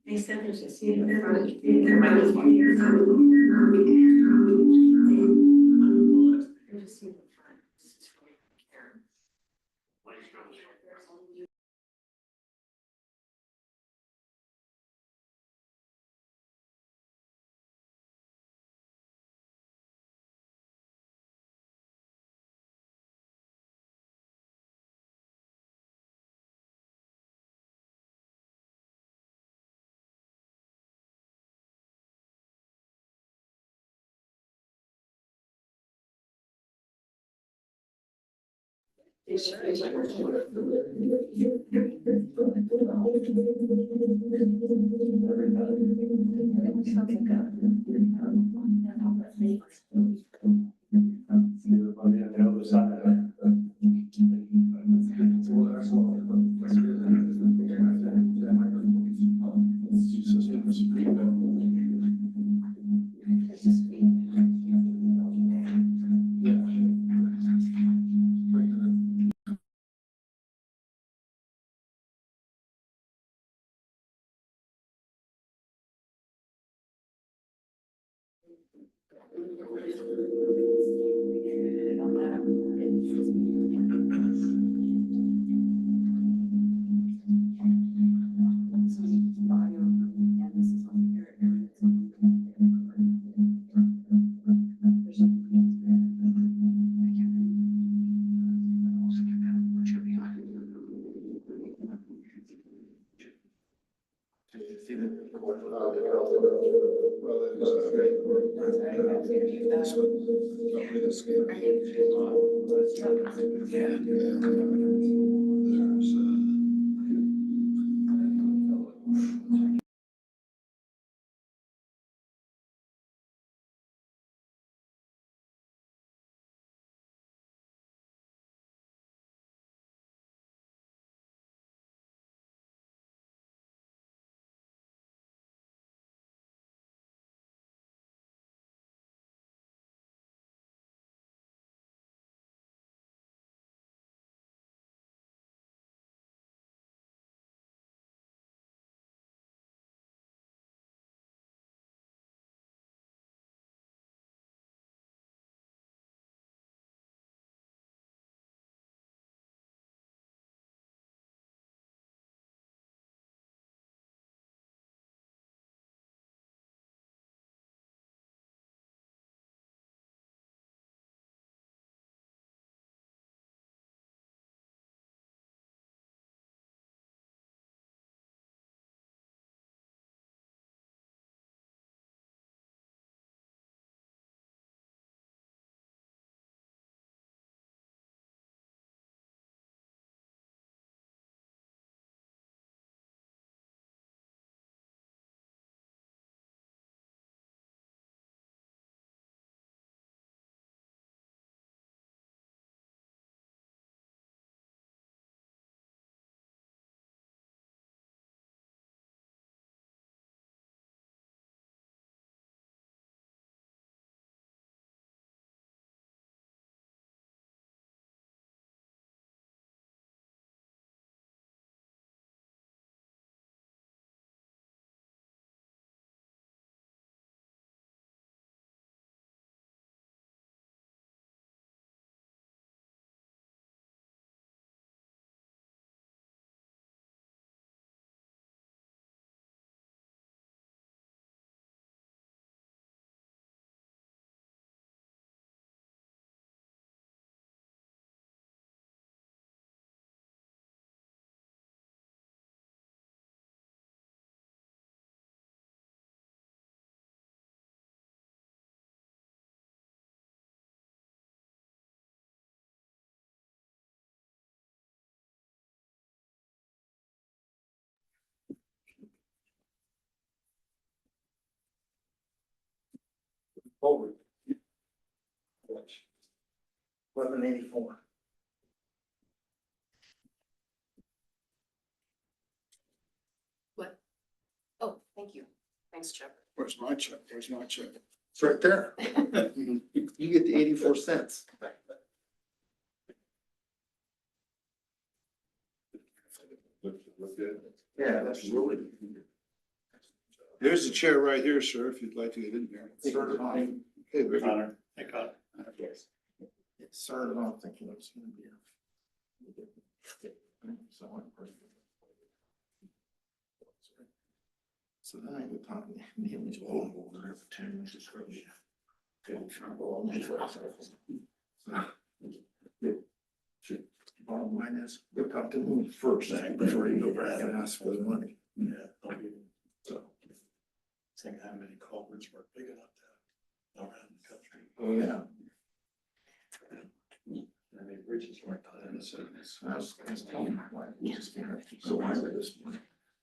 They said there's a seat in the front. There's a seat in the front. This is for Karen. Everybody on the other side. Forward. 1184. What? Oh, thank you. Thanks, Chuck. Where's my check? Where's my check? It's right there. You get the 84 cents. Yeah, that's really. There's the chair right here, sir, if you'd like to get in here. Sir, Okay, very good. Connor. Hey, Connor. Yes. Sir, I don't think it was gonna be. So then I would talk, the image of all over for 10 minutes. Bottom line is, you talk to me first, before you go back and ask for the money. Yeah. So. Think how many culverts were big enough to around the country. Oh, yeah. I mean, bridges weren't done in the seventies. I was telling my wife, we just can't, so why would this one?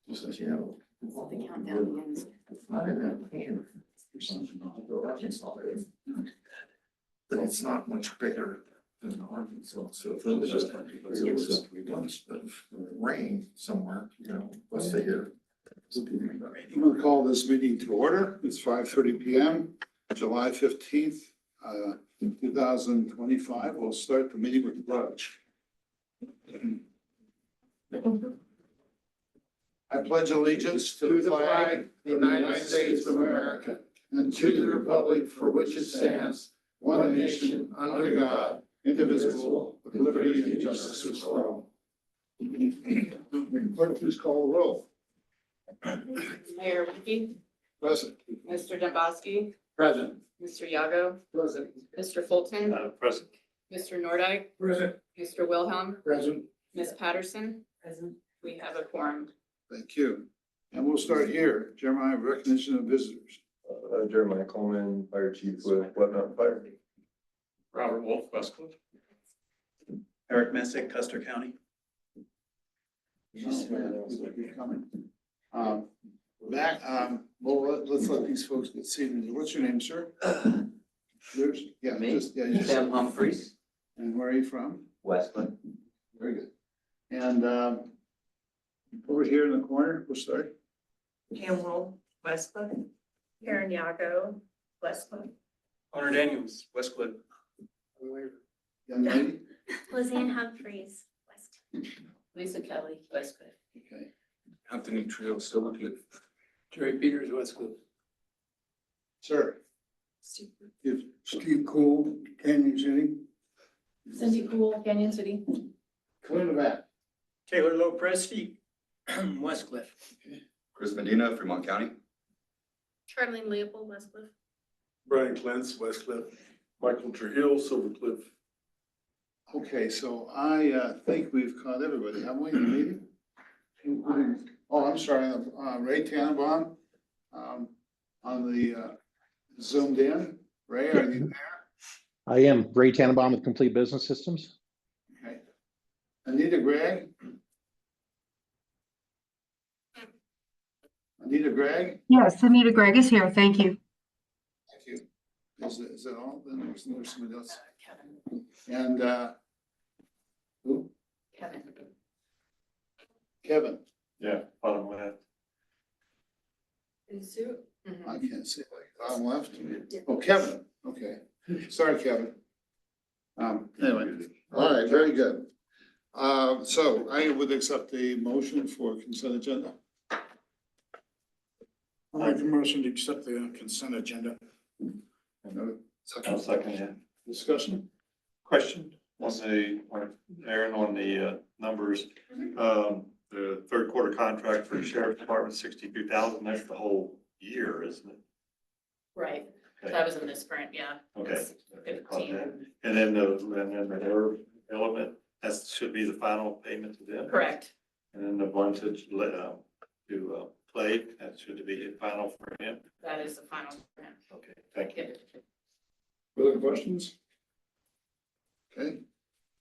She says, you know. The countdown begins. Not in that pan. There's something on the road, it's not there. But it's not much bigger than Arkansas, so if it was just like, it was just once of rain somewhere, you know, let's say here. I'm gonna call this meeting to order. It's 5:30 PM, July 15th, 2025. We'll start the meeting with the pledge. I pledge allegiance to the flag of the United States of America and to the republic for which it stands, one nation, under God, indivisible, with liberty and justice for all. Clerk, please call the roll. Mayor Ricky, Present. Mr. Dombrowski, Present. Mr. Yago, Present. Mr. Fulton, Present. Mr. Nordike, Present. Mr. Wilhelm, Present. Ms. Patterson. Present. We have a quorum. Thank you. And we'll start here. Jeremiah, recognition of visitors. Jeremiah Coleman, Fire Chief with Wet Mountain Fire. Robert Wolf, Westcliff. Eric Messick, Custer County. Coming. Well, let's let these folks get seated. What's your name, sir? Yours? Yeah, Me? just, yeah. you just- Sam Humphreys, And where are you from? Westland. Very good. And, over here in the corner, we'll start. Pam Wool, Westcliff. Karen Yago, Westcliff. Hunter Daniels, Westcliff. Young lady? Lizanne Humphreys, West. Lisa Kelly, Westcliff. Okay. Anthony Trio, Silvercliff. Jerry Peters, Westcliff. Sir. If Steve Cool, Canyon City. Cindy Cool, Canyon City. Come in the back. Taylor Lopresti, Westcliff. Chris Medina, Fremont County. Charlene Leopold, Westcliff. Brian Clance, Westcliff. Michael Trujillo, Silvercliff. Okay, so I think we've caught everybody, haven't we, in the meeting? Including, oh, I'm sorry, Ray Tannenbaum, on the zoomed in. Ray, are you there? I am Ray Tannenbaum with Complete Business Systems. Okay. Anita Gregg? Anita Gregg? Yes, Anita Gregg is here. Thank you. Thank you. Is that all? Then there's somebody else. Kevin. And, who? Kevin. Kevin. Yeah, bottom left. Is Sue? I can't see, like, bottom left. Oh, Kevin. Okay. Sorry, Kevin. Anyway, all right, very good. So I would accept the motion for consent agenda. I'll make the motion to accept the consent agenda. I'll second it. Discussion? Question Aaron, on the numbers. The third quarter contract for the sheriff's department, 62,000, that's the whole year, isn't it? Right, Okay. that was in this sprint, yeah. Okay. It's Caught 15. that. And then the air element, that should be the final payment to them. Correct. And then the one to Clay, that should be the final for him. That is the final sprint. Okay, thank you. Further questions? Okay.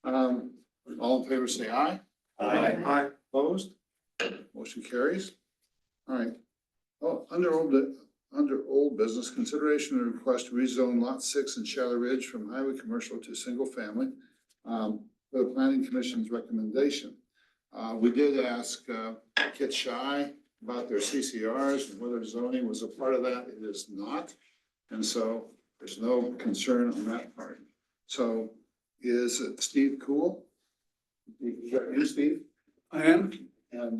All in favor, say aye. Aye. Opposed? Motion carries. All right. Oh, under old business, consideration of request to rezone lot 6 in Shadow Ridge from highway commercial to single family. For the planning commission's recommendation. We did ask Kit Shy about their CCRs and whether zoning was a part of that. It is not. And so there's no concern on that part. So is it Steve Cool? You got you, Steve? I am. And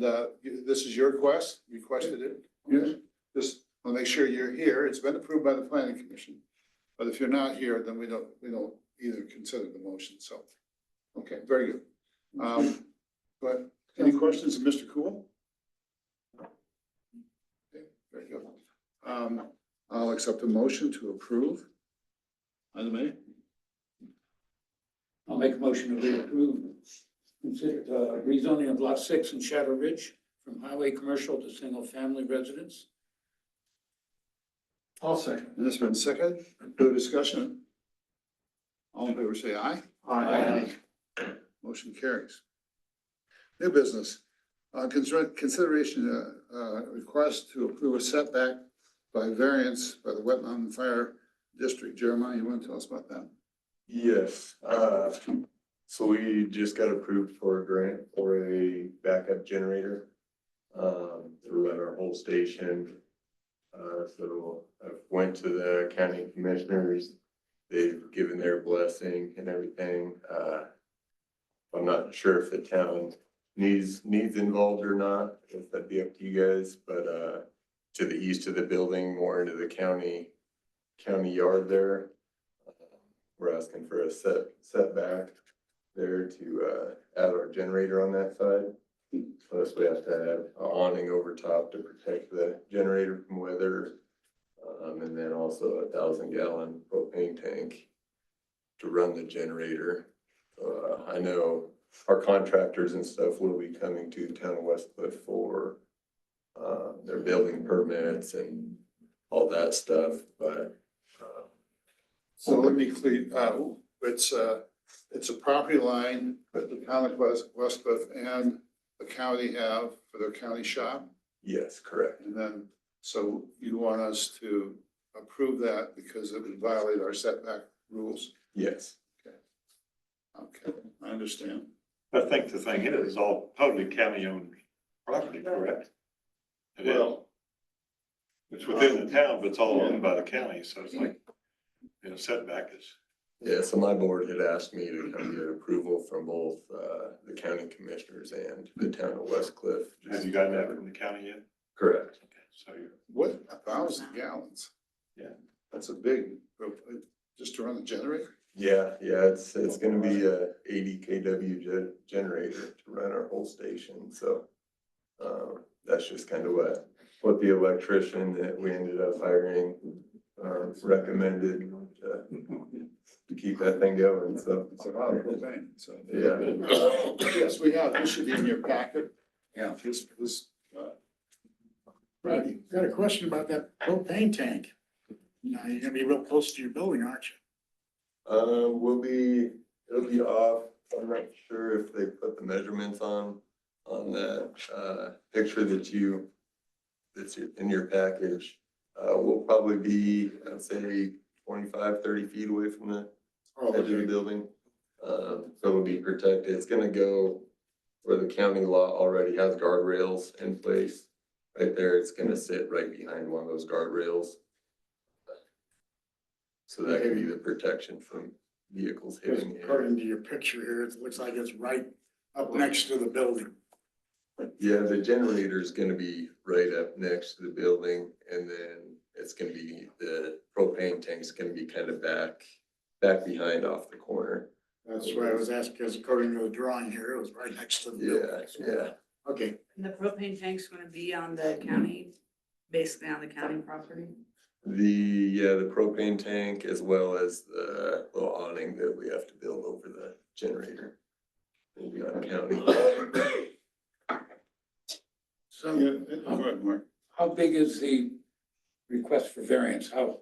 this is your requested it? Yes. Just want to make sure you're here. It's been approved by the planning commission. But if you're not here, then we don't either consider the motion, so. Okay, very good. But any questions of Mr. Cool? Okay, very good. I'll accept a motion to approve. Item A. I'll make a motion to approve. Consider rezoning of lot 6 in Shadow Ridge from highway commercial to single family residence. I'll second. And it's been seconded. No discussion. All in favor, say aye. Aye. Motion carries. New business. Consideration, request to approve a setback by variance by the Wet Mountain Fire District. Jeremiah, you want to tell us about that? Yes, so we just got approved for a grant for a backup generator. To run our whole station. So I went to the county commissioners. They've given their blessing and everything. I'm not sure if the town needs involved or not, if that'd be up to you guys, but to the east of the building, more into the county yard there. We're asking for a setback there to add our generator on that side. Plus we have to have an awning over top to protect the generator from weather. And then also 1,000-gallon propane tank to run the generator. I know our contractors and stuff will be coming to the town of Westcliff for their building permits and all that stuff, but So let me clear, it's a property line that the town of Westcliff and the county have for their county shop. yes, correct. And then, so you want us to approve that because it would violate our setback rules? Yes, Okay, I understand. I think the thing is, it's all totally county-owned property, correct? It is. Well, It's within the town, but it's all owned by the county, so it's like, setback is. yeah, so my board had asked me to come get approval from both the county commissioners and the town of Westcliff. Have you gotten that from the county yet? Correct. Okay, so you're. what, 1,000 gallons? Yeah. That's a big, just to run the generator? Yeah, it's gonna be a 80 kW generator to run our whole station, so. That's just kind of what the electrician that we ended up hiring, recommended to keep that thing going, so. It's a lot of propane, so. Yeah. Yes, we have, this should be in your packet. Yeah. Right. Got a question about that propane tank. Now, you're gonna be real close to your building, aren't you? It'll be off, I'm not sure if they put the measurements on that, picture that's in your package. We'll probably be, I'd say 25, 30 feet away from the edge of the building. So it'll be protected. It's gonna go where the county law already has guardrails in place. Right there, it's gonna sit right behind one of those guardrails. So that can be the protection from vehicles hitting it. According to your picture here, it looks like it's right up next to the building. Yeah, the generator is gonna be right up next to the building, and then it's gonna be, the propane tank's gonna be kind of back behind off the corner. That's why I was asking, because according to the drawing here, it was right next to the building. Yeah. Okay, And the propane tank's gonna be on the county, basically on the county property? The propane tank as well as the little awning that we have to build over the generator will be on county. so Go ahead, Mark. how big is the request for variance? How?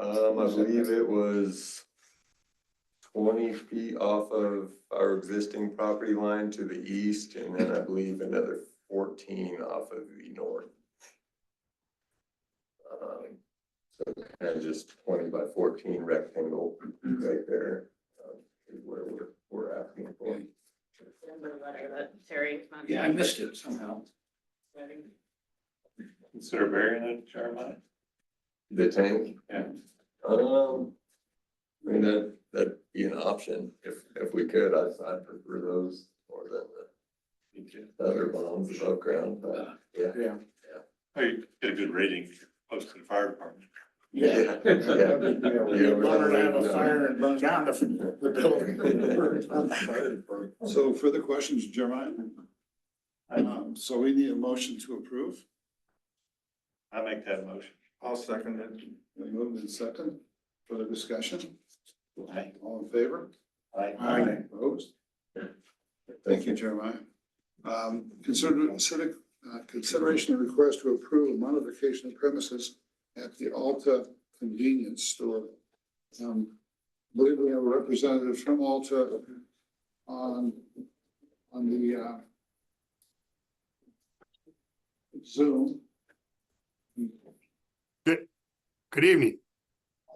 I believe it was 20 feet off of our existing property line to the east, and then I believe another 14 off of the north. So kind of just 20 by 14 rectangle right there, is where we're asking for. Remember the letter that Terry. Yeah, I missed it somehow. Consider burying it, Jeremiah? The tank? Yeah. I mean, that'd be an option if we could. I'd prefer those more than other bombs above ground, but yeah. Yeah. Hey, get a good rating, close to the fire department. Yeah. Yeah. Bummer to have a fire and burn down the building. So further questions, Jeremiah? So we need a motion to approve. I make that motion. I'll second it. Been moved in second. Further discussion? Aye. All in favor? Aye. Opposed? Thank you, Jeremiah. Consideration and request to approve a modification of premises at the Alta Convenience Store. Believe we have a representative from Alta on the Zoom. Good evening.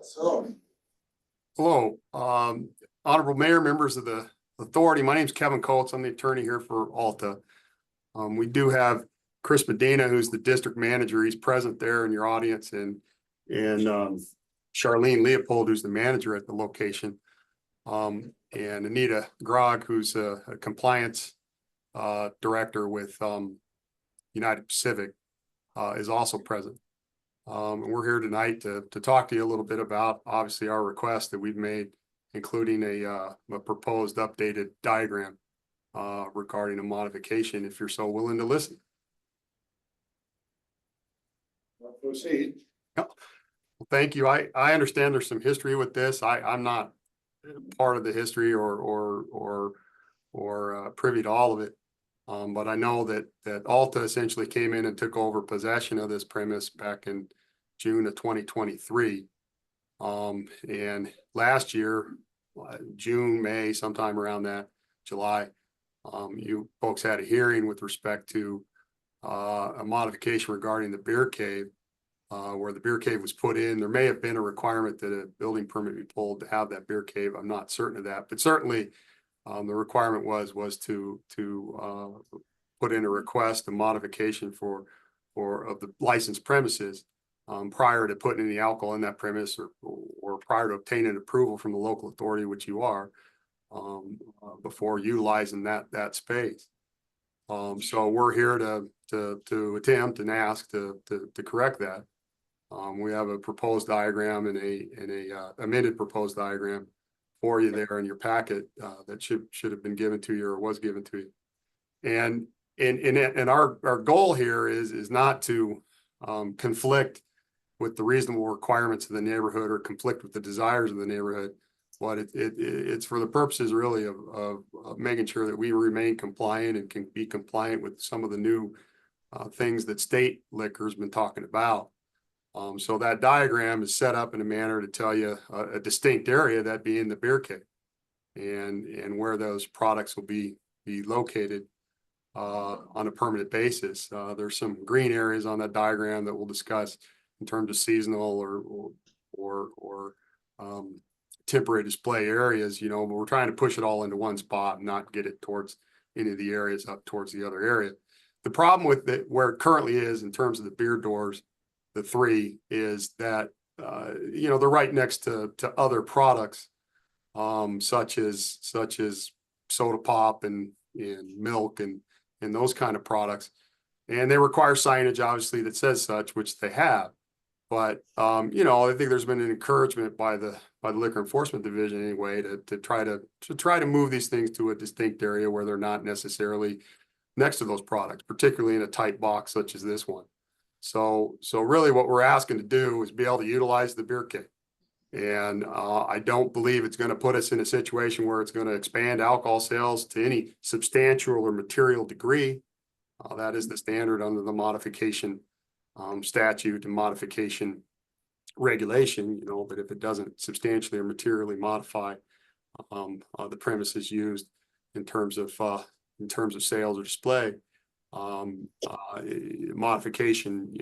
So, Hello, Honorable Mayor, members of the authority. My name is Kevin Coates. I'm the attorney here for Alta. We do have Chris Medina, who's the district manager. He's present there in your audience, and Charlene Leopold, who's the manager at the location. And Anita Grog, who's a compliance director with United Pacific, is also present. And we're here tonight to talk to you a little bit about, obviously, our request that we've made, including a proposed updated diagram regarding a modification, if you're so willing to listen. proceed. Well, thank you. I understand there's some history with this. I'm not part of the history or privy to all of it. But I know that Alta essentially came in and took over possession of this premise back in June of 2023. And last year, June, May, sometime around that, July, you folks had a hearing with respect to a modification regarding the beer cave, where the beer cave was put in. There may have been a requirement that a building permit be pulled to have that beer cave. I'm not certain of that, but certainly the requirement was to put in a request, a modification of the licensed premises prior to putting any alcohol in that premise or prior to obtaining approval from the local authority, which you are, before utilizing that space. So we're here to attempt and ask to correct that. We have a proposed diagram and a amended proposed diagram for you there in your packet that should have been given to you or was given to you. And our goal here is not to conflict with the reasonable requirements of the neighborhood or conflict with the desires of the neighborhood, but it's for the purposes really of making sure that we remain compliant and can be compliant with some of the new things that state liquor has been talking about. So that diagram is set up in a manner to tell you a distinct area, that being the beer cave, and where those products will be located on a permanent basis. There's some green areas on that diagram that we'll discuss in terms of seasonal or temporary display areas, but we're trying to push it all into one spot and not get it towards any of the areas up towards the other area. The problem with it, where it currently is in terms of the beer doors, the three, is that they're right next to other products such as soda pop and milk and those kind of products, and they require signage obviously that says such, which they have. But I think there's been an encouragement by the Liquor Enforcement Division anyway to try to move these things to a distinct area where they're not necessarily next to those products, particularly in a tight box such as this one. So really what we're asking to do is be able to utilize the beer cave. And I don't believe it's going to put us in a situation where it's going to expand alcohol sales to any substantial or material degree. That is the standard under the modification statute and modification regulation, but if it doesn't substantially or materially modify the premises used in terms of sales or display, modification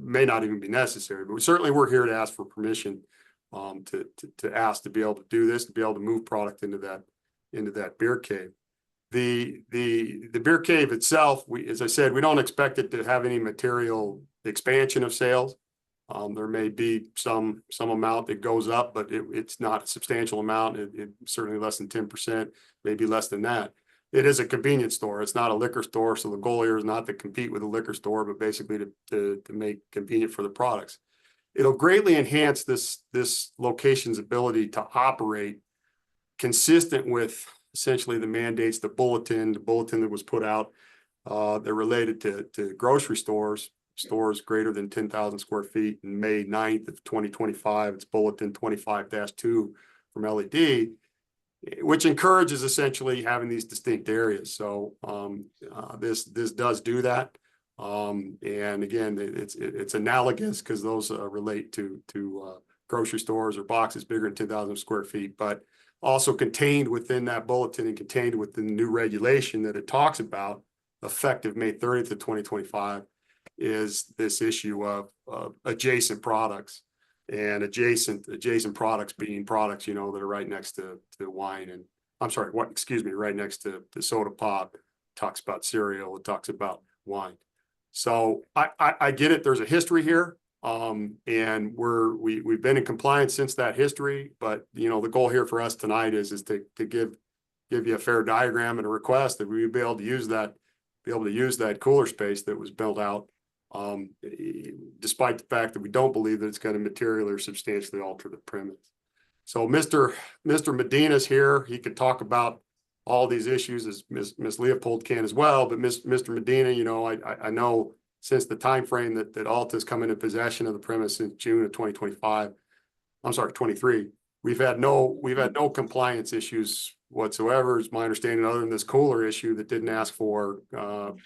may not even be necessary. But we're here to ask for permission to ask to be able to do this, to be able to move product into that beer cave. The beer cave itself, as I said, we don't expect it to have any material expansion of sales. There may be some amount that goes up, but it's not a substantial amount. It certainly less than 10%, maybe less than that. it is a convenience store. It's not a liquor store. So the goal here is not to compete with a liquor store, but basically to make convenient for the products. It'll greatly enhance this location's ability to operate consistent with essentially the mandates, the bulletin that was put out that related to grocery stores greater than 10,000 square feet. In May 9th of 2025, it's bulletin 25-2 from LED, which encourages essentially having these distinct areas. So this does do that. And again, it's analogous because those relate to grocery stores or boxes bigger than 10,000 square feet, but also contained within that bulletin and contained within the new regulation that it talks about, effective May 30th of 2025, is this issue of adjacent products, and adjacent products being products, that are right next to wine and right next to soda pop. It talks about cereal, it talks about wine. So I get it. There's a history here. And we've been in compliance since that history, but the goal here for us tonight is to give you a fair diagram and a request that we be able to use that cooler space that was built out, despite the fact that we don't believe that it's going to materially or substantially alter the premise. So Mr. Medina's here. He could talk about all these issues as Ms. Leopold can as well, but Mr. Medina, I know since the time frame that Alta's come into possession of the premise in June of 23, we've had no compliance issues whatsoever, is my understanding, other than this cooler issue that didn't ask for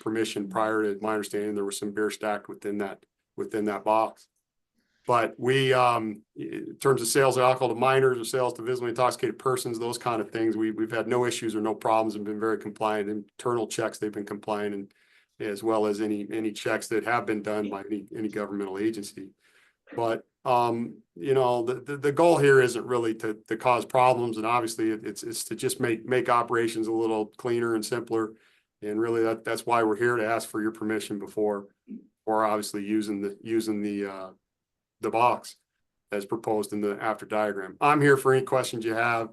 permission prior to my understanding. There was some beer stacked within that box. But we, in terms of sales of alcohol to minors or sales to visibly intoxicated persons, those kind of things, we've had no issues or no problems and been very compliant. Internal checks, they've been compliant, and as well as any checks that have been done by any governmental agency. But the goal here isn't really to cause problems, and obviously it's to just make operations a little cleaner and simpler. And really that's why we're here, to ask for your permission before obviously using the box as proposed in the after diagram. I'm here for any questions you have.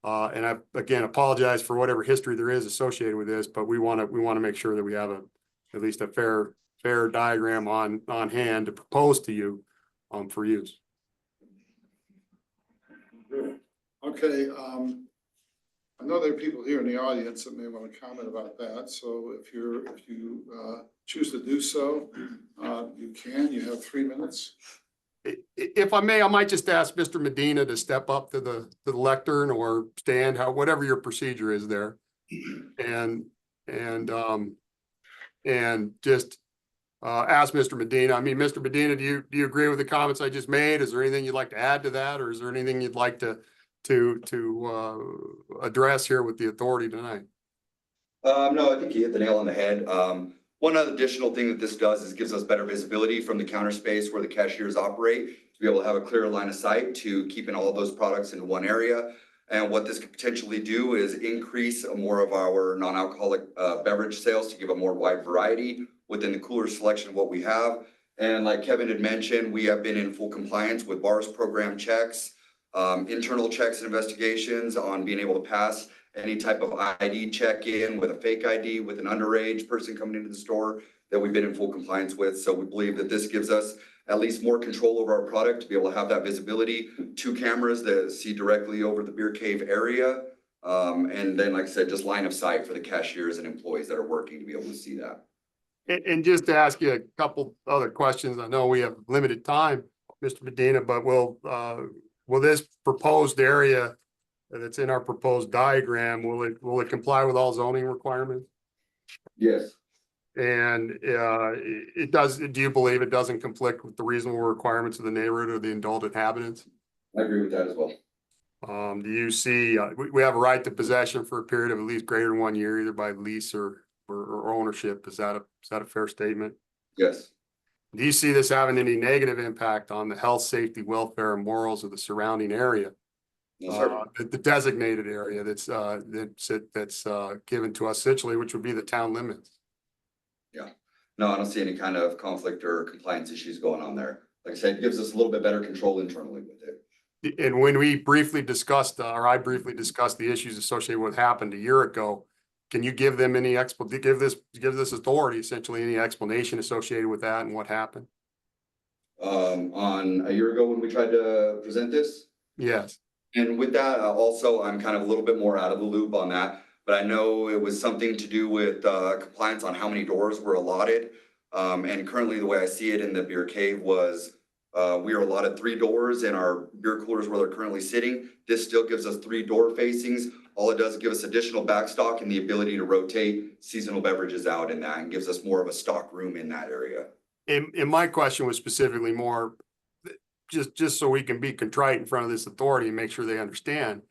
And I again apologize for whatever history there is associated with this, but we want to make sure that we have at least a fair diagram on hand to propose to you for use. Okay, I know there are people here in the audience that may want to comment about that. So if you choose to do so, you can. You have 3 minutes. If I may, I might just ask Mr. Medina to step up to the lectern or stand, whatever your procedure is there, and just ask Mr. Medina. I mean, Mr. Medina, do you agree with the comments I just made? Is there anything you'd like to add to that, or is there anything you'd like to address here with the authority tonight? No, I think you hit the nail on the head. One other additional thing that this does is gives us better visibility from the counter space where the cashiers operate, to be able to have a clearer line of sight to keeping all of those products into one area. And what this could potentially do is increase more of our non-alcoholic beverage sales, to give a more wide variety within the cooler selection of what we have. And like Kevin had mentioned, we have been in full compliance with BAR's program checks, internal checks and investigations on being able to pass any type of ID check-in with a fake ID with an underage person coming into the store, that we've been in full compliance with. So we believe that this gives us at least more control over our product, to be able to have that visibility, 2 cameras that see directly over the beer cave area. And then, like I said, just line of sight for the cashiers and employees that are working to be able to see that. And just to ask you a couple other questions, I know we have limited time, Mr. Medina, but will this proposed area that's in our proposed diagram, will it comply with all zoning requirements? Yes. And do you believe it doesn't conflict with the reasonable requirements of the neighborhood or the adult inhabitants? I agree with that as well. Do you see, we have a right to possession for a period of at least greater than 1 year, either by lease or ownership. Is that a fair statement? Yes. Do you see this having any negative impact on the health, safety, welfare, and morals of the surrounding area? Yes, sir. The designated area that's given to us essentially, which would be the town limits. Yeah. No, I don't see any kind of conflict or compliance issues going on there. Like I said, it gives us a little bit better control internally with it. And when we briefly discussed, or I briefly discussed the issues associated with what happened a year ago, can you give them any give this authority essentially any explanation associated with that and what happened? On a year ago when we tried to present this. Yes. And with that, also, I'm kind of a little bit more out of the loop on that, but I know it was something to do with compliance on how many doors were allotted. And currently, the way I see it in the beer cave was we are allotted 3 doors in our beer coolers where they're currently sitting. This still gives us 3 door facings. All it does is give us additional backstock and the ability to rotate seasonal beverages out in that and gives us more of a stock room in that area. And my question was specifically more just so we can be contrite in front of this authority and make sure they understand.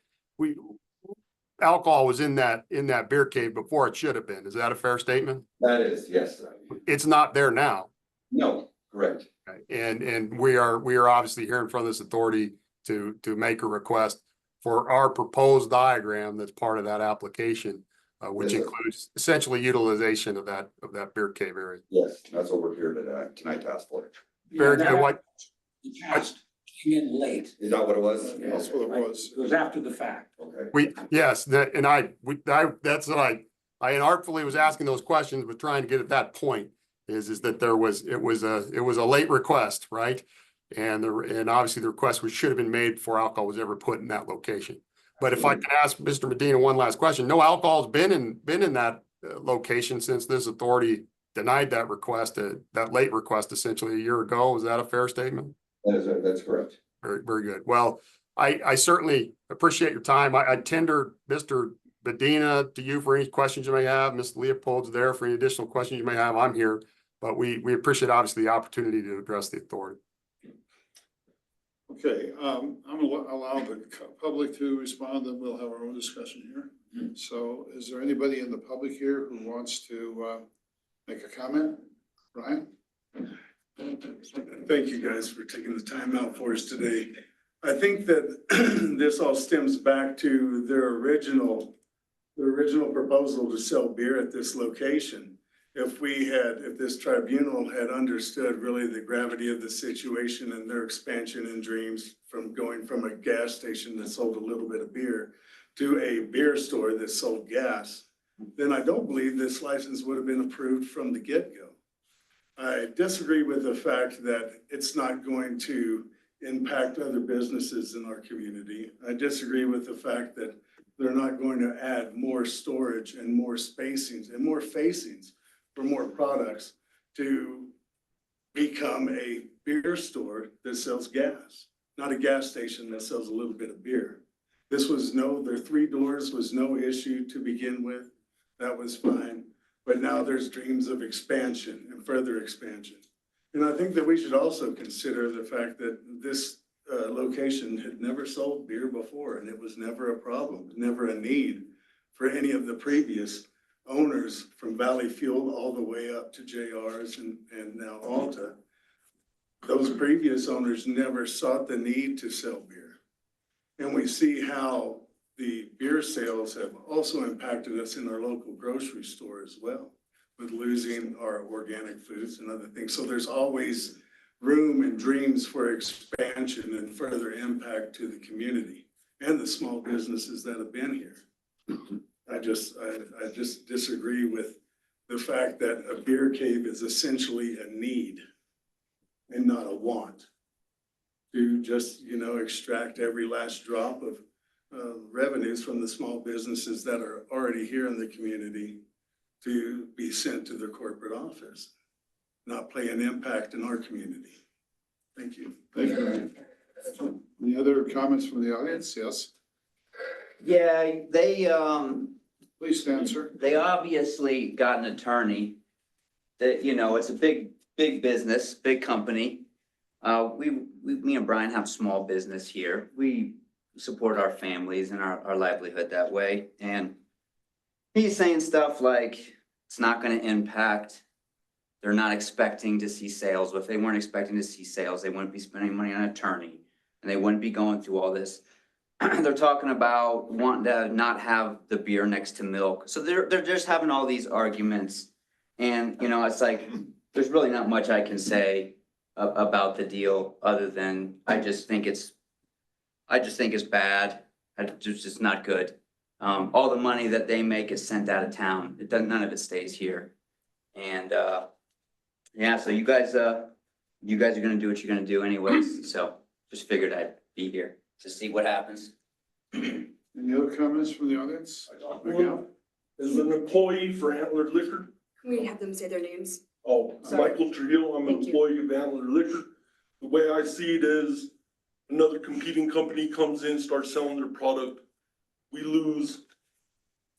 Alcohol was in that beer cave before it should have been. Is that a fair statement? That is, yes. It's not there now. No, correct. And we are obviously here in front of this authority to make a request for our proposed diagram that's part of that application, which Yes, sir. includes essentially utilization of that beer cave area. Yes, that's what we're here tonight to ask for. Very good. What, The cast came in late. Is that what it was? That's what it was. It was after the fact. Okay. yes, that's what I inartfully was asking those questions, but trying to get at that point is that it was a late request, right? And obviously the request should have been made before alcohol was ever put in that location. But if I can ask Mr. Medina one last question, no alcohol's been in that location since this authority denied that request, that late request essentially a year ago. Is that a fair statement? That's correct. Very, very good. Well, I certainly appreciate your time. I tender Mr. Medina to you for any questions you may have. Ms. Leopold's there for any additional questions you may have. I'm here, but we appreciate obviously the opportunity to address the authority. Okay, I'm gonna allow the public to respond, then we'll have our own discussion here. So is there anybody in the public here who wants to make a comment? Brian? Thank you guys for taking the time out for us today. I think that this all stems back to their original proposal to sell beer at this location. If this tribunal had understood really the gravity of the situation and their expansion in dreams from going from a gas station that sold a little bit of beer to a beer store that sold gas, then I don't believe this license would have been approved from the get-go. I disagree with the fact that it's not going to impact other businesses in our community. I disagree with the fact that they're not going to add more storage and more spacings and more facings for more products to become a beer store that sells gas, not a gas station that sells a little bit of beer. Their 3 doors was no issue to begin with. That was fine. But now there's dreams of expansion and further expansion. And I think that we should also consider the fact that this location had never sold beer before, and it was never a problem, never a need for any of the previous owners from Valley Fuel all the way up to JR's and now Alta. Those previous owners never sought the need to sell beer. And we see how the beer sales have also impacted us in our local grocery store as well, with losing our organic foods and other things. So there's always room and dreams for expansion and further impact to the community and the small businesses that have been here. I just disagree with the fact that a beer cave is essentially a need and not a want to just, extract every last drop of revenues from the small businesses that are already here in the community to be sent to their corporate office, not play an impact in our community. Thank you. Thank you. Any other comments from the audience? Yes, Yeah, they, please stand, sir. they obviously got an attorney that, it's a big business, big company. Me and Brian have small business here. We support our families and our livelihood that way. And he's saying stuff like, it's not gonna impact. They're not expecting to see sales. If they weren't expecting to see sales, they wouldn't be spending money on an attorney and they wouldn't be going through all this. They're talking about wanting to not have the beer next to milk. So they're just having all these arguments. And, it's like, there's really not much I can say about the deal other than I just think it's bad. It's just not good. All the money that they make is sent out of town. It doesn't, none of it stays here. And, yeah, so you guys are gonna do what you're gonna do anyways, so just figured I'd be here to see what happens. Any other comments from the audience? Miguel? As an employee for Antler Liquor. Can we have them say their names? Oh, Sorry. Michael Trujillo, I'm an Thank you. employee of Antler Liquor. The way I see it is, another competing company comes in, starts selling their product. We lose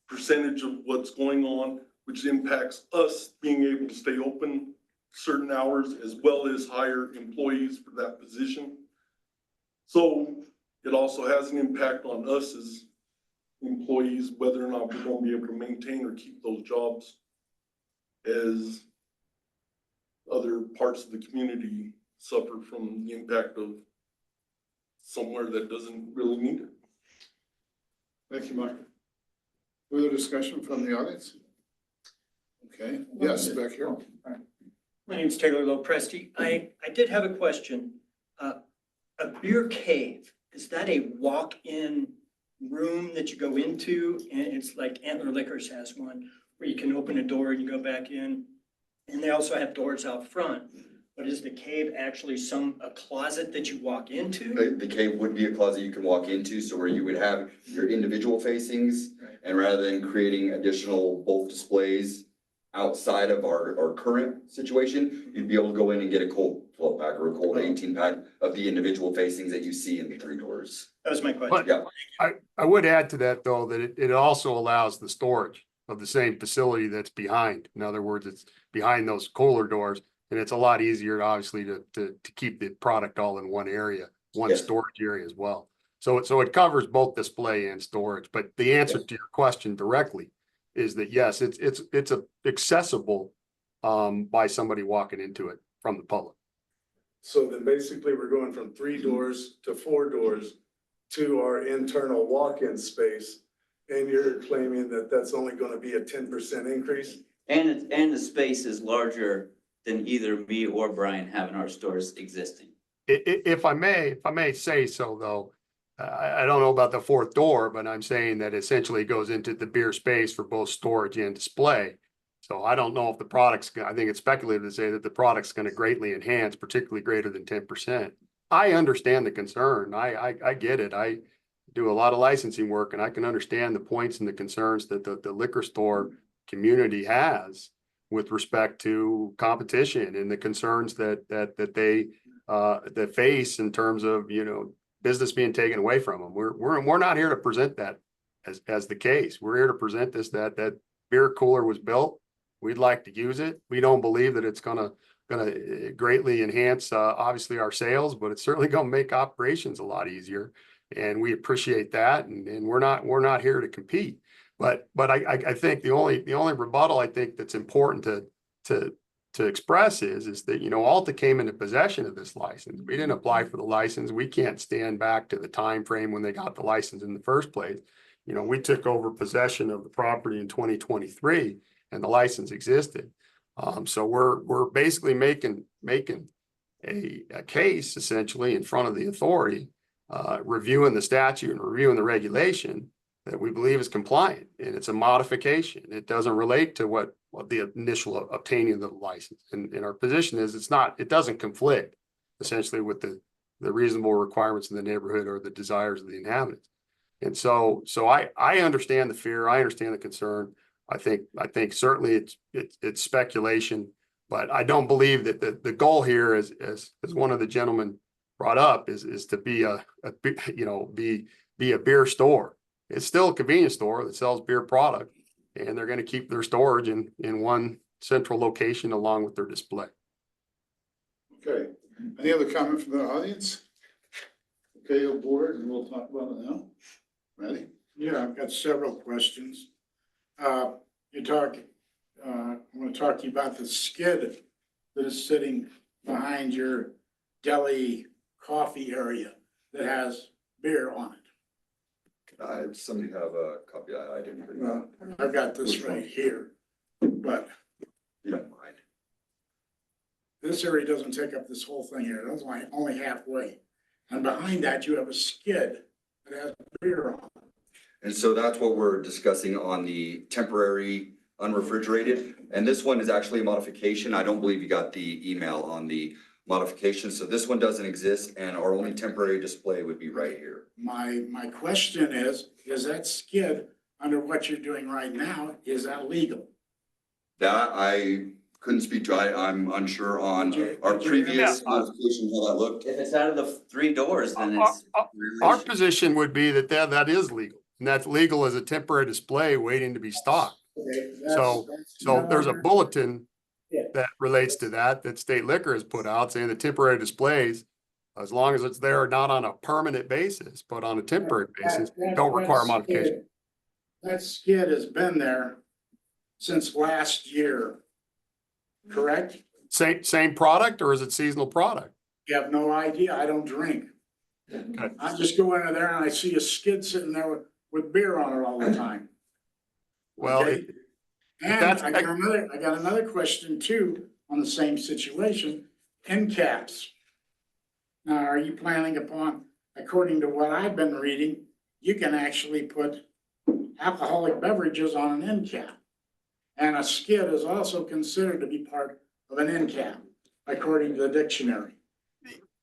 percentage of what's going on, which impacts us being able to stay open certain hours as well as hire employees for that position. So it also has an impact on us as employees, whether or not we're gonna be able to maintain or keep those jobs as other parts of the community suffer from the impact of somewhere that doesn't really need it. Thank you, Mike. Further discussion from the audience? Okay, yes, back here. My name's Taylor Lopresti. I did have a question. A beer cave, is that a walk-in room that you go into? And it's like Antler Liquors has one where you can open a door and you go back in. And they also have doors out front. But is the cave actually a closet that you walk into? The cave would be a closet you can walk into, so where you would have your individual facings. Right. And rather than creating additional bulk displays outside of our current situation, you'd be able to go in and get a cold 12-pack or a cold 18-pack of the individual facings that you see in the 3 doors. That was my question. Yeah. I would add to that, though, that it also allows the storage of the same facility that's behind. In other words, it's behind those cooler doors, and it's a lot easier, obviously, to keep the product all in one area, one Yes. storage area as well. So it covers both display and storage. But the answer to your question directly is that, yes, it's accessible by somebody walking into it from the public. So then basically we're going from 3 doors to 4 doors to our internal walk-in space. And you're claiming that that's only gonna be a 10% increase? And the space is larger than either me or Brian have in our stores existing. If I may say so, though, I don't know about the 4th door, but I'm saying that essentially it goes into the beer space for both storage and display. So I don't know if the product's, I think it's speculative to say that the product's gonna greatly enhance, particularly greater than 10%. I understand the concern. I get it. I do a lot of licensing work, and I can understand the points and the concerns that the liquor store community has with respect to competition and the concerns that they face in terms of, business being taken away from them. We're not here to present that as the case. We're here to present this, that beer cooler was built. We'd like to use it. We don't believe that it's gonna greatly enhance, obviously, our sales, but it's certainly gonna make operations a lot easier. And we appreciate that. And we're not here to compete. But I think the only rebuttal I think that's important to express is that, Alta came into possession of this license. We didn't apply for the license. We can't stand back to the time frame when they got the license in the first place. We took over possession of the property in 2023 and the license existed. So we're basically making a case essentially in front of the authority, reviewing the statute and reviewing the regulation that we believe is compliant, and it's a modification. It doesn't relate to what the initial obtaining of the license. And our position is it doesn't conflict essentially with the reasonable requirements in the neighborhood or the desires of the inhabitants. And so I understand the fear. I understand the concern. I think certainly it's speculation, but I don't believe that the goal here is, as one of the gentlemen brought up, is to be a beer store. It's still a convenience store that sells beer product, and they're going to keep their storage in one central location along with their display. Okay, any other comment from the audience? Okay, your board, and we'll talk about it now. Ready? Yeah, I've got several questions. I'm going to talk to you about the skid that is sitting behind your deli coffee area that has beer on it. Somebody have a copy? I didn't bring that. I've got this right here, but You don't mind. this area doesn't take up this whole thing here. That's only halfway. And behind that, you have a skid that has beer on it. And so that's what we're discussing on the temporary unrefrigerated. And this one is actually a modification. I don't believe you got the email on the modification. So this one doesn't exist and our only temporary display would be right here. My question is that skid under what you're doing right now, is that legal? That I couldn't speak to. I'm unsure on our previous modification, how that looked. If it's out of the 3 doors, then it's. Our position would be that that is legal, and that's legal as a temporary display waiting to be stocked. Okay, So that's there's a another- bulletin Yeah. that relates to that State Liquor has put out saying the temporary displays, as long as it's there, not on a permanent basis, but on a temporary basis, don't require modification. That skid has been there since last year, correct? Same product, or is it seasonal product? You have no idea. I don't drink. Okay. I just go into there and I see a skid sitting there with beer on it all the time. Well, Okay. And that's- I got another question too on the same situation, end caps. Now, are you planning upon, according to what I've been reading, you can actually put alcoholic beverages on an end cap. And a skid is also considered to be part of an end cap, according to the dictionary.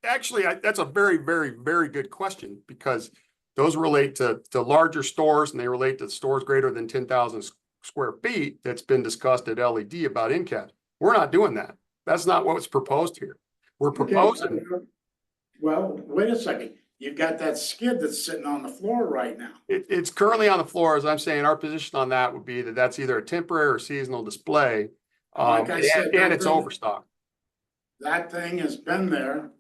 actually, that's a very, very, very good question, because those relate to larger stores, and they relate to stores greater than 10,000 square feet. That's been discussed at LED about end caps. We're not doing that. That's not what's proposed here. We're proposing, Well, wait a second. You've got that skid that's sitting on the floor right now. it's currently on the floor. As I'm saying, our position on that would be that that's either a temporary or seasonal display. Like I said, And it's that- overstock. That thing has been there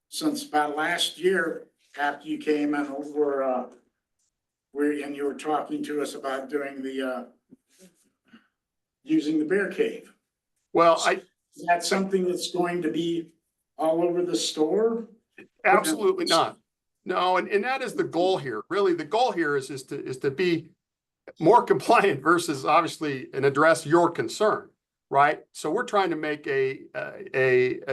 since about last year, after you came in over, and you were talking to us about doing the, using the bear cave. Well, Is that something that's going to be all over the store? absolutely not. No, and that is the goal here. Really, the goal here is to be more compliant versus obviously and address your concern, right? So we're trying to make a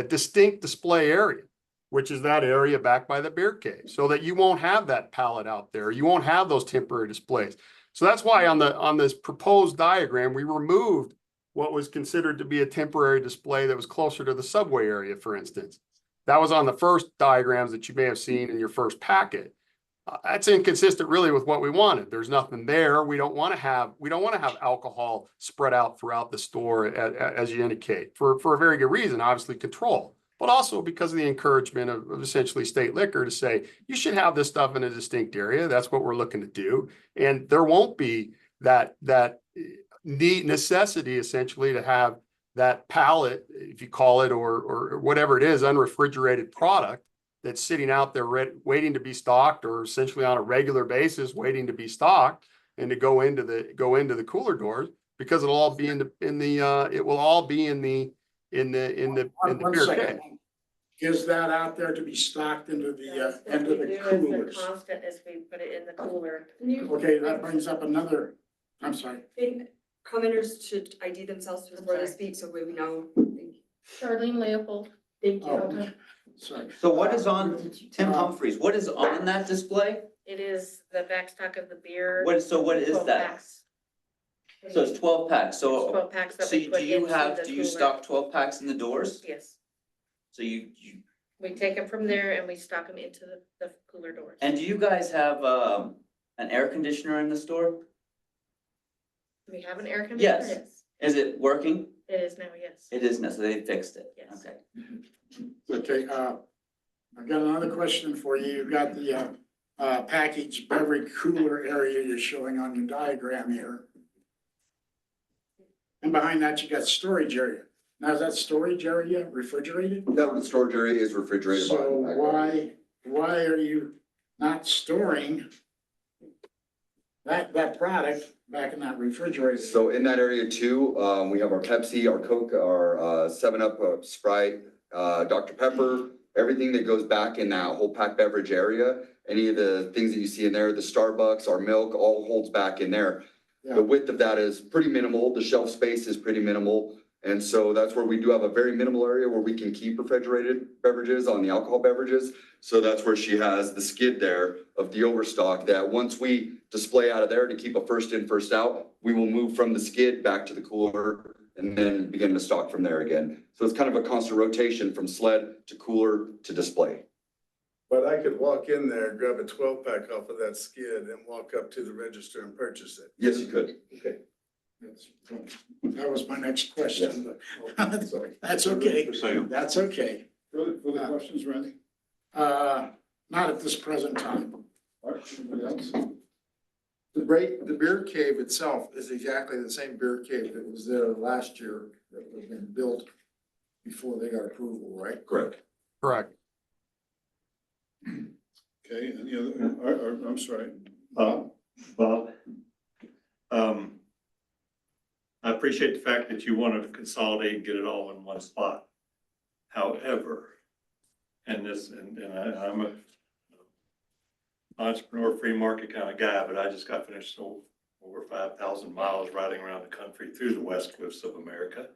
distinct display area, which is that area back by the beer cave, so that you won't have that pallet out there. You won't have those temporary displays. So that's why on this proposed diagram, we removed what was considered to be a temporary display that was closer to the subway area, for instance. That was on the first diagrams that you may have seen in your first packet. That's inconsistent really with what we wanted. There's nothing there. We don't want to have alcohol spread out throughout the store as you indicate, for a very good reason, obviously control, but also because of the encouragement of essentially State Liquor to say, you should have this stuff in a distinct area. That's what we're looking to do. And there won't be that need necessity essentially to have that pallet, if you call it, or whatever it is, unrefrigerated product that's sitting out there waiting to be stocked, or essentially on a regular basis waiting to be stocked and to go into the cooler doors, because it'll all be in the One beer second. cave. Is that out there to be stocked into the, into the It's coolers? constant as we put it in the cooler. Okay, that brings up another, I'm sorry. And commenters should ID themselves before they speak, so we know. Charlene Leopold. Thank Oh, sorry. So what is on, Tim Humphreys, what is on that display? It is the backstock of the beer. What is 12 that? packs. So it's 12 packs, It's so, 12 packs that so we put do you into the do you cooler. stock 12 packs in the doors? Yes, So you, we take them from there and we stock them into the cooler doors. and do you guys have, an air conditioner in the store? We have an air conditioner, Yes. yes. Is it working? It is now, yes. It is now, so they fixed it. Yes. Okay. Okay, I've got another question for you. You've got the, packaged beverage cooler area you're showing on your diagram here. And behind that, you got storage area. Now, is that storage area refrigerated? That storage area is refrigerated. So behind the back. why are you not storing that product back in that refrigerator? So in that area too, we have our Pepsi, our Coke, our 7-Up, Sprite, Dr. Pepper, everything that goes back in that whole packed beverage area. Any of the things that you see in there, the Starbucks, our milk, all holds back in there. Yeah. The width of that is pretty minimal. The shelf space is pretty minimal. And so that's where we do have a very minimal area where we can keep refrigerated beverages on the alcohol beverages. So that's where she has the skid there of the overstock that once we display out of there to keep a first in, first out, we will move from the skid back to the cooler and then begin to stock from there again. So it's kind of a constant rotation from sled to cooler to display. But I could walk in there, grab a 12-pack off of that skid and walk up to the register and purchase it. Yes, you could. Okay. That was my next question, but that's okay. That's okay. Further questions, Randy? Not at this present time. All right, anybody else? The beer cave itself is exactly the same beer cave that was there last year that was been built before they got approval, right? Correct. Correct. Okay, any other, I'm sorry. Bob, I appreciate the fact that you wanted to consolidate and get it all in one spot. However, I'm a entrepreneur, free market kind of guy, but I just got finished over 5,000 miles riding around the country through the West Coast of America.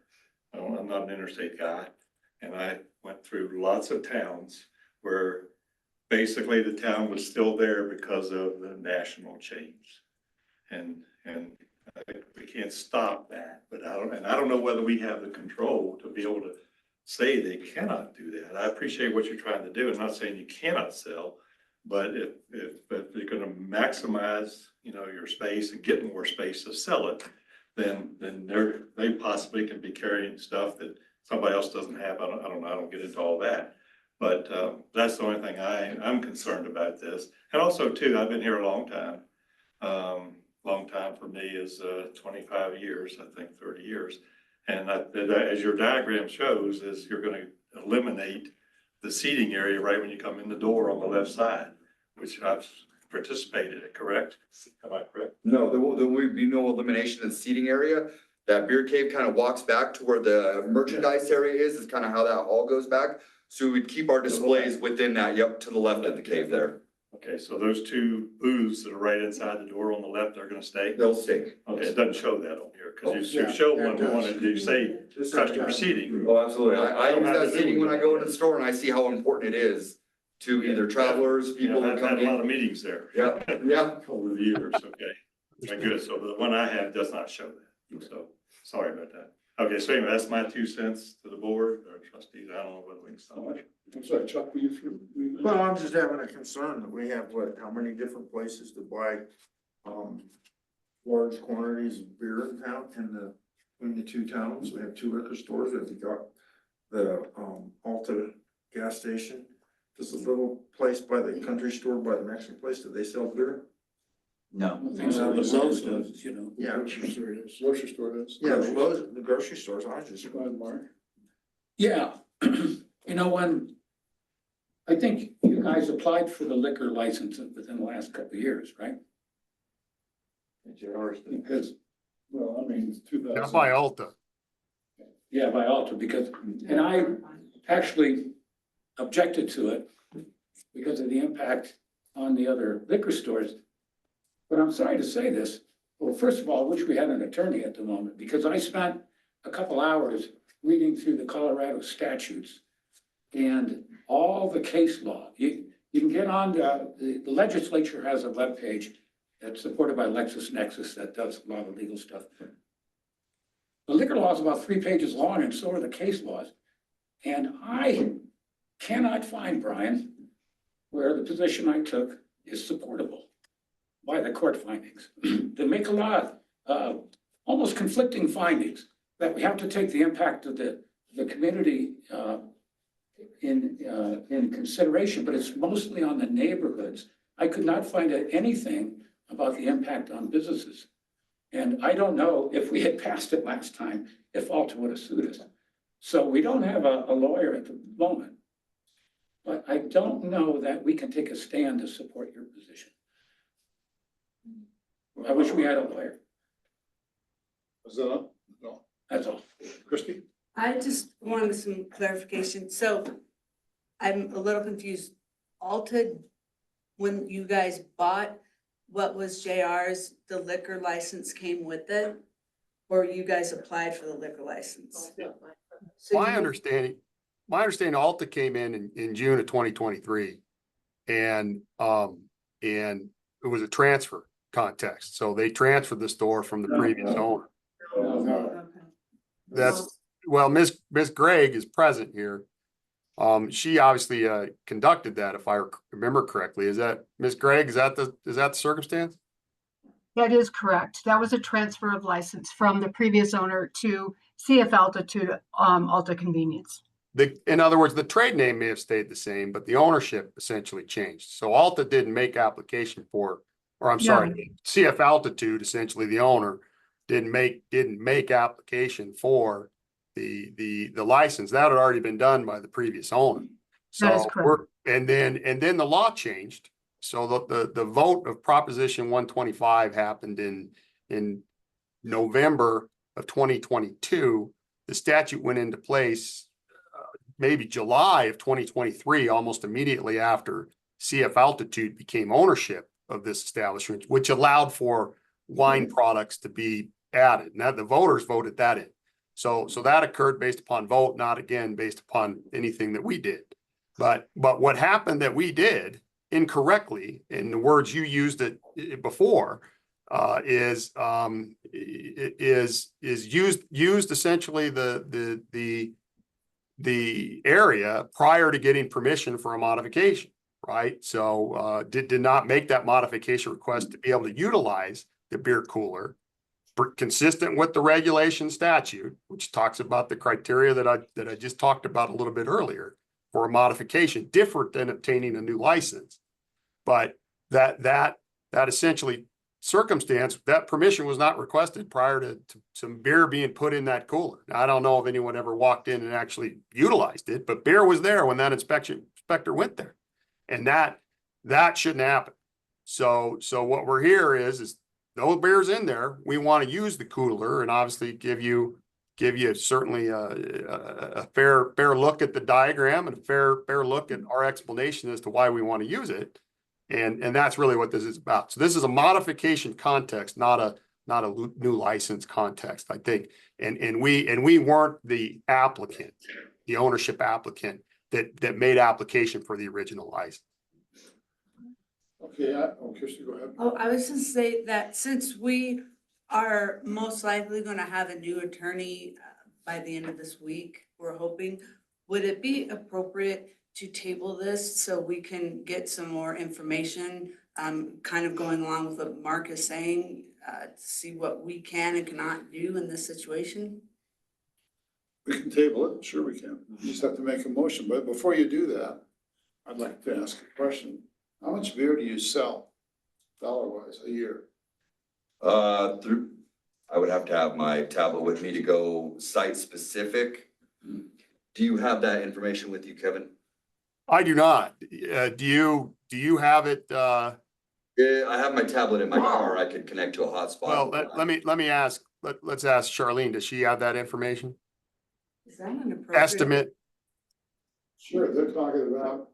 I'm not an interstate guy, and I went through lots of towns where basically the town was still there because of the national change. And we can't stop that, but I don't know whether we have the control to be able to say they cannot do that. I appreciate what you're trying to do. I'm not saying you cannot sell, but if you're gonna maximize, your space and get more space to sell it, then they possibly can be carrying stuff that somebody else doesn't have. I don't know, I don't get into all that. But that's the only thing I'm concerned about this. And also too, I've been here a long time. Long time for me is 25 years, I think 30 years. And as your diagram shows, is you're gonna eliminate the seating area right when you come in the door on the left side, which I've participated in, correct? Am I correct? No, there will be no elimination of the seating area. That beer cave kind of walks back to where the merchandise area is kind of how that all goes back. So we'd keep our displays within that, yep, to the left of the cave there. Okay, so those two booths that are right inside the door on the left are gonna stay? They'll stay. Okay, it doesn't show that on here, because yeah, you show yeah, it one, does. you say customer seating. Oh, absolutely. I don't use have that to do seating when I with go that. into the store and I see how important it is to either travelers, people that I've come had a lot of in. meetings there. Yeah, yeah. Over the years, okay. Okay, good, so the one I have does not show that, so, sorry about that. Okay, so anyway, that's my 2 cents to the board, or trustees, I don't know whether we can stop it. I'm sorry, Chuck, were you? Well, I'm just having a concern that we have how many different places to buy, large quantities of beer in town between the two towns. We have 2 liquor stores. We've got the, Alta gas station. There's a little place by the country store, by the Mexican place. Do they sell beer? No. Things that the Lowe's does, Yeah. Grocery store does. Yeah, the grocery stores, I was just. Go ahead, Mark. Yeah, when, I think you guys applied for the liquor license within the last couple of years, right? Because, Well, I mean, 2000. Not by Alta. yeah, by Alta, because, and I actually objected to it because of the impact on the other liquor stores. But I'm sorry to say this. Well, first of all, I wish we had an attorney at the moment, because I spent a couple hours reading through the Colorado statutes and all the case law. You can get on the legislature has a webpage that's supported by LexisNexis that does a lot of legal stuff. The liquor law is about 3 pages long, and so are the case laws. And I cannot find, Brian, where the position I took is supportable by the court findings. They make a lot of almost conflicting findings that we have to take the impact of the community in consideration, but it's mostly on the neighborhoods. I could not find anything about the impact on businesses. And I don't know if we had passed it last time, if Alta would have sued us. So we don't have a lawyer at the moment. But I don't know that we can take a stand to support your position. I wish we had a lawyer. Is that up? No. That's all. Christie? I just wanted some clarification. So I'm a little confused. Alta, when you guys bought, what was JR's, the liquor license came with it? or you guys applied for the liquor license? So My you- understanding, Alta came in June of 2023. And it was a transfer context. So they transferred the store from the previous owner. Okay. That's, well, Miss Gregg is present here. She obviously conducted that, if I remember correctly. Is that Miss Gregg? Is that the circumstance? That is correct. That was a transfer of license from the previous owner to CF Alta to Alta Convenience. In other words, the trade name may have stayed the same, but the ownership essentially changed. So Alta didn't make application for, or I'm sorry, CF Altitude, essentially the owner, didn't make application for the license. That had already been done by the previous owner. That is So correct. and then the law changed. So the vote of Proposition 125 happened in November of 2022. The statute went into place maybe July of 2023, almost immediately after CF Altitude became ownership of this establishment, which allowed for wine products to be added. Now the voters voted that in. So that occurred based upon vote, not again based upon anything that we did. But what happened that we did incorrectly, in the words you used it before, is used essentially the area prior to getting permission for a modification, right? So did not make that modification request to be able to utilize the beer cooler consistent with the regulation statute, which talks about the criteria that I just talked about a little bit earlier for a modification, different than obtaining a new license. But that essentially circumstance, that permission was not requested prior to some beer being put in that cooler. Now, I don't know if anyone ever walked in and actually utilized it, but beer was there when that inspector went there. And that shouldn't happen. So what we're here is no beer's in there. We want to use the cooler and obviously give you certainly a fair look at the diagram and a fair look at our explanation as to why we want to use it. And that's really what this is about. So this is a modification context, not a new license context, I think. And we weren't the applicant, the ownership applicant that made application for the original license. Okay, Kirsty, go ahead. Oh, I was just say that since we are most likely gonna have a new attorney by the end of this week, we're hoping, would it be appropriate to table this so we can get some more information, kind of going along with what Mark is saying, to see what we can and cannot do in this situation? We can table it, sure we can. You just have to make a motion, but before you do that, I'd like to ask a question. How much beer do you sell, dollar-wise, a year? I would have to have my tablet with me to go site specific. Do you have that information with you, Kevin? I do not. Do you have it? Yeah, I have my tablet in my car. I could connect to a hotspot. Well, let me ask, let's ask Charlene, does she have that information? Is that an appropriate? Estimate? Sure, they're talking about,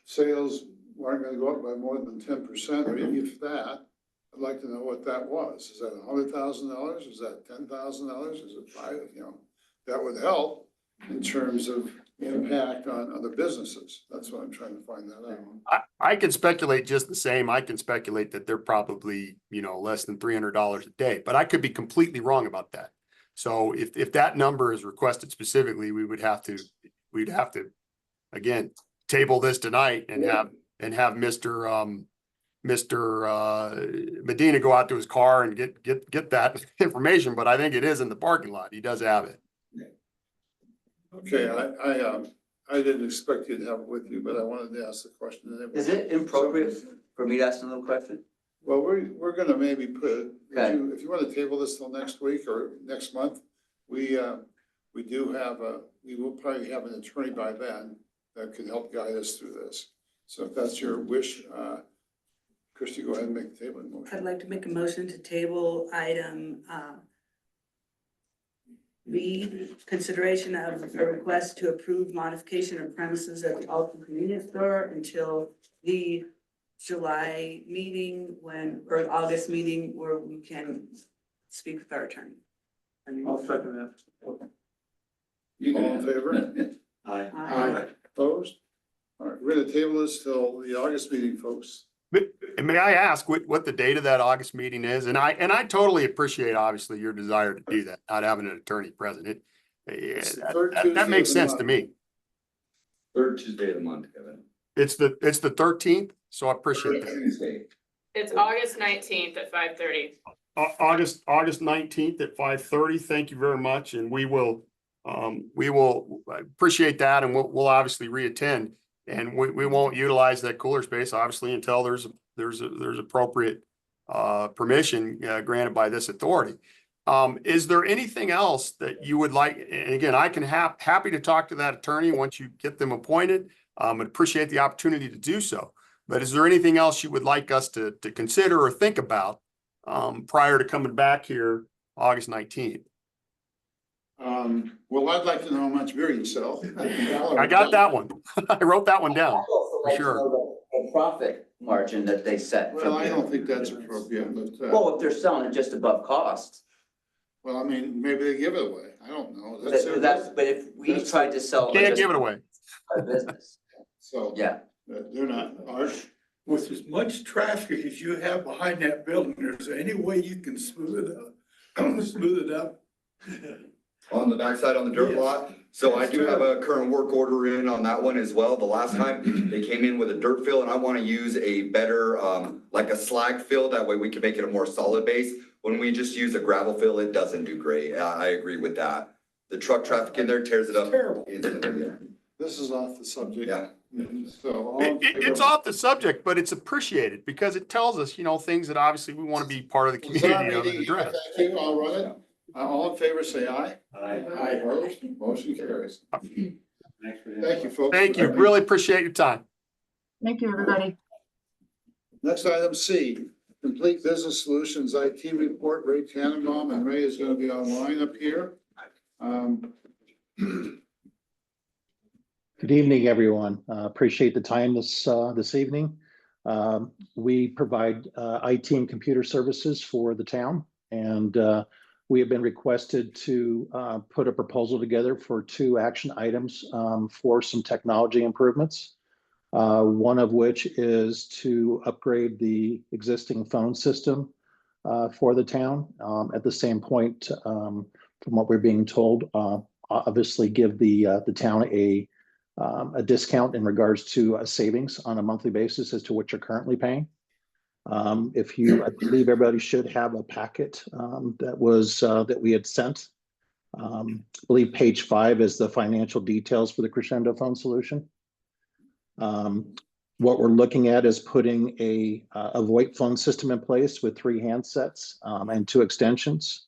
sales aren't gonna go up by more than 10%, or if that. I'd like to know what that was. Is that $100,000? Is that $10,000? Is it $5,000? You know, that would help in terms of impact on other businesses. That's what I'm trying to find that out. I can speculate just the same. I can speculate that they're probably, less than $300 a day, but I could be completely wrong about that. So if that number is requested specifically, we'd have to, again, table this tonight and have Mr. Medina go out to his car and get that information, but I think it is in the parking lot. He does have it. Okay, I didn't expect you to have it with you, but I wanted to ask the question. Anyway. Is it inappropriate for me to ask another question? Well, we're gonna maybe put, Okay. if you want to table this till next week or next month, we will probably have an attorney by then that could help guide us through this. So if that's your wish, Christie, go ahead and make the table motion. I'd like to make a motion to table item B, consideration of a request to approve modification of premises at the Alta Convenience Store until the July meeting or August meeting where we can speak with our attorney. I'll second that. All in favor? Aye. Opposed? All right, we're gonna table this till the August meeting, folks. And may I ask what the date of that August meeting is? And I totally appreciate, obviously, your desire to do that, not having an attorney present. It's the That third that Tuesday makes of the sense to month. me. Third Tuesday of the month, Kevin. It's the 13th, so I appreciate that. Tuesday. It's August 19th at 5:30. August 19th at 5:30. Thank you very much. And we will appreciate that, and we'll obviously reattend. And we won't utilize that cooler space, obviously, until there's appropriate permission granted by this authority. Is there anything else that you would like? And again, I can happy to talk to that attorney once you get them appointed. And appreciate the opportunity to do so. But is there anything else you would like us to consider or think about prior to coming back here August 19th? Well, I'd like to know how much beer you sell. I got that one. I wrote that one down. Like, Sure. The profit margin that they set. for Well, I beer. don't think that's appropriate, but, Well, if they're selling it just above cost, well, I mean, maybe they give it away. I don't know. but if we that's- tried to sell. Can't just give it away. a business, So. yeah. They're not, Art, With as much traffic as you have behind that building, is there any way you can smooth it up? Smooth it up? On the backside on the dirt lot. So I do have a current work order in on that one as well. The last time they came in with a dirt fill, and I want to use a better, like a slag fill. That way we can make it a more solid base. When we just use a gravel fill, it doesn't do great. I agree with that. The truck traffic in there tears it up. Terrible. Instantly. this is off the subject. Yeah. So. all in favor- It's off the subject, but it's appreciated because it tells us, things that obviously we want to be part of the community of and address. Thank you, I'll run it. All in favor, say aye. Aye. Aye, opposed, motion carries. Thank you, folks. Thank you. Really appreciate your time. Thank you, everybody. Next item C, Complete Business Solutions IT report. Ray Tannenbaum, and Ray is gonna be online up here. Good evening, everyone. Appreciate the time this evening. We provide IT and computer services for the town, and we have been requested to put a proposal together for 2 action items for some technology improvements. One of which is to upgrade the existing phone system for the town. At the same point, from what we're being told, obviously give the town a discount in regards to a savings on a monthly basis as to what you're currently paying. I believe everybody should have a packet that we had sent. I believe page 5 is the financial details for the Crescendo phone solution. What we're looking at is putting a VoIP phone system in place with 3 handsets and 2 extensions.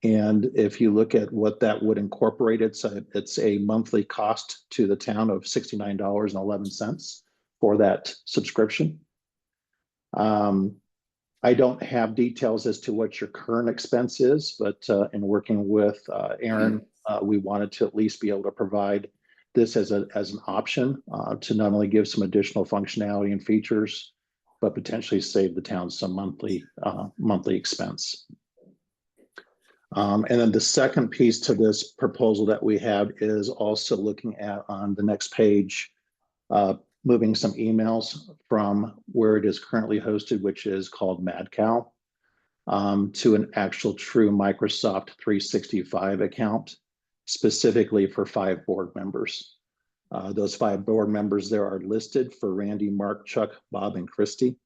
And if you look at what that would incorporate, it's a monthly cost to the town of $69.11 for that subscription. I don't have details as to what your current expense is, but in working with Aaron, we wanted to at least be able to provide this as an option to not only give some additional functionality and features, but potentially save the town some monthly expense. And then the second piece to this proposal that we have is also looking at on the next page, moving some emails from where it is currently hosted, which is called MadCow, to an actual true Microsoft 365 account, specifically for 5 board members. Those 5 board members there are listed for Randy, Mark, Chuck, Bob, and Christy.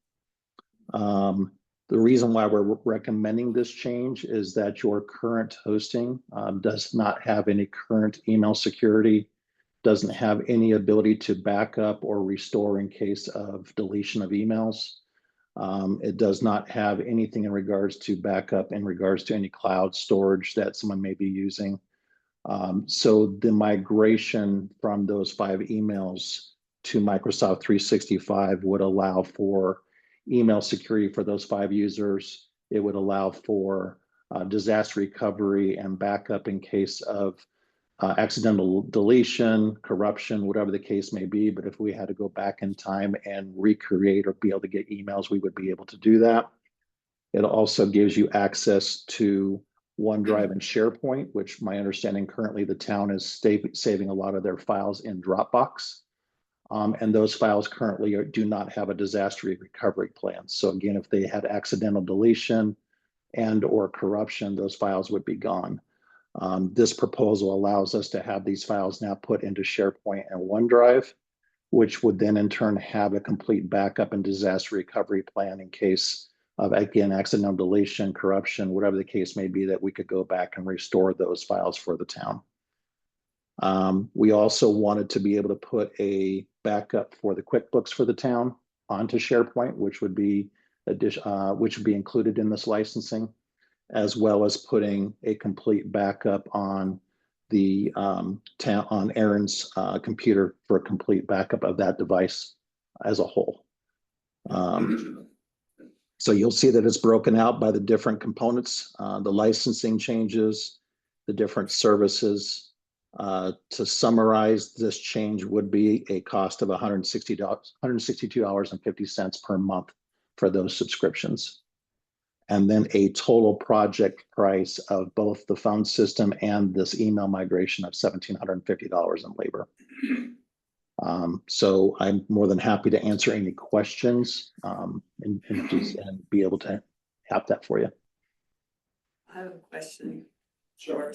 The reason why we're recommending this change is that your current hosting does not have any current email security, doesn't have any ability to back up or restore in case of deletion of emails. It does not have anything in regards to backup in regards to any cloud storage that someone may be using. So the migration from those 5 emails to Microsoft 365 would allow for email security for those 5 users. It would allow for disaster recovery and backup in case of accidental deletion, corruption, whatever the case may be. But if we had to go back in time and recreate or be able to get emails, we would be able to do that. It also gives you access to OneDrive and SharePoint, which my understanding currently the town is saving a lot of their files in Dropbox. And those files currently do not have a disaster recovery plan. So again, if they had accidental deletion and or corruption, those files would be gone. This proposal allows us to have these files now put into SharePoint and OneDrive, which would then in turn have a complete backup and disaster recovery plan in case of, again, accidental deletion, corruption, whatever the case may be, that we could go back and restore those files for the town. We also wanted to be able to put a backup for the QuickBooks for the town onto SharePoint, which would be included in this licensing, as well as putting a complete backup on the on Aaron's computer for a complete backup of that device as a whole. So you'll see that it's broken out by the different components, the licensing changes, the different services. To summarize, this change would be a cost of $162.50 per month for those subscriptions. And then a total project price of both the phone system and this email migration of $1,750 in labor. So I'm more than happy to answer any questions and be able to have that for you. I have a question. Sure.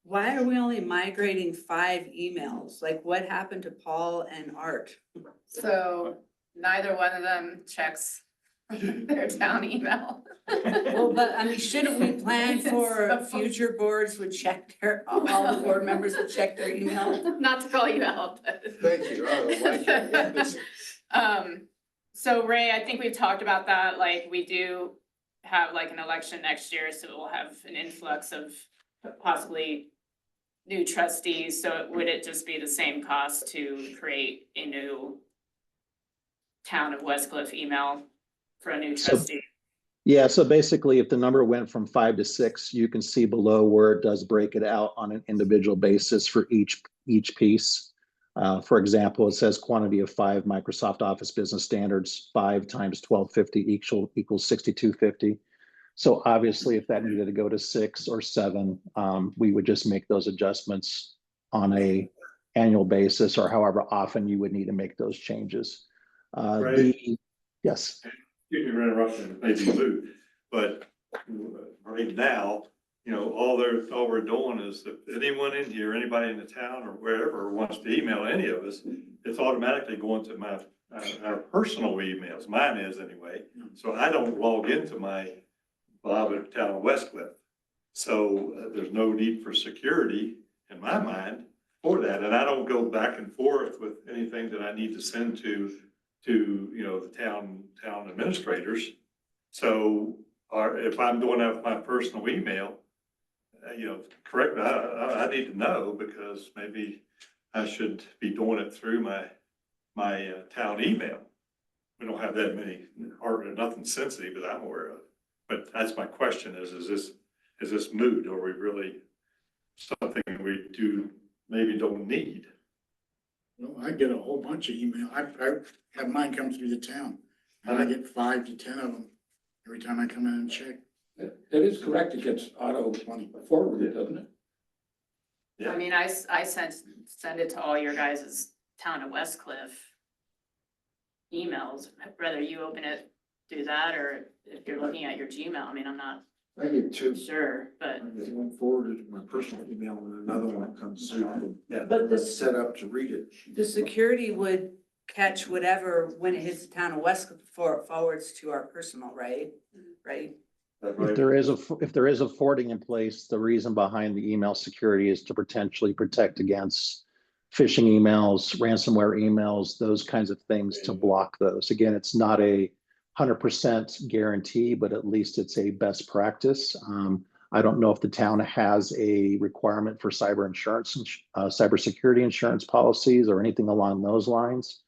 Why are we only migrating 5 emails? Like, what happened to Paul and Art? So neither one of them checks their town email. Well, but I mean, shouldn't we plan for future boards would check all the board members would check their email? Not to call you out, but. Thank you. I like it. So Ray, I think we've talked about that, like we do have like an election next year, so we'll have an influx of possibly new trustees, so would it just be the same cost to create a new Town of Westcliff email for a new trustee? Yeah, so basically if the number went from 5 to 6, you can see below where it does break it out on an individual basis for each piece. For example, it says quantity of 5 Microsoft Office Business Standards, 5 times 1250 equals 6250. So obviously if that needed to go to 6 or 7, we would just make those adjustments on a annual basis or however often you would need to make those changes. Yes. Excuse me for interrupting, it may be moot, but right now, you know, all we're doing is that anyone in here, anybody in the town or wherever wants to email any of us, it's automatically going to our personal emails. Mine is anyway. So I don't log into my Bob at Town of Westcliff. So there's no need for security in my mind for that. And I don't go back and forth with anything that I need to send to you know, the town administrators. So if I'm doing that with my personal email, you know, correct, I need to know, because maybe I should be doing it through my town email. We don't have that many, or nothing sensitive that I'm aware of. But that's my question is this moot, or we really something we maybe don't need? Well, I get a whole bunch of email. I have mine come through the town, and I get 5 to 10 of them every time I come in and check. That is correct. It gets auto forwarded, doesn't it? Yeah. I mean, I send it to all your guys' Town of Westcliff emails, whether you open it, do that, or if you're looking at your Gmail. I mean, I'm not I get 2. sure, but. I get one forwarded to my personal email and another one comes through. Yeah. But It's set up to read it. the security would catch whatever when it hits the Town of Westcliff before it forwards to our personal, right? Right? If there is a forwarding in place, the reason behind the email security is to potentially protect against phishing emails, ransomware emails, those kinds of things, to block those. Again, it's not a 100% guarantee, but at least it's a best practice. I don't know if the town has a requirement for cyber insurance and cybersecurity insurance policies or anything along those lines,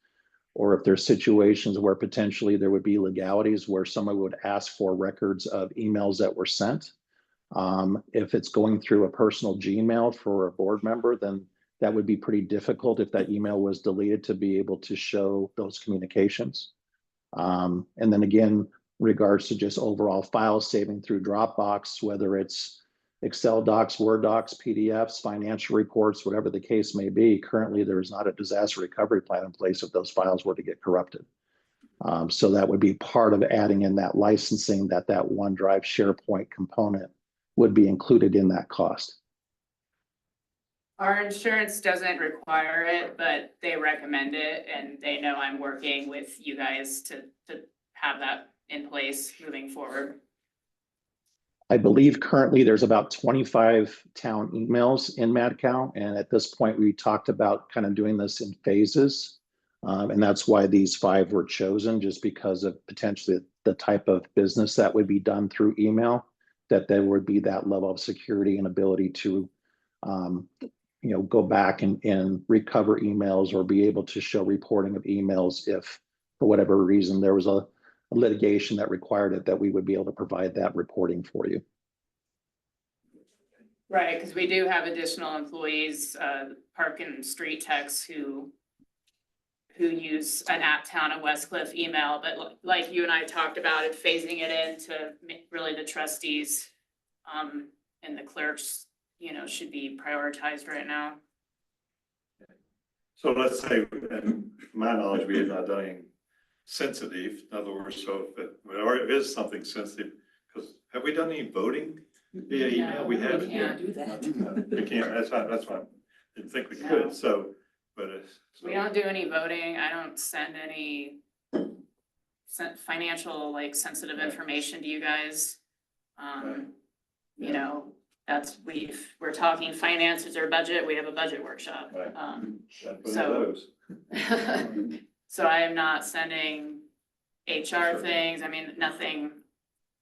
or if there's situations where potentially there would be legalities where someone would ask for records of emails that were sent. If it's going through a personal Gmail for a board member, then that would be pretty difficult if that email was deleted to be able to show those communications. And then again, in regards to just overall file saving through Dropbox, whether it's Excel docs, Word docs, PDFs, financial reports, whatever the case may be. Currently, there is not a disaster recovery plan in place if those files were to get corrupted. So that would be part of adding in that licensing, that OneDrive SharePoint component would be included in that cost. Our insurance doesn't require it, but they recommend it and they know I'm working with you guys to have that in place moving forward. I believe currently there's about 25 town emails in MadCal. And at this point, we talked about kind of doing this in phases. And that's why these 5 were chosen, just because of potentially the type of business that would be done through email, that there would be that level of security and ability to, go back and recover emails or be able to show reporting of emails if, for whatever reason, there was a litigation that required it, that we would be able to provide that reporting for you. Right, because we do have additional employees, park and street techs who use an Town of Westcliff email, but like you and I talked about it, phasing it into really the trustees and the clerks, should be prioritized right now. So let's say, in my knowledge, we have not done anything sensitive. In other words, so or it is something sensitive, because have we done any voting via email? No, We haven't. we can't do that. We can't, that's why I didn't think we No. could, so, but it's. We don't do any voting. I don't send any financial, sensitive information to you guys. That's, we're talking finances or budget, we have a budget workshop. Right. That's one So- of those. So I am not sending HR things, nothing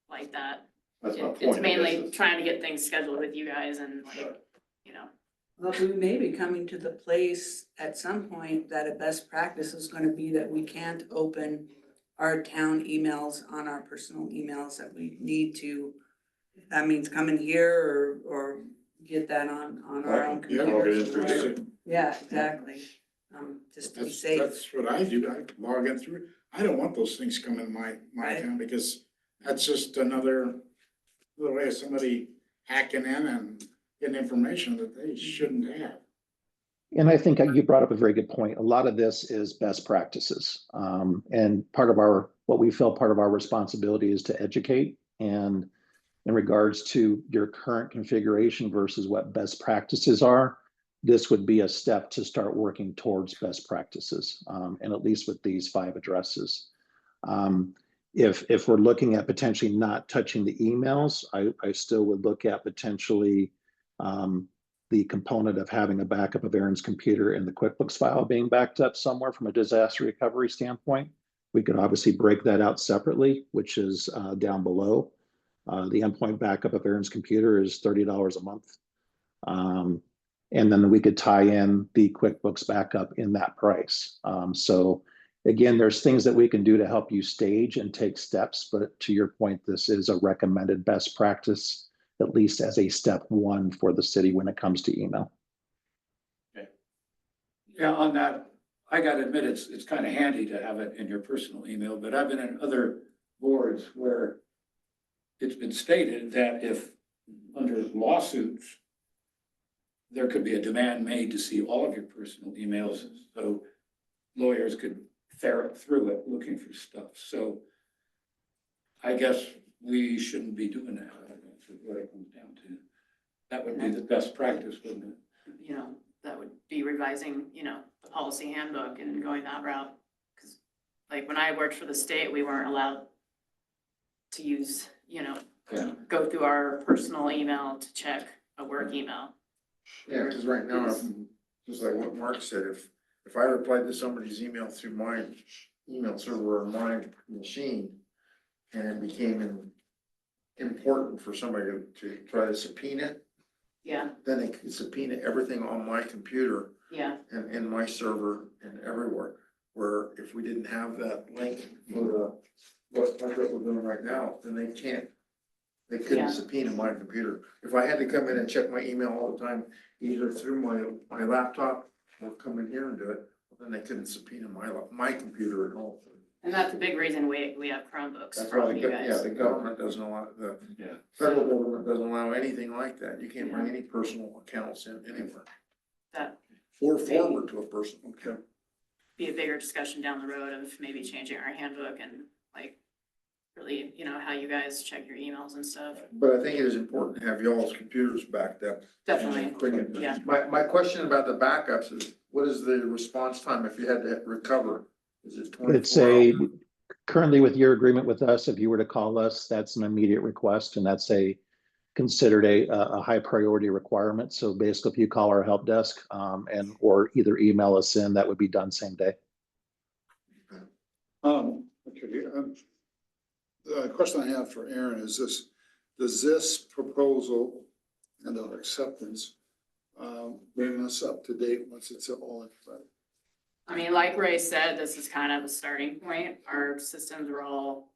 like that. That's my point. It's I mainly guess. trying to get things scheduled with you guys and Well, we may be coming to the place at some point that a best practice is gonna be that we can't open our town emails on our personal emails, that we need to, that means come in here or get that on our own Yeah, log it in computers. through Yeah, exactly. Just to be safe. That's what I do. I log in through. I don't want those things coming in my Right. account, because that's just another way of somebody hacking in and getting information that they shouldn't have. And I think you brought up a very good point. A lot of this is best practices. And part of what we feel part of our responsibility is to educate. And in regards to your current configuration versus what best practices are, this would be a step to start working towards best practices, and at least with these 5 addresses. If we're looking at potentially not touching the emails, I still would look at potentially the component of having a backup of Aaron's computer and the QuickBooks file being backed up somewhere from a disaster recovery standpoint. We could obviously break that out separately, which is down below. The endpoint backup of Aaron's computer is $30 a month. And then we could tie in the QuickBooks backup in that price. So again, there's things that we can do to help you stage and take steps, but to your point, this is a recommended best practice, at least as a step 1 for the city when it comes to email. Yeah, on that, I gotta admit, it's kind of handy to have it in your personal email, but I've been in other boards where it's been stated that if under lawsuits, there could be a demand made to see all of your personal emails, so lawyers could ferret through it looking for stuff. So I guess we shouldn't be doing that. That's what it comes down to. That would be the best practice, wouldn't it? That would be revising, the policy handbook and going that route. Because when I worked for the state, we weren't allowed to use, go through our personal email to check a work email. Yeah, because right now, just like what Mark said, if I replied to somebody's email through my email server or my machine, and it became important for somebody to try to subpoena, Yeah, then they could subpoena everything on my computer yeah, and in my server and everywhere. Where if we didn't have that link for what we're doing right now, then they Yeah. couldn't subpoena my computer. If I had to come in and check my email all the time, either through my laptop or come in here and do it, then they couldn't subpoena my computer at all. And that's a big reason we have Chromebooks That's for why all the, you yeah, guys. the government doesn't allow, the federal government doesn't allow anything like that. You can't bring any personal accounts in anywhere. That Or forward to a personal account. be a bigger discussion down the road of maybe changing our handbook and like really, how you guys check your emails and stuff. But I think it is important to have y'all's computers backed up. Definitely, yeah. My question about the backups is, what is the response time if you had to recover? Is it 24 It's a, hours? currently with your agreement with us, if you were to call us, that's an immediate request and that's considered a high priority requirement. So basically, if you call our help desk or either email us in, that would be done same day. The question I have for Aaron is this, does this proposal and our acceptance bring us up to date once it's all in place? I mean, like Ray said, this is kind of a starting point. Our systems were all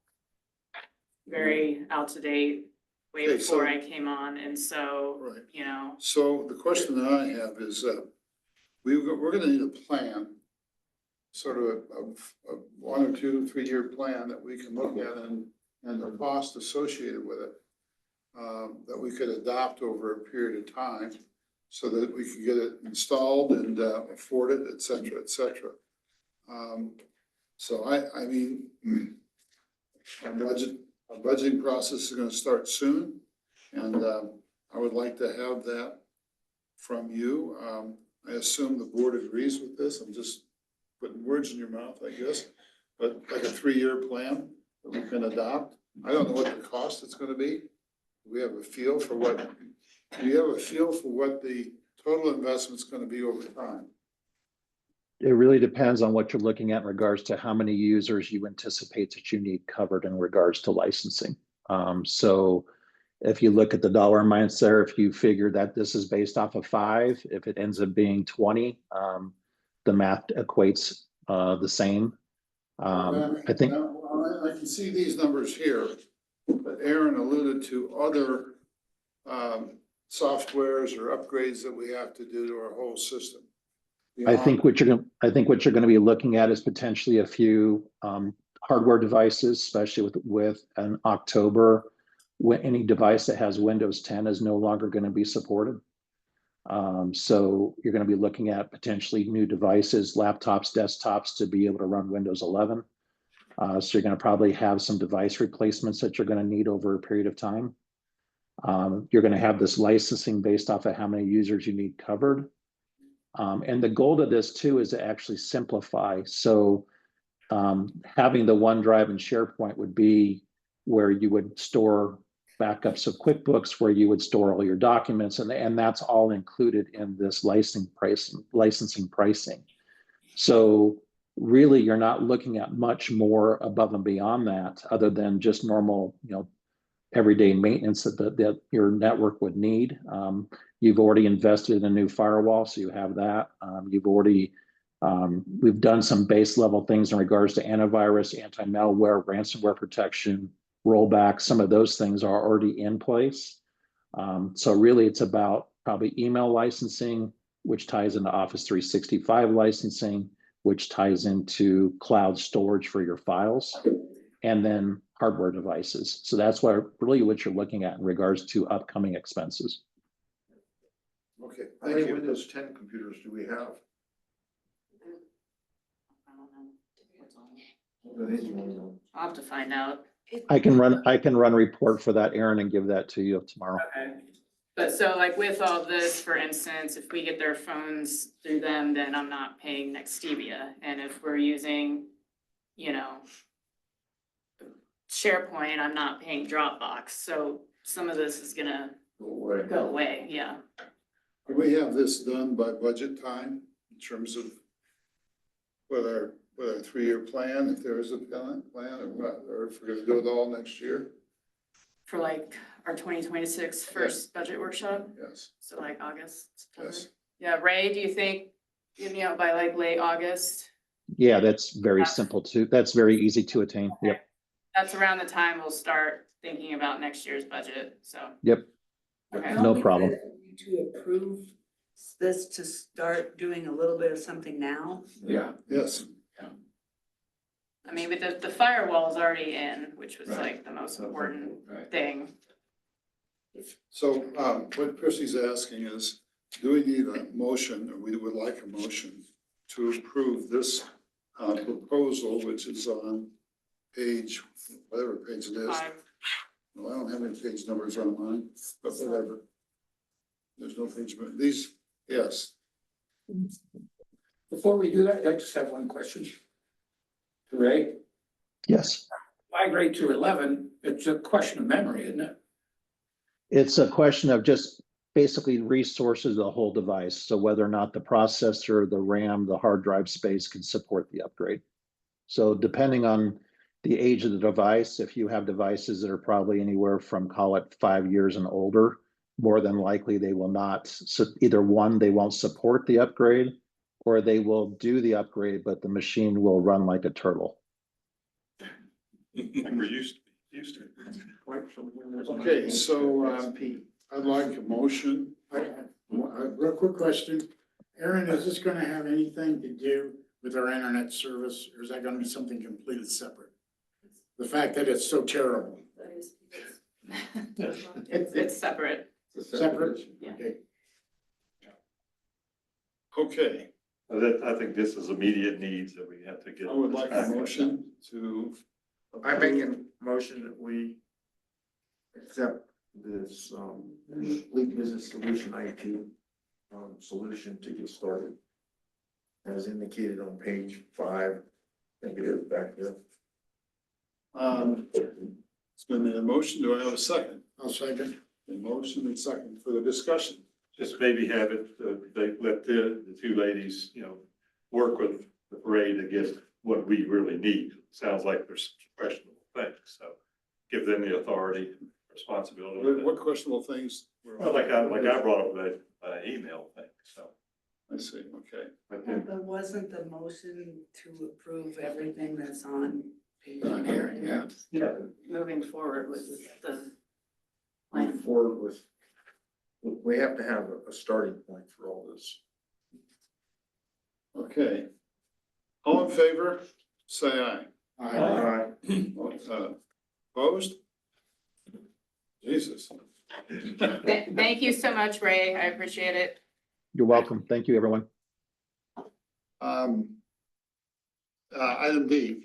very out to date way Okay, before so- I came on, and so, Right. So the question that I have is, we're gonna need a plan, sort of a 1 or 2, 3 year plan that we can look at and the cost associated with it, that we could adopt over a period of time so that we can get it installed and afford it, et cetera, et cetera. So I mean, our budgeting process is gonna start soon. And I would like to have that from you. I assume the board agrees with this. I'm just putting words in your mouth, I guess. But like a 3 year plan that we can adopt. I don't know what the cost is gonna be. Do you have a feel for what the total investment's gonna be over time? It really depends on what you're looking at in regards to how many users you anticipate that you need covered in regards to licensing. So if you look at the dollar amounts there, if you figure that this is based off of 5, if it ends up being 20, the math equates the same. I think. Now, I can see these numbers here, but Aaron alluded to other softwares or upgrades that we have to do to our whole system. I think what you're going to be looking at is potentially a few hardware devices, especially with an October, when any device that has Windows 10 is no longer going to be supported. So you're going to be looking at potentially new devices, laptops, desktops to be able to run Windows 11. So you're going to probably have some device replacements that you're going to need over a period of time. You're going to have this licensing based off of how many users you need covered. And the goal of this too is to actually simplify. So having the OneDrive and SharePoint would be where you would store backups of QuickBooks, where you would store all your documents, and that's all included in this licensing pricing. So really, you're not looking at much more above and beyond that, other than just normal, everyday maintenance that your network would need. You've already invested in a new firewall, so you have that. We've done some base level things in regards to antivirus, anti-malware, ransomware protection, rollback. Some of those things are already in place. So really it's about probably email licensing, which ties into Office 365 licensing, which ties into cloud storage for your files, and then hardware devices. So that's what you're looking at in regards to upcoming expenses. Okay, how many Windows 10 computers do we have? I'll have to find out. I can run a report for that, Aaron, and give that to you tomorrow. Okay. But so like with all this, for instance, if we get their phones through them, then I'm not paying Nextevia. And if we're using, SharePoint, I'm not paying Dropbox. So some of this is gonna go away, yeah. Do we have this done by budget time in terms of with our 3 year plan, if there is a plan or what, or if we're gonna do it all next year? For like our 2026 first budget workshop? Yes. So like August, September? Yes. Yeah, Ray, do you think, by like late August? Yeah, that's very simple too. That's very easy to attain. Okay. Yep. That's around the time we'll start thinking about next year's budget, so. Yep. Okay. No problem. To approve this to start doing a little bit of something now. Yeah. Yes. I mean, with the firewall's already in, which was Right. like the most important Right. thing. So, what Chrissy's asking is, do we need a motion, or we would like a motion to approve this, proposal, which is on page, whatever page it is. Five. Well, I don't have any page numbers on mine, but whatever. There's no page, but these, yes. Before we do that, I just have one question. To Ray, Yes. migrate to 11, it's a question of memory, isn't it? It's a question of just basically resources of the whole device. So whether or not the processor, the RAM, the hard drive space can support the upgrade. So depending on the age of the device, if you have devices that are probably anywhere from, call it 5 years and older, more than likely they will not. So either one, they won't support the upgrade, or they will do the upgrade, but the machine will run like a turtle. We're used to. Okay, so, I'd like a motion. A real quick question. Aaron, is this gonna have anything to do with our internet service, or is that gonna be something completely separate? The fact that it's so terrible. It's separate. Separate? Yeah. Okay. Okay, I think this is immediate needs that we have to get. I would like a motion to. I make a motion that we accept this, Leap Business Solution IT, solution to get started. As indicated on page 5, I think it is back there. It's been a motion. Do I have a second? I'll second. A motion and second for the discussion. Just maybe have it, they let the two ladies, work with Ray to get what we really need. Sounds like there's some questionable things, so give them the authority, responsibility. What questionable things? Well, like I brought up the email thing, so. I see, okay. But then, But wasn't the motion to approve everything that's on page? On here, yeah. Moving forward with the Move forward with, we have to have a starting point for all this. Okay. All in favor, say aye. Aye. Opposed? Jesus. Thank you so much, Ray. I appreciate it. You're welcome. Thank you, everyone. Item D.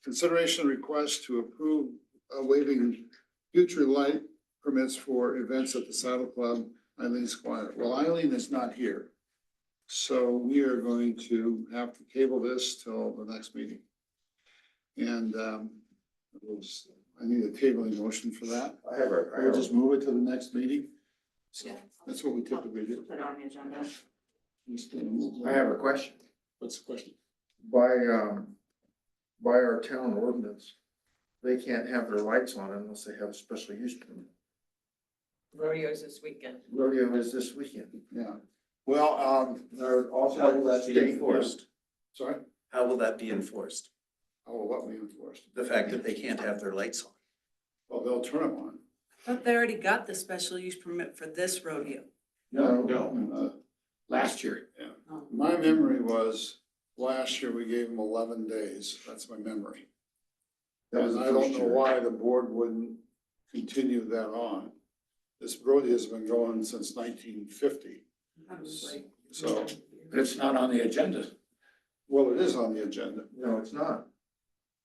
Consideration request to approve waiving future light permits for events at the Saddle Club, Eileen Squire. Well, Eileen is not here. So we are going to have to table this till the next meeting. And I need a tabling motion for that. We'll just move it to the next meeting. Yeah. That's what we typically do. Put it on the agenda. I have a question. What's the question? By our town ordinance, they can't have their lights on unless they have a special use permit. Rodeo's this weekend. Rodeo is this weekend. Yeah. Well, there also. How will that be enforced? Sorry? How will that be enforced? How will what be enforced? The fact that they can't have their lights on. Well, they'll turn them on. I thought they already got the special use permit for this rodeo. No. Last year. My memory was, last year we gave them 11 days. That's my memory. And I don't know why the board wouldn't continue that on. This rodeo has been going since 1950. I was like, So, But it's not on the agenda. well, it is on the agenda. No, it's not.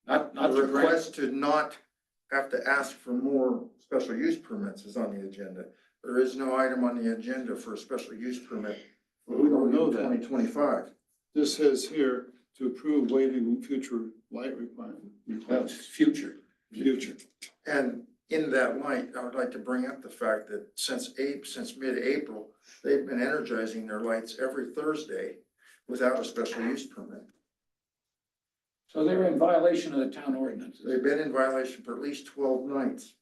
Not The the grant. request to not have to ask for more special use permits is on the agenda. There is no item on the agenda for a special use permit. Well, we don't know that. 2025. This says here to approve waiving future light requirement. That's future. Future. And in that light, I would like to bring up the fact that since mid-April, they've been energizing their lights every Thursday without a special use permit. So they're in violation of the town ordinances. They've been in violation for at least 12 nights.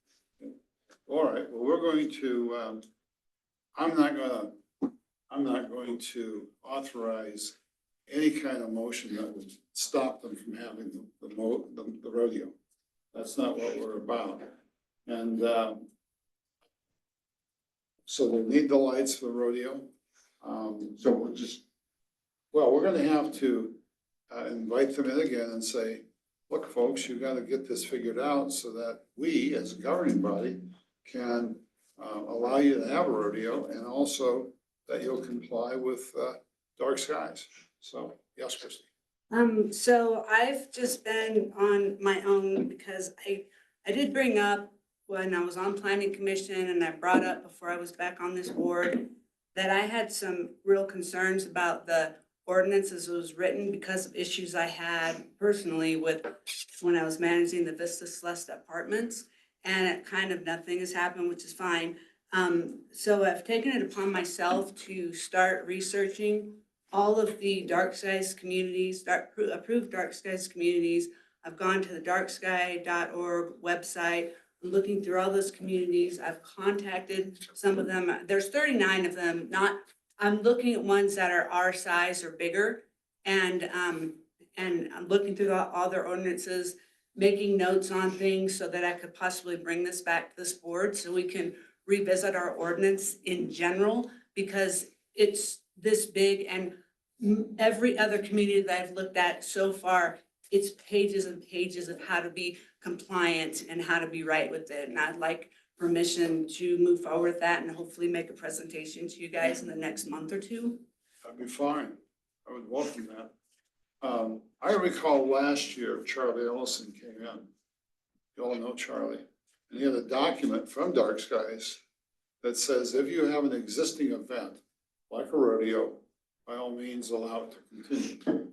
All right, well, we're going to, I'm not going to authorize any kind of motion that would stop them from having the rodeo. That's not what we're about. And, so they need the lights for the rodeo. So we'll just, Well, we're gonna have to invite them in again and say, look, folks, you gotta get this figured out so that we, as a governing body, can allow you to have a rodeo, and also that you'll comply with dark skies. So, yes, Christie. So I've just been on my own because I did bring up when I was on planning commission, and I brought up before I was back on this board that I had some real concerns about the ordinance as it was written because of issues I had personally with when I was managing the Vista Celeste apartments, and it kind of nothing has happened, which is fine. So I've taken it upon myself to start researching all of the dark skies communities, approved dark skies communities. I've gone to the darksky.org website, I'm looking through all those communities. I've contacted some of them. There's 39 of them, I'm looking at ones that are our size or bigger. And I'm looking through all their ordinances, making notes on things so that I could possibly bring this back to this board so we can revisit our ordinance in general, because it's this big, and every other community that I've looked at so far, it's pages and pages of how to be compliant and how to be right with it. And I'd like permission to move forward with that and hopefully make a presentation to you guys in the next month or two. That'd be fine. I would welcome that. I recall last year, Charlie Ellison came in. You all know Charlie. And he had a document from Dark Skies that says if you have an existing event, like a rodeo, by all means allow it to continue.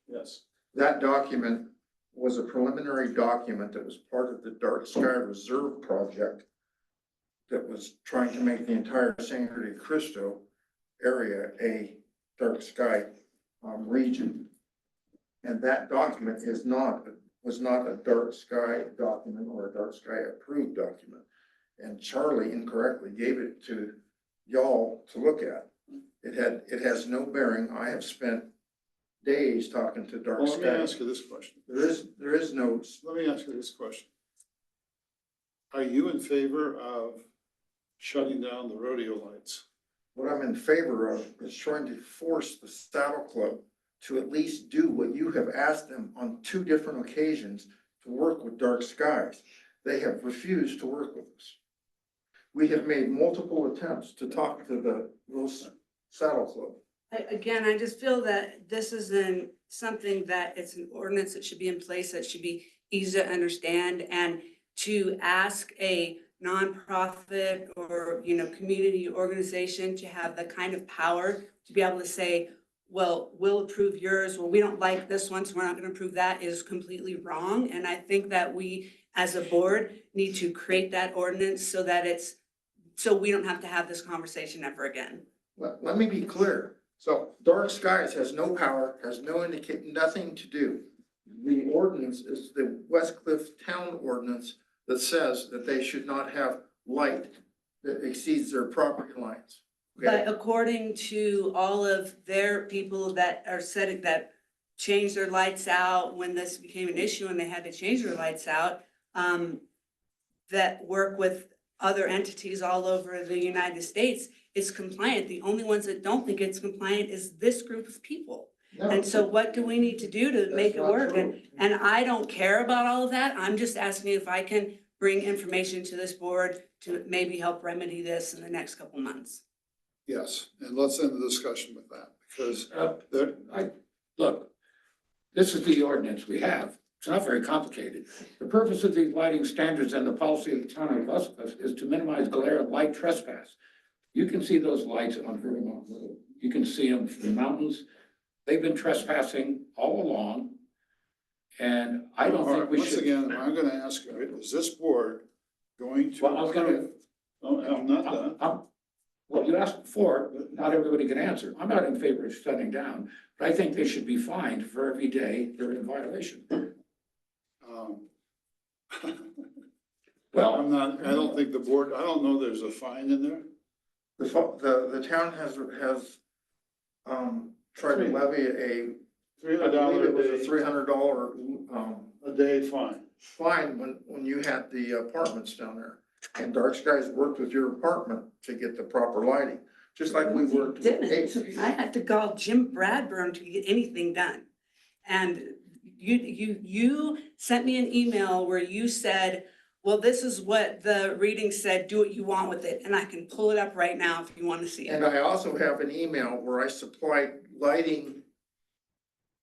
Yes. That document was a preliminary document that was part of the Dark Sky Reserve project that was trying to make the entire Sangre de Cristo area a dark sky region. And that document was not a dark sky document or a dark sky approved document. And Charlie incorrectly gave it to y'all to look at. It has no bearing. I have spent days talking to Dark Well, Sky. let me ask you this question. There is no. Let me ask you this question. Are you in favor of shutting down the rodeo lights? What I'm in favor of is trying to force the Saddle Club to at least do what you have asked them on 2 different occasions to work with Dark Skies. They have refused to work with us. We have made multiple attempts to talk to the Wilson Saddle Club. Again, I just feel that this isn't something that it's an ordinance that should be in place, that should be easy to understand, and to ask a nonprofit or, community organization to have the kind of power to be able to say, well, we'll approve yours, well, we don't like this one, so we're not gonna approve that, is completely wrong. And I think that we, as a board, need to create that ordinance so that so we don't have to have this conversation ever again. Let me be clear. So Dark Skies has no power, has nothing to do. The ordinance is the West Cliff Town ordinance that says that they should not have light that exceeds their property lines. Okay? But according to all of their people that are setting, that changed their lights out when this became an issue and they had to change their lights out, that work with other entities all over the United States, it's compliant. The only ones that don't think it's compliant is this group of people. No, And so what do we need to do to make it not work? true. And I don't care about all of that. I'm just asking if I can bring information to this board to maybe help remedy this in the next couple months. Yes, and let's end the discussion with that, because Look, this is the ordinance we have. It's not very complicated. The purpose of these lighting standards and the policy of the town of West Cliff is to minimize glare and light trespass. You can see those lights on Vermont Road. You can see them from the mountains. They've been trespassing all along. And I don't think we Once should. again, I'm gonna ask you, is this board going to? Well, I was gonna. Oh, I'm not done. Well, you asked before, but not everybody can answer. I'm not in favor of shutting down, but I think they should be fined for every day they're in violation. Well, I don't think the board, I don't know there's a fine in there. The town has tried to levy I believe it was a $300 a day fine. Fine when you had the apartments down there. And Dark Skies worked with your apartment to get the proper lighting, just like we worked with Didn't. I had to call Jim Bradburn to get anything done. And you sent me an email where you said, well, this is what the reading said, do what you want with it. And I can pull it up right now if you want to see And it. I also have an email where I supplied lighting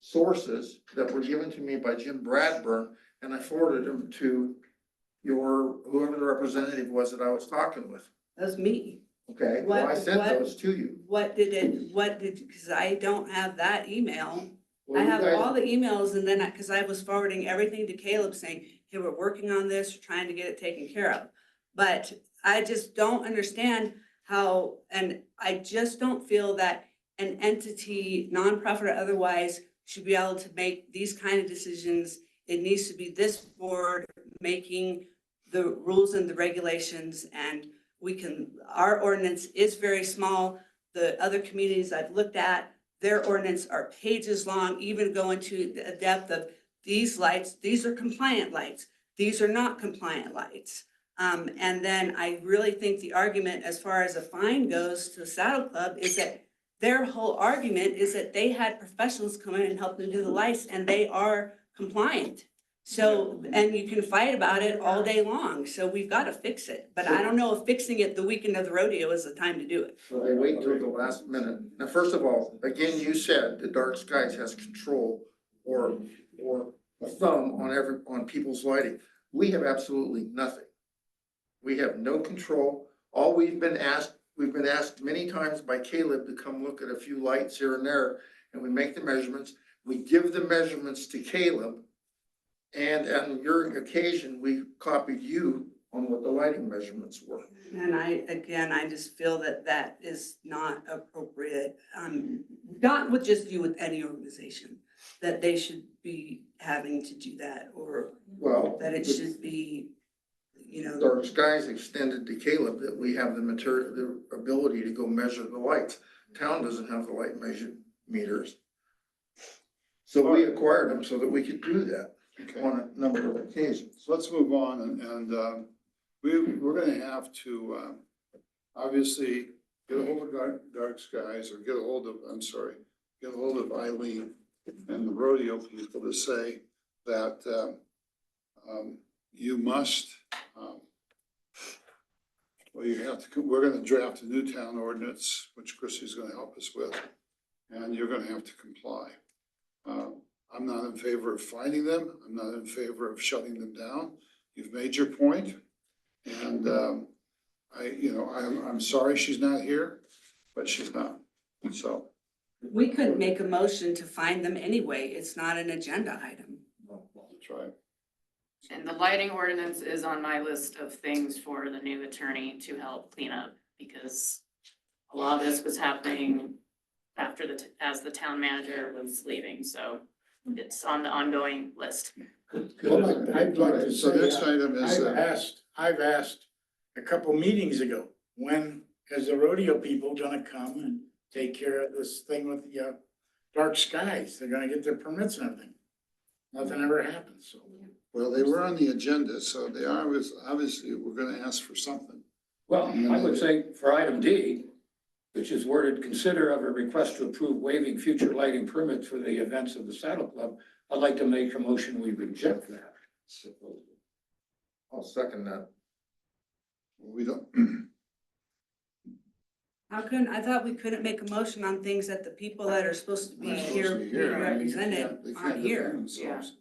sources that were given to me by Jim Bradburn, and I forwarded them to whoever the representative was that I was talking with. That was me. Okay, well, I sent those to you. Because I don't have that email. Well, I you have guys- all the emails and then, because I was forwarding everything to Caleb saying, hey, we're working on this, we're trying to get it taken care of. But I just don't understand how, and I just don't feel that an entity, nonprofit or otherwise, should be able to make these kind of decisions. It needs to be this board making the rules and the regulations, and our ordinance is very small. The other communities I've looked at, their ordinance are pages long, even going to the depth of these lights, these are compliant lights, these are not compliant lights. And then I really think the argument as far as a fine goes to the Saddle Club is that their whole argument is that they had professionals come in and help them do the lights and they are compliant. So, and you can fight about it all day long, so we've got to fix it. But I don't know if fixing it the weekend of the rodeo is the time to do it. So they wait till the last minute. Now, first of all, again, you said that Dark Skies has control or a thumb on people's lighting. We have absolutely nothing. We have no control. All we've been asked many times by Caleb to come look at a few lights here and there, and we make the measurements. We give the measurements to Caleb. And on your occasion, we copied you on what the lighting measurements were. And I just feel that that is not appropriate, not with just you, with any organization, that they should be having to do that, or Well, that it should be, Dark Skies extended to Caleb that we have the material, the ability to go measure the lights. Town doesn't have the light measure meters. So we acquired them so that we could do that on a number of occasions. So let's move on and we're gonna have to obviously get a hold of Dark Skies or get a hold of Eileen and the rodeo people to say that you must we're gonna draft a new town ordinance, which Chrissy's gonna help us with, and you're gonna have to comply. I'm not in favor of finding them. I'm not in favor of shutting them down. You've made your point. And I'm sorry she's not here, but she's not. So. we could make a motion to find them anyway. It's not an agenda item. That's right. And the lighting ordinance is on my list of things for the new attorney to help clean up, because a lot of this was happening after as the town manager was leaving, so it's on the ongoing list. I'd like to So say, next item is, I've asked a couple meetings ago, when is the rodeo people gonna come and take care of this thing with the Dark Skies? They're gonna get their permits and everything. Nothing ever happens, so. well, they were on the agenda, so they are, obviously, we're gonna ask for something. Well, I would say for item D, which is worded, consider of a request to approve waiving future lighting permits for the events of the Saddle Club. I'd like to make a motion, we reject that. I'll second that. We don't, I thought we couldn't make a motion on things that the people that are supposed to be here being I mean, represented they can't aren't here. defend themselves.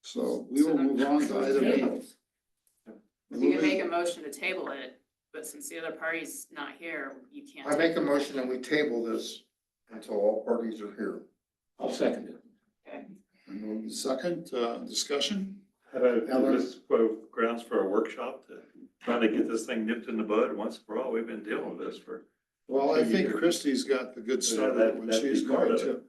So we will move on to item E. You can make a motion to table it, but since the other party's not here, you can't. I make a motion that we table this until all parties are here. I'll second it. Okay. And second, discussion? This grounds for a workshop to try to get this thing nipped in the bud once for all. We've been dealing with this for. Well, I think Christie's got the good start that- when that'd she's be part going of to. it.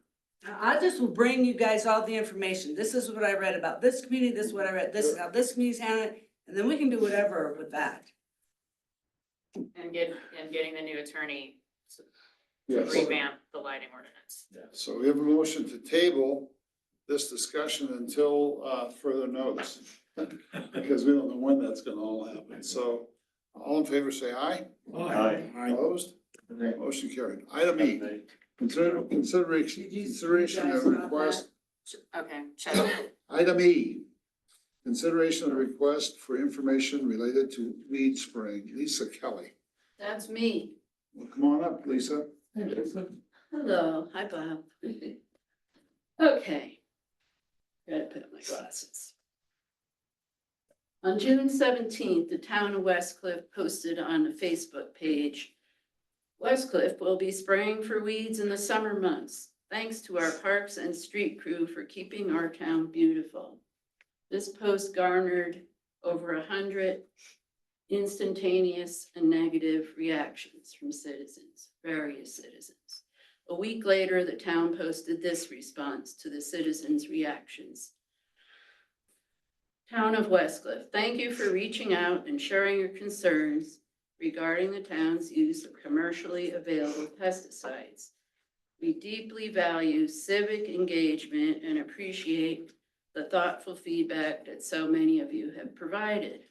I just will bring you guys all the information. This is what I read about this community, this is what I read, this is how this community's handling it, and then we can do whatever with that. And getting the new attorney to Yes. revamp the lighting ordinance. So we have a motion to table this discussion until further notice. Because we don't know when that's gonna all happen. So all in favor, say aye. Aye. Opposed? Motion carried. Item E, consideration of request Okay, check. Item E, consideration of the request for information related to weed spraying. Lisa Kelly. That's me. Well, come on up, Lisa. Hello, hi Bob. Okay. Gotta put on my glasses. On June 17th, the town of Westcliff posted on the Facebook page, Westcliff will be spraying for weeds in the summer months, thanks to our parks and street crew for keeping our town beautiful. This post garnered over 100 instantaneous and negative reactions from citizens, various citizens. A week later, the town posted this response to the citizens' reactions. Town of Westcliff, thank you for reaching out and sharing your concerns regarding the town's use of commercially available pesticides. We deeply value civic engagement and appreciate the thoughtful feedback that so many of you have provided.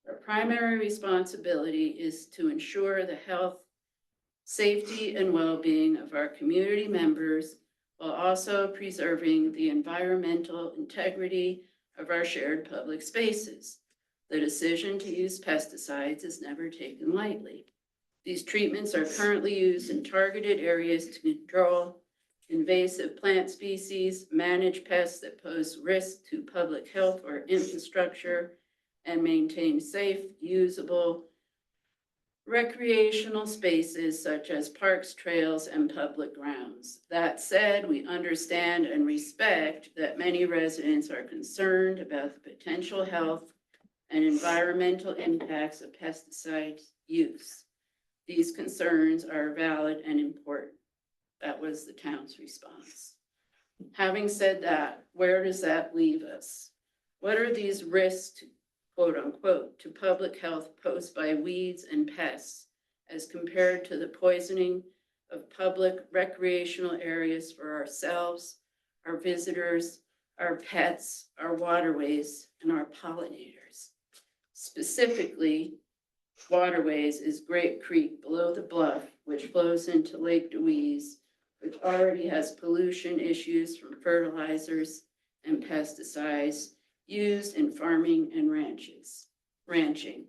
Our primary responsibility is to ensure the health, safety, and well-being of our community members while also preserving the environmental integrity of our shared public spaces. The decision to use pesticides is never taken lightly. These treatments are currently used in targeted areas to control invasive plant species, manage pests that pose risk to public health or infrastructure, and maintain safe, usable recreational spaces such as parks, trails, and public grounds. That said, we understand and respect that many residents are concerned about the potential health and environmental impacts of pesticide use. These concerns are valid and important. That was the town's response. Having said that, where does that leave us? What are these risks, quote unquote, to public health posed by weeds and pests as compared to the poisoning of public recreational areas for ourselves, our visitors, our pets, our waterways, and our pollinators? Specifically, waterways is Great Creek below the bluff, which flows into Lake Deweese, which already has pollution issues from fertilizers and pesticides used in farming and ranching.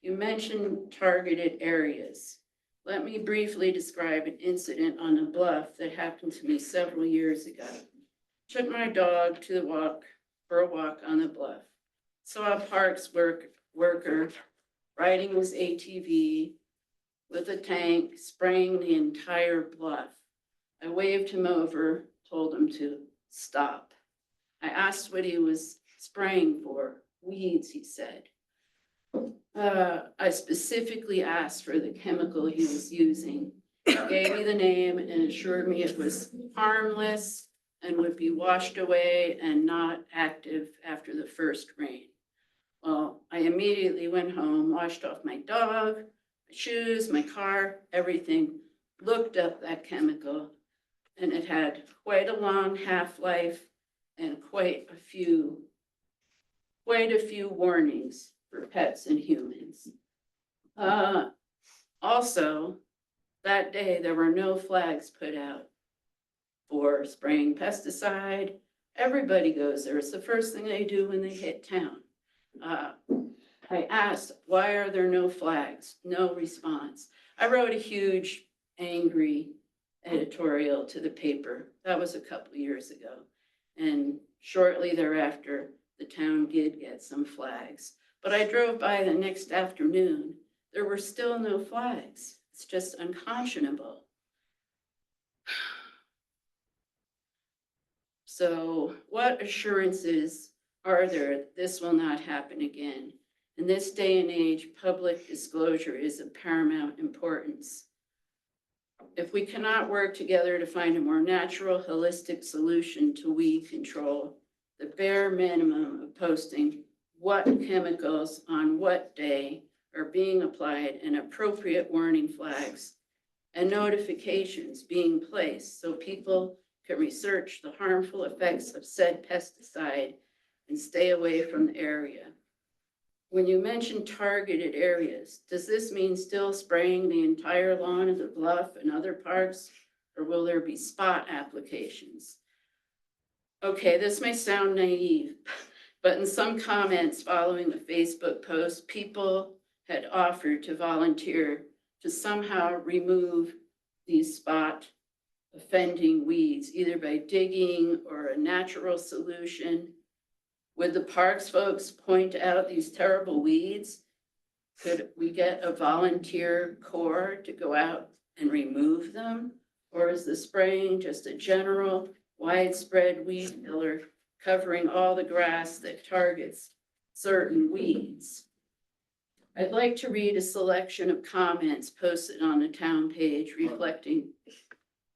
You mentioned targeted areas. Let me briefly describe an incident on the bluff that happened to me several years ago. Took my dog for a walk on the bluff. Saw a parks worker riding his ATV with a tank spraying the entire bluff. I waved him over, told him to stop. I asked what he was spraying for. Weeds, he said. I specifically asked for the chemical he was using. He gave me the name and assured me it was harmless and would be washed away and not active after the first rain. Well, I immediately went home, washed off my dog, my shoes, my car, everything, looked up that chemical, and it had quite a long half-life and quite a few warnings for pets and humans. Also, that day there were no flags put out for spraying pesticide. Everybody goes there. It's the first thing they do when they hit town. I asked, why are there no flags? No response. I wrote a huge, angry editorial to the paper. That was a couple of years ago. And shortly thereafter, the town did get some flags. But I drove by the next afternoon. There were still no flags. It's just unconscionable. So what assurances are there that this will not happen again? In this day and age, public disclosure is of paramount importance. If we cannot work together to find a more natural, holistic solution to weed control, the bare minimum of posting what chemicals on what day are being applied and appropriate warning flags and notifications being placed so people can research the harmful effects of said pesticide and stay away from the area. When you mention targeted areas, does this mean still spraying the entire lawn of the bluff and other parks, or will there be spot applications? Okay, this may sound naive, but in some comments following the Facebook post, people had offered to volunteer to somehow remove these spot offending weeds, either by digging or a natural solution. Would the parks folks point out these terrible weeds? Could we get a volunteer corps to go out and remove them? Or is the spraying just a general widespread weed killer covering all the grass that targets certain weeds? I'd like to read a selection of comments posted on the town page reflecting,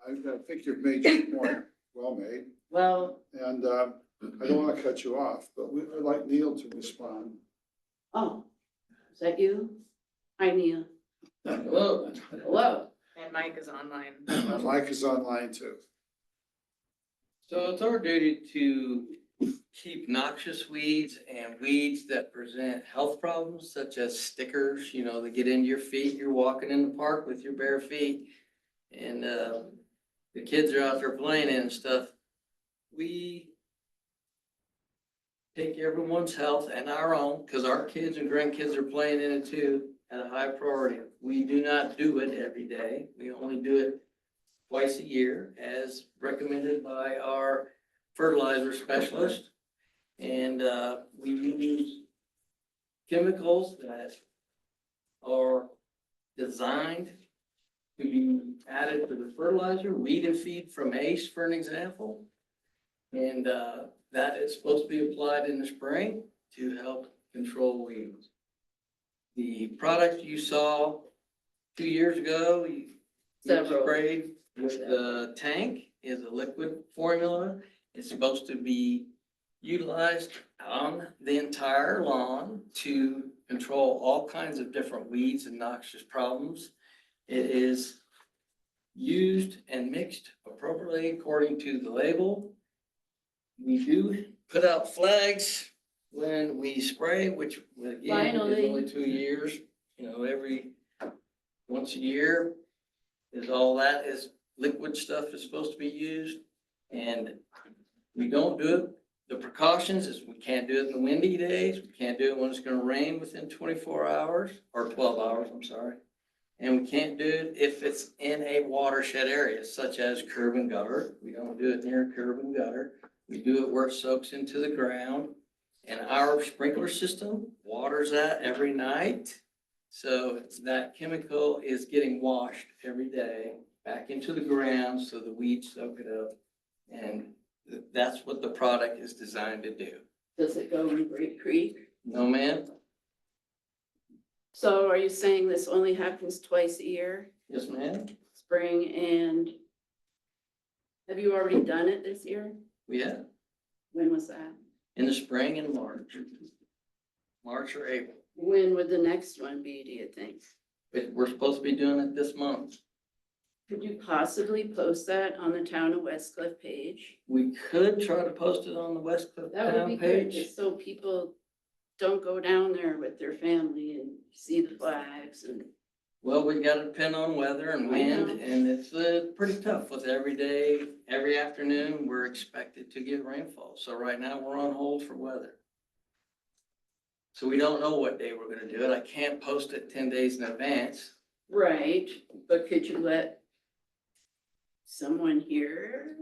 I think you've made your point, well made, well, and I don't want to cut you off, but I'd like Neil to respond. oh, is that you? Hi, Neil. Hello. Hello. And Mike is online. Mike is online too. So it's our duty to keep noxious weeds and weeds that present health problems such as stickers, you know, that get into your feet. You're walking in the park with your bare feet and the kids are out there playing in and stuff. We take everyone's health and our own, because our kids and grandkids are playing in it too, at a high priority. We do not do it every day. We only do it twice a year as recommended by our fertilizer specialist. And we use chemicals that are designed to be added to the fertilizer, weed and feed from ACE for an example. And that is supposed to be applied in the spring to help control weeds. The product you saw 2 years ago, you Several. sprayed with the tank is a liquid formula. It's supposed to be utilized on the entire lawn to control all kinds of different weeds and noxious problems. It is used and mixed appropriately according to the label. We do put out flags when we spray, which again is Finally. only 2 years, you know, every once a year is all that is liquid stuff is supposed to be used. And we don't do it. The precautions is we can't do it in the windy days. We can't do it when it's gonna rain within 24 hours or 12 hours, I'm sorry. And we can't do it if it's in a watershed area such as curb and gutter. We don't do it near curb and gutter. We do it where it soaks into the ground. And our sprinkler system waters that every night. So that chemical is getting washed every day back into the ground so the weeds soak it up. And that's what the product is designed to do. Does it go in Great Creek? No, ma'am? So are you saying this only happens twice a year, Yes, ma'am? spring and? Have you already done it this year? We have When was that? in the spring and March. March or April. When would the next one be, do you think? But we're supposed to be doing it this month. Could you possibly post that on the Town of Westcliff page? We could try to post it on the West Cliff That would be town good, page. just so people don't go down there with their family and see the flags and. Well, we gotta depend on weather and I know. wind, and it's pretty tough with every day, every afternoon, we're expected to get rainfall. So right now, we're on hold for weather. So we don't know what day we're gonna do it. I can't post it 10 days in advance. Right, but could you let someone here?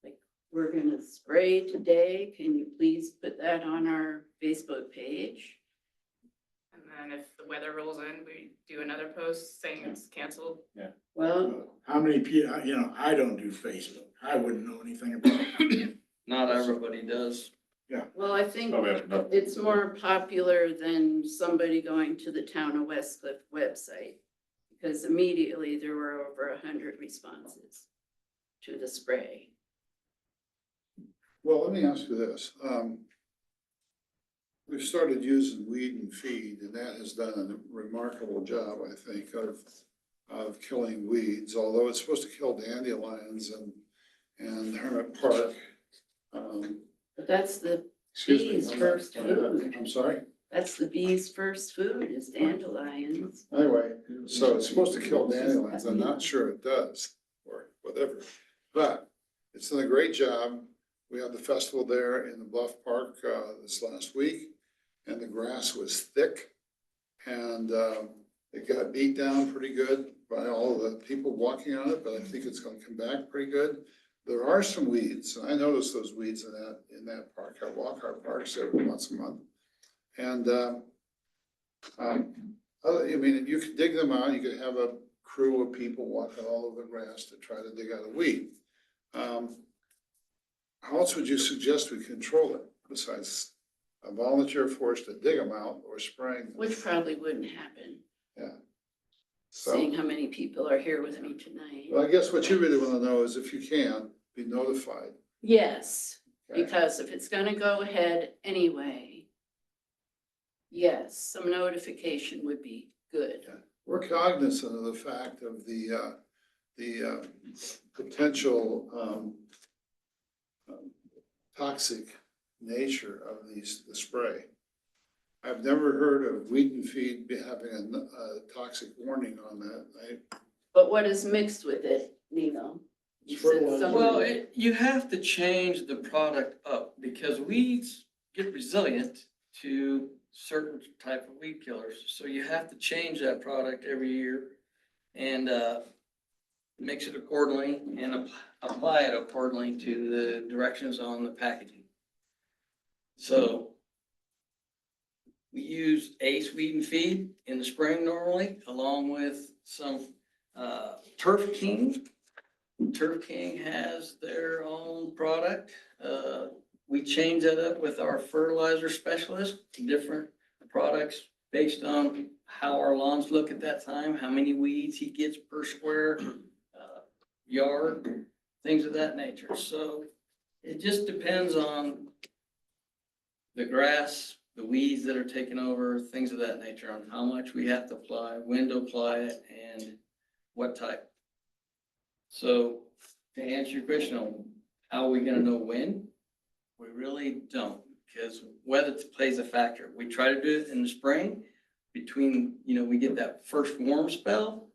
Like, we're gonna spray today, can you please put that on our Facebook page? And then if the weather rolls in, we do another post saying it's canceled. Well, How many people, I don't do Facebook. I wouldn't know anything about it. Not everybody does. well, I think Probably have enough. it's more popular than somebody going to the Town of Westcliff website. Because immediately there were over 100 responses to the spray. Well, let me ask you this. We've started using weed and feed, and that has done a remarkable job, I think, of killing weeds, although it's supposed to kill dandelions and hermit park. But that's the Excuse me, bees' first food. I'm sorry? That's the bees' first food is dandelions. Anyway, so it's supposed to kill dandelions. I'm not sure it does, or whatever. But it's done a great job. We had the festival there in the Bluff Park, this last week, and the grass was thick. And, it got beat down pretty good by all the people walking on it, but I think it's gonna come back pretty good. There are some weeds, and I notice those weeds in that park. I walk our parks every once a month. And, I mean, you could dig them out, you could have a crew of people walking all over the grass to try to dig out a weed. How else would you suggest we control it besides a volunteer force to dig them out or spraying them? Which probably wouldn't happen, Yeah. So, seeing how many people are here with me tonight. well, I guess what you really want to know is if you can, be notified. Yes, Okay. because if it's gonna go ahead anyway, yes, some notification would be good. We're cognizant of the fact of the potential toxic nature of the spray. I've never heard of weed and feed having a toxic warning on that. But what is mixed with it, Nino? You said some- Well, you have to change the product up because weeds get resilient to certain type of weed killers. So you have to change that product every year and mix it accordingly and apply it accordingly to the directions on the packaging. So we use Ace Weed and Feed in the spring normally, along with some Turf King. Turf King has their own product. We change that up with our fertilizer specialist, different products based on how our lawns look at that time, how many weeds he gets per square yard, things of that nature. So it just depends on the grass, the weeds that are taking over, things of that nature, on how much we have to apply, when to apply it, and what type. So to answer your question on how are we gonna know when, we really don't, because weather plays a factor. We try to do it in the spring between, we get that first warm spell,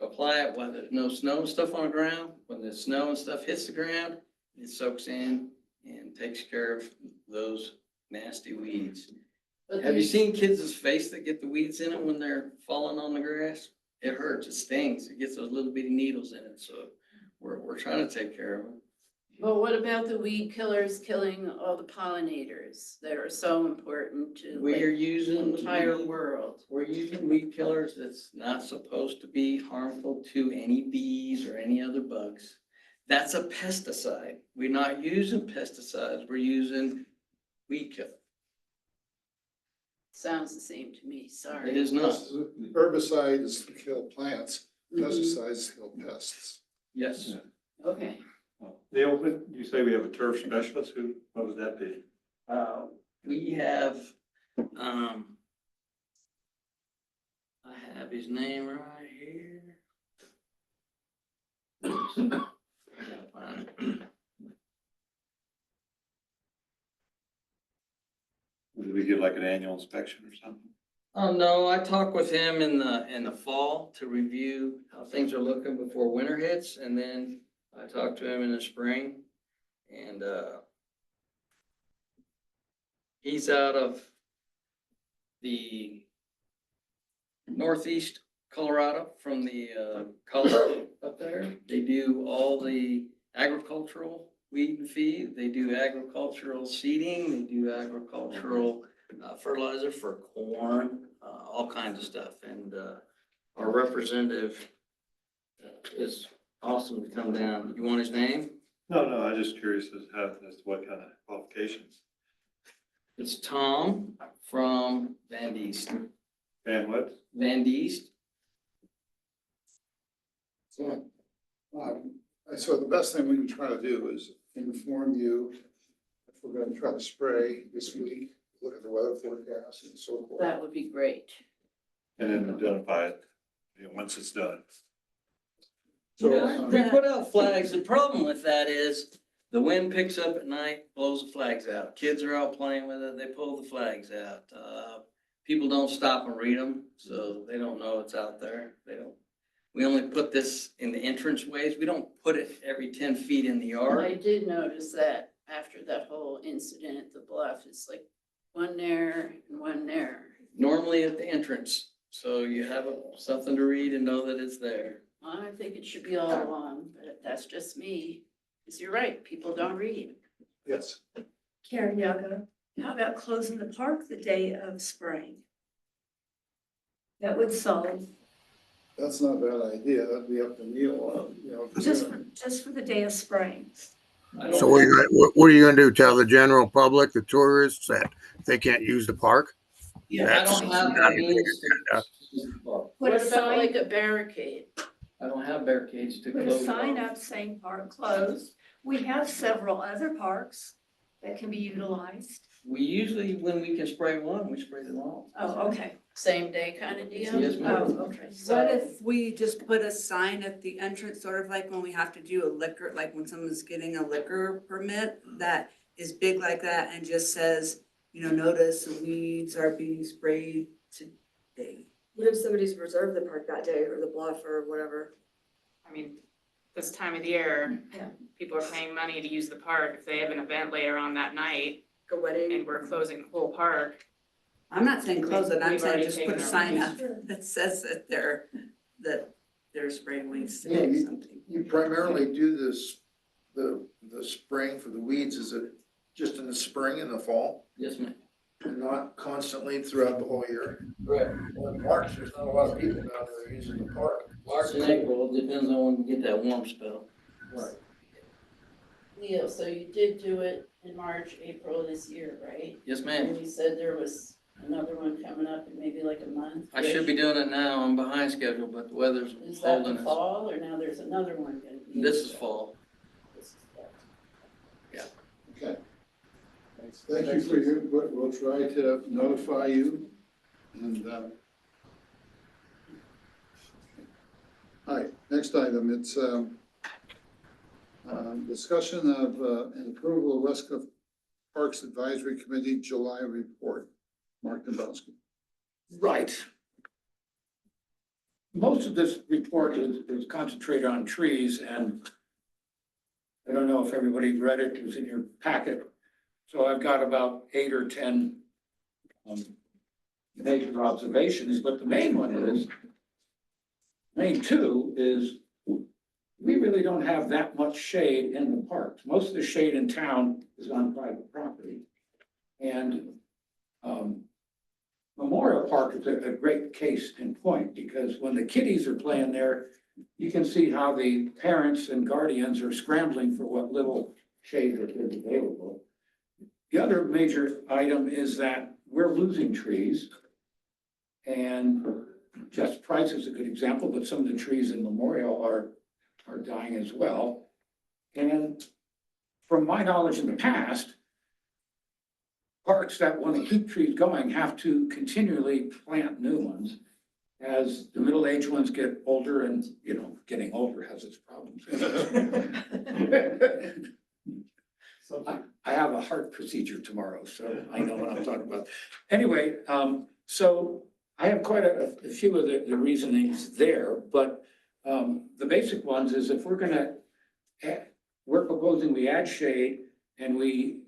apply it while there's no snow and stuff on the ground. When the snow and stuff hits the ground, it soaks in and takes care of those nasty weeds. But Have you there's- seen kids' face that get the weeds in it when they're falling on the grass? It hurts, it stings, it gets those little bitty needles in it, so we're trying to take care of them. But what about the weed killers killing all the pollinators that are so important to We are like, using the entire world? We're using weed killers that's not supposed to be harmful to any bees or any other bugs. That's a pesticide. We're not using pesticides, we're using weed killer. Sounds the same to me, sorry. It is not, Herbicides kill plants, pesticides kill pests. yes. Okay, Neil, you say we have a turf specialist, what would that be? We have, I have his name right here. Would we get like an annual inspection or something? Oh, no, I talk with him in the fall to review how things are looking before winter hits, and then I talk to him in the spring. And, he's out of the northeast Colorado from the, college up there. They do all the agricultural weed and feed. They do agricultural seeding. They do agricultural fertilizer for corn, all kinds of stuff. And our representative is awesome to come down. You want his name? No, I'm just curious as to what kind of qualifications. It's Tom from Van Diest. And what? Van Diest. So, so the best thing we can try to do is inform you if we're gonna try to spray this week, look at the weather forecast and so forth. that would be great. And then identify it, once it's done. So, We put out flags. The problem with that is the wind picks up at night, blows the flags out. Kids are out playing with it, they pull the flags out. People don't stop and read them, so they don't know it's out there. We only put this in the entrance ways. We don't put it every 10 feet in the I yard. did notice that. after that whole incident at the Bluff. It's like one there and one there. Normally at the entrance, so you have something to read and know that it's there. I think it should be all along, but that's just me. Because you're right, people don't read. Yes. Karen Yaga, how about closing the park the day of spraying? That would solve, That's not a bad idea. That'd be up to Neil, you know. just for the day of spraying. So what are you gonna do? Tell the general public, the tourists, that they can't use the park? Yeah, I That's don't have not the a good means to. What Put a about sign, like a barricade? I don't have barricades to put a close. sign off. up saying park closed. We have several other parks that can be utilized. We usually, when we can spray one, we spray them all. Oh, okay. Same day kind of deal? Yes, ma'am. Oh, okay. What if we just put a sign at the entrance, sort of like when we have to do a liquor, like when someone's getting a liquor permit that is big like that and just says, you know, notice the weeds are being sprayed today. What if somebody's reserved the park that day or the bluff or whatever? I mean, this time of the year, Yeah. people are paying money to use the park. If they have an event later on that night A wedding? and we're closing the whole park, I'm not saying close it, I'm We've saying already just put taken a our sign money. up that says that they're spraying weeds Yeah, today or you- something. You primarily do this, the spraying for the weeds, is it just in the spring and the fall? Yes, ma'am. And not constantly throughout the whole year? Correct. Well, in March, there's not a lot of people down there using the park. March and April, depends on when we get that warm spell. Right. Leo, so you did do it in March, April this year, right? Yes, And ma'am. you said there was another one coming up in maybe like a month. I should be doing it now. I'm behind schedule, but the weather's Is that holding the us. fall or now there's another one gonna be? This is fall. This is fall. Okay. Thank you for your input. We'll try to notify you and, all right, next item, it's, discussion of, and approval of Westcliff Parks Advisory Committee July report. Mark Dombrowski. Right. Most of this report is concentrated on trees, and I don't know if everybody read it, it was in your packet. So I've got about 8 or 10 major observations, but the main one is, main two is, we really don't have that much shade in the parks. Most of the shade in town is on private property. And Memorial Park is a great case in point, because when the kiddies are playing there, you can see how the parents and guardians are scrambling for what little shade that is available. The other major item is that we're losing trees. And Just Price is a good example, but some of the trees in Memorial are dying as well. And from my knowledge in the past, parks that want to keep trees going have to continually plant new ones as the middle-aged ones get older, and, you know, getting older has its problems. I have a heart procedure tomorrow, so I know what I'm talking about. Anyway, so I have quite a few of the reasonings there, but the basic ones is if we're gonna, we're proposing we add shade and we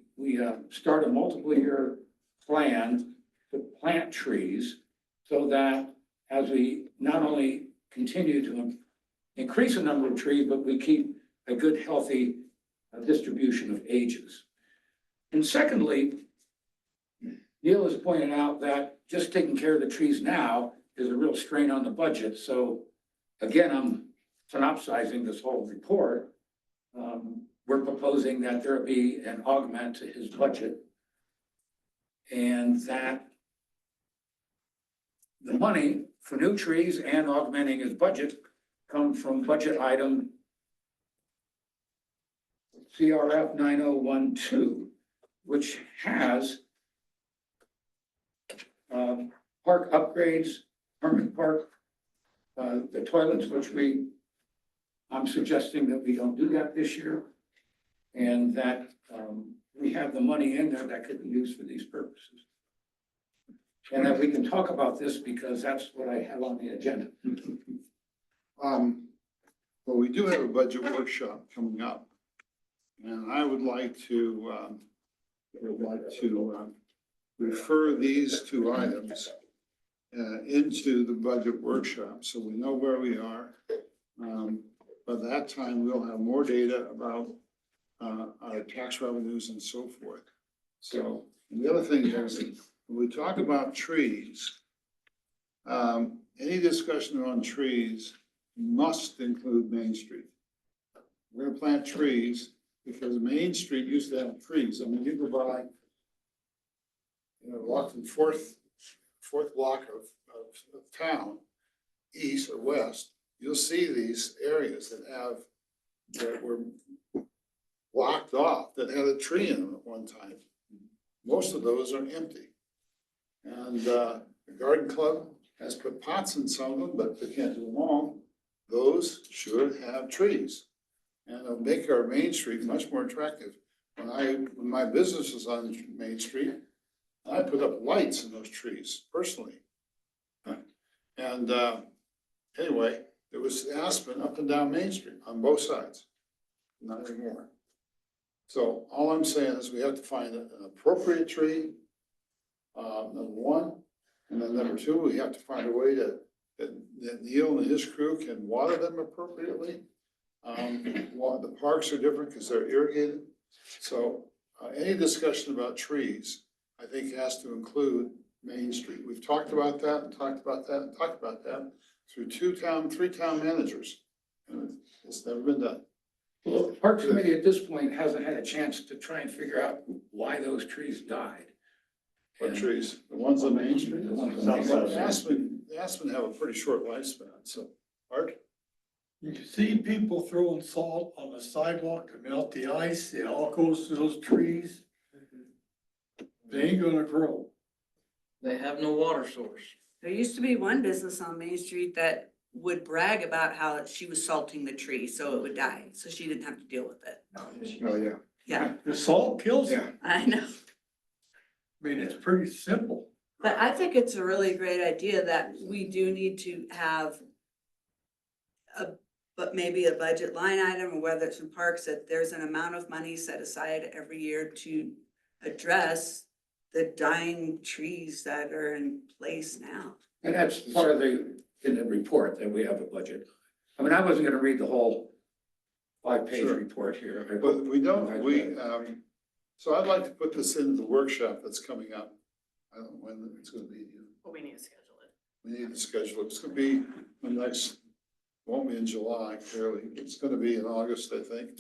start a multiple year plan to plant trees so that as we not only continue to increase the number of trees, but we keep a good, healthy distribution of ages. And secondly, Neil has pointed out that just taking care of the trees now is a real strain on the budget. So again, I'm synopsizing this whole report. We're proposing that there be an augment to his budget, and that the money for new trees and augmenting his budget come from budget item CRF 9012, which has park upgrades, Herman Park, the toilets, which I'm suggesting that we don't do that this year. And that we have the money in there that could be used for these purposes. And that we can talk about this because that's what I have on the agenda. Well, we do have a budget workshop coming up. And I would like to, refer these two items into the budget workshop, so we know where we are. By that time, we'll have more data about our tax revenues and so forth. So, and the other thing is, when we talk about trees, any discussion on trees must include Main Street. We're gonna plant trees because Main Street used to have trees. I mean, you go by, walk from fourth block of town, east or west, you'll see these areas that were blocked off, that had a tree in them at one time. Most of those are empty. And the garden club has put pots in some of them, but they can't do them all. Those should have trees. And it'll make our Main Street much more attractive. When my business was on Main Street, I put up lights in those trees personally. And anyway, there was aspen up and down Main Street on both sides, not anymore. So all I'm saying is we have to find an appropriate tree, number one. And then number two, we have to find a way that Neil and his crew can water them appropriately. The parks are different because they're irrigated. So any discussion about trees, I think has to include Main Street. We've talked about that and talked about that and talked about that through three town managers. And it's never been done. Well, the Parks Committee at this point hasn't had a chance to try and figure out why those trees died. What trees? The ones on Main Street? The ones on Main Street. The aspen have a pretty short lifespan, so, Art? You see people throwing salt on the sidewalk to melt the ice, it all goes to those trees. They ain't gonna grow. They have no water source. There used to be one business on Main Street that would brag about how she was salting the tree so it would die, so she didn't have to deal with it. Oh, yeah. Yeah, The salt kills them. I know. I mean, it's pretty simple. But I think it's a really great idea that we do need to have but maybe a budget line item, or whether it's in parks, that there's an amount of money set aside every year to address the dying trees that are in place now. And that's part of in the report that we have a budget. I mean, I wasn't gonna read the whole 5-page Sure. report here. But we don't, so I'd like to put this into the workshop that's coming up. I don't know when it's gonna be. But we need to schedule it. We need to schedule it. It's gonna be the next, won't be in July, clearly. It's gonna be in August, I think.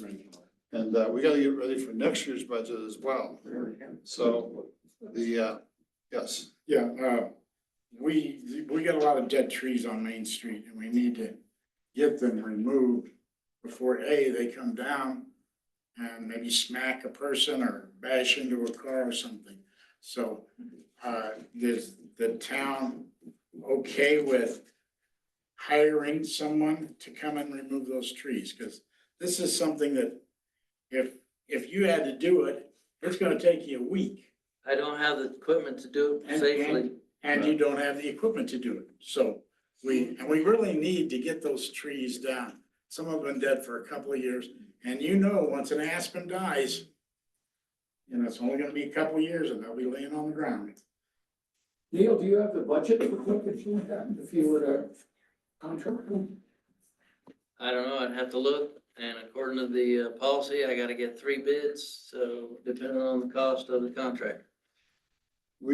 And we gotta get ready for next year's budget as well. So yes. Yeah, we got a lot of dead trees on Main Street and we need to get them removed before they come down and maybe smack a person or bash into a car or something. So, is the town okay with hiring someone to come and remove those trees? Because this is something that if you had to do it, it's gonna take you a week. I don't have the equipment to do it safely. And you don't have the equipment to do it. So we really need to get those trees down. Some have been dead for a couple of years. And once an aspen dies, it's only gonna be a couple of years and they'll be laying on the ground. Neil, do you have the budget for what you would have if you were to contract? I don't know, I'd have to look, and according to the policy, I gotta get 3 bids, so depending on the cost of the contract. Are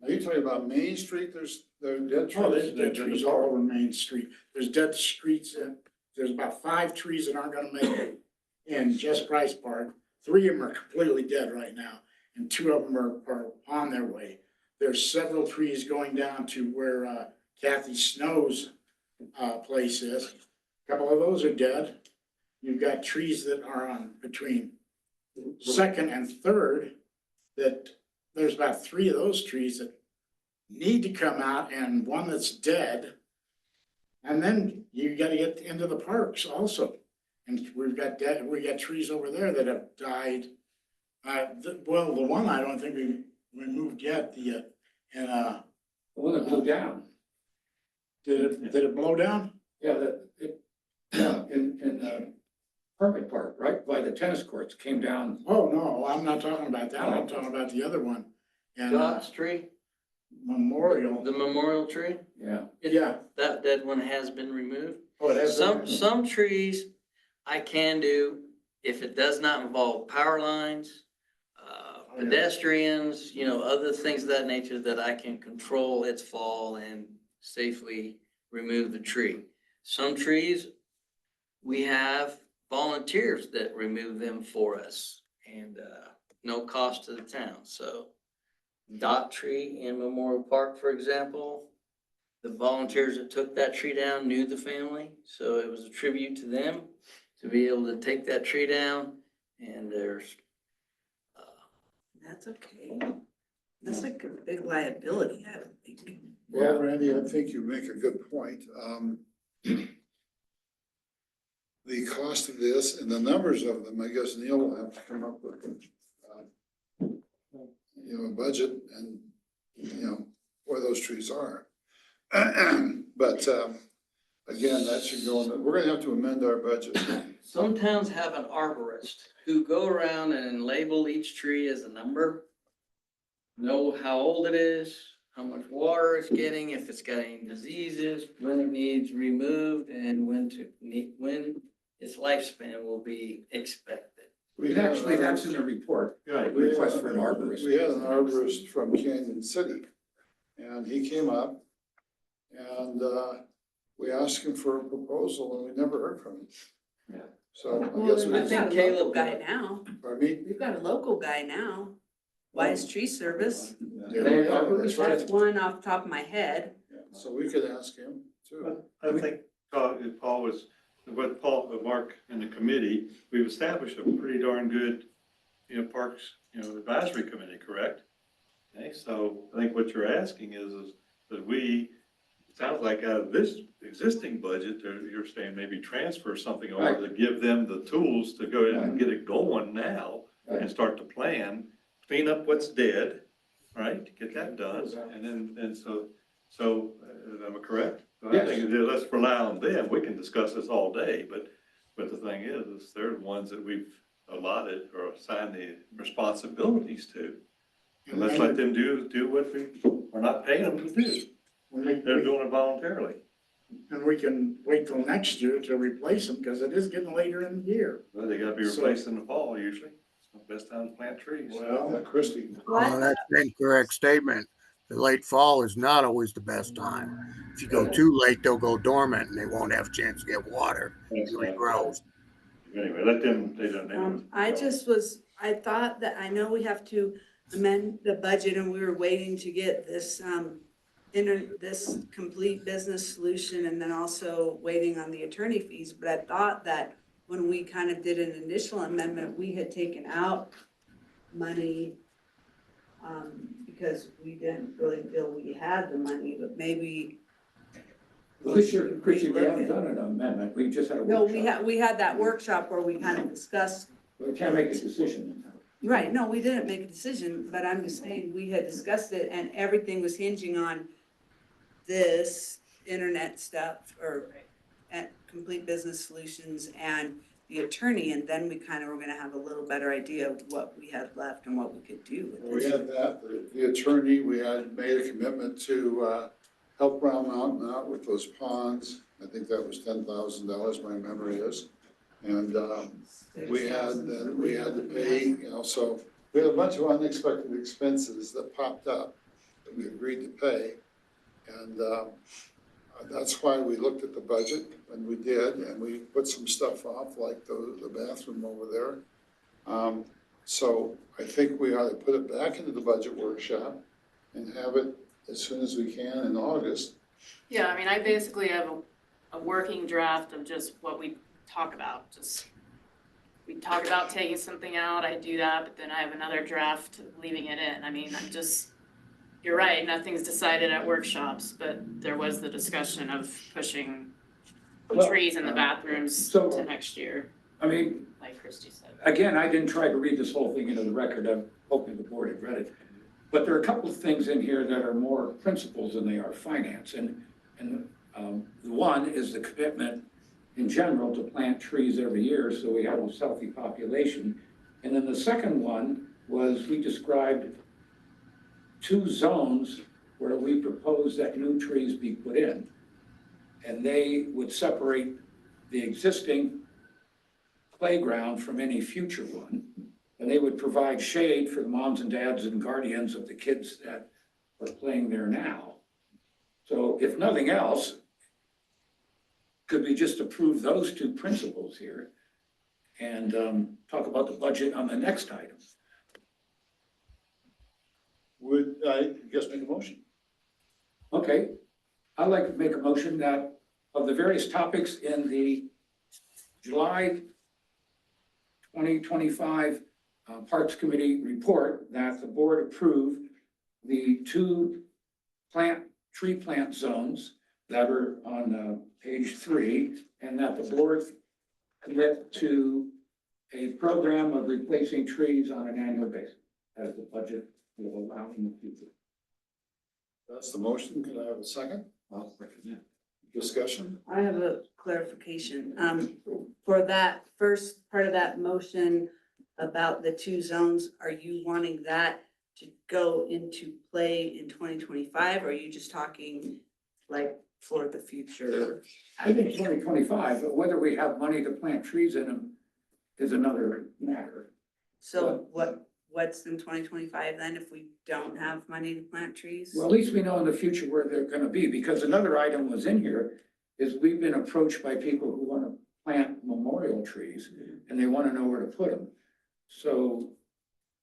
you talking about Main Street? There are dead trees. Oh, there's dead trees all over Main Street. There's dead streets and there's about 5 trees that aren't gonna make it in Just Price Park. 3 of them are completely dead right now and 2 of them are on their way. There's several trees going down to where Kathy Snow's place is. A couple of those are dead. You've got trees that are on between 2nd and 3rd that there's about 3 of those trees that need to come out and 1 that's dead. And then you gotta get into the parks also. And we got trees over there that have died. The one I don't think we removed yet, the one that blew down. Did it blow down? Yeah, in Permit Park, right by the tennis courts, came down. Oh, no, I'm not talking about that. I'm talking about the other one. And God's tree, Memorial. the memorial tree, Yeah. Yeah. that dead one has been removed. Oh, it has been Some trees I can do if it does not involve power lines, pedestrians, you know, other things of that nature that I can control its fall and safely remove the tree. Some trees, we have volunteers that remove them for us and, no cost to the town, so. Dot tree in Memorial Park, for example, the volunteers that took that tree down knew the family, so it was a tribute to them to be able to take that tree down. And there's, That's okay. That's like a big liability, I don't think. Well, Randy, I think you make a good point. The cost of this and the numbers of them, I guess Neil will have to come up with, a budget and, where those trees are. But, again, that should go in, we're gonna have to amend our budget. some towns have an arborist who go around and label each tree as a number. Know how old it is, how much water it's getting, if it's got any diseases, when it needs removed, and when its lifespan will be expected. Actually, that's in the report. Right. Request for an arborist. We had an arborist from Canyon City, and he came up, and, we asked him for a proposal, and we never heard from him. Yeah. So I Well, guess we. I think Caleb guy now. Pardon me? We've got a local guy now. Wise Tree Service. Yeah, that's right. That's one off the top of my head. So we could ask him too. I think Paul was, with Mark and the committee, we've established a pretty darn good, parks, advisory committee, correct? Okay, so I think what you're asking is that it sounds like out of this existing budget, you're saying maybe transfer something over to give them the tools to go ahead and get it going now and start to plan, clean up what's dead, right? Get that done. And so, am I correct? I think let's rely on them. We can discuss this all day, but the thing is they're the ones that we've allotted or assigned the responsibilities to. And let's let them do what we're not paying them to do. They're doing it voluntarily. And we can wait till next year to replace them, because it is getting later in the year. Well, they gotta be replaced in the fall usually. It's the best time to plant trees. Well, Christie. Well, that's an incorrect statement. The late fall is not always the best time. If you go too late, they'll go dormant and they won't have a chance to get water. It regrows. Anyway, let them, they don't. I thought that, I know we have to amend the budget and we were waiting to get this, this complete business solution and then also waiting on the attorney fees. But I thought that when we kind of did an initial amendment, we had taken out money because we didn't really feel we had the money, but maybe. Well, this year, Christie, we haven't done an amendment. We just had a workshop. No, we had that workshop where we kind of discussed. We can't make a decision. Right, no, we didn't make a decision, but I'm just saying, we had discussed it and everything was hinging on this internet stuff or complete business solutions and the attorney, and then we kind of were gonna have a little better idea of what we had left and what we could do with We this. had that, the attorney, we had made a commitment to, help Brown Mountain out with those ponds. I think that was $10,000, my memory is. And, we had to pay, so we had a bunch of unexpected expenses that popped up that we agreed to pay. And, that's why we looked at the budget when we did, and we put some stuff off, like the bathroom over there. So I think we ought to put it back into the budget workshop and have it as soon as we can in August. Yeah, I mean, I basically have a working draft of just what we talk about, we talk about taking something out, I do that, but then I have another draft leaving it in. I mean, you're right, nothing's decided at workshops, but there was the discussion of pushing trees in the bathrooms to next year, I mean, like Christie said. again, I didn't try to read this whole thing into the record. I'm hoping the board had read it. But there are a couple of things in here that are more principles than they are finance. And the one is the commitment in general to plant trees every year, so we have a healthy population. And then the second one was we described 2 zones where we proposed that new trees be put in. And they would separate the existing playground from any future one. And they would provide shade for the moms and dads and guardians of the kids that are playing there now. So if nothing else, could we just approve those 2 principles here and talk about the budget on the next item? Would I guess make a motion? Okay, I'd like to make a motion that of the various topics in the July 2025 Parks Committee report, that the board approve the 2 tree plant zones that are on page 3, and that the board commit to a program of replacing trees on an annual basis as the budget will allow in the future. That's the motion. Can I have a second? I'll second that. Discussion? I have a clarification. For that first part of that motion about the 2 zones, are you wanting that to go into play in 2025? Or are you just talking like for the future? I think 2025, but whether we have money to plant trees in them is another matter. So what's in 2025 then if we don't have money to plant trees? Well, at least we know in the future where they're gonna be, because another item was in here, is we've been approached by people who wanna plant memorial trees, and they wanna know where to put them. So,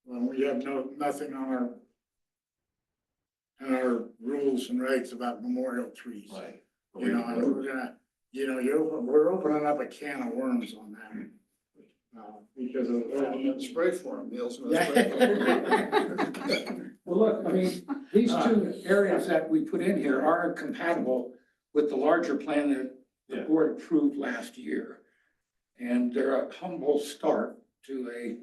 Well, we have nothing on our rules and regs about memorial trees. Right. You know, and we're gonna, we're opening up a can of worms on that. Because of. Spray for them, Neil's gonna spray for them. well, look, I mean, these 2 areas that we put in here are compatible with the larger plan that the board approved last year. And they're a humble start to a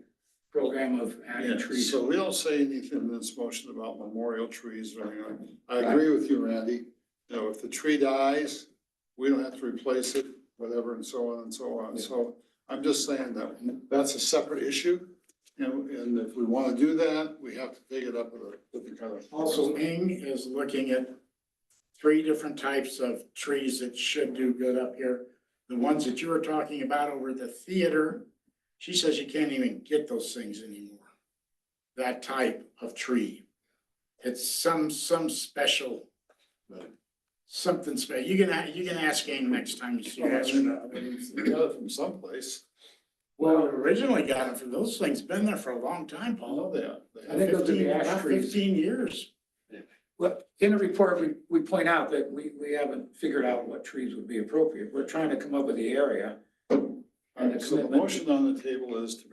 program of adding Yeah, trees. so we don't say anything in this motion about memorial trees or anything. I agree with you, Randy. You know, if the tree dies, we don't have to replace it, whatever, and so on and so on. So I'm just saying that that's a separate issue. And if we want to do that, we have to take it up with the kind of. Also, Ing is looking at 3 different types of trees that should do good up here. The ones that you were talking about over the theater, she says you can't even get those things anymore. That type of tree. It's some special, something special. You can ask Ing next time you see her. We got it from someplace. Well, originally got it for those things, been there for a long time, I know Paul. that. I think those are the ash About trees. 15 years. Well, in the report, we point out that we haven't figured out what trees would be appropriate. We're trying to come up with the area. And the So the commitment. motion on the table is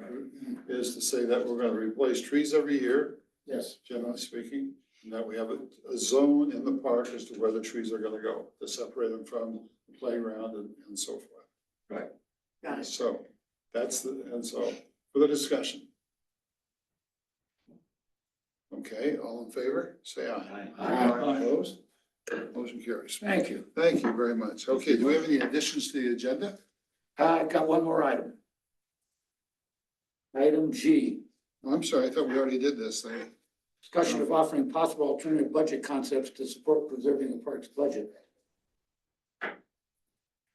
to say that we're gonna replace trees every year, Yes. generally speaking. And that we have a zone in the park as to where the trees are gonna go, to separate them from the playground and so forth. Right. Got it. So that's so for the discussion. Okay, all in favor, say aye. Aye. Opposed? Motion carries. Thank you. Thank you very much. Okay, do we have any additions to the agenda? I've got one more item. Item G, I'm sorry, I thought we already did this thing. discussion of offering possible alternative budget concepts to support preserving the park's budget.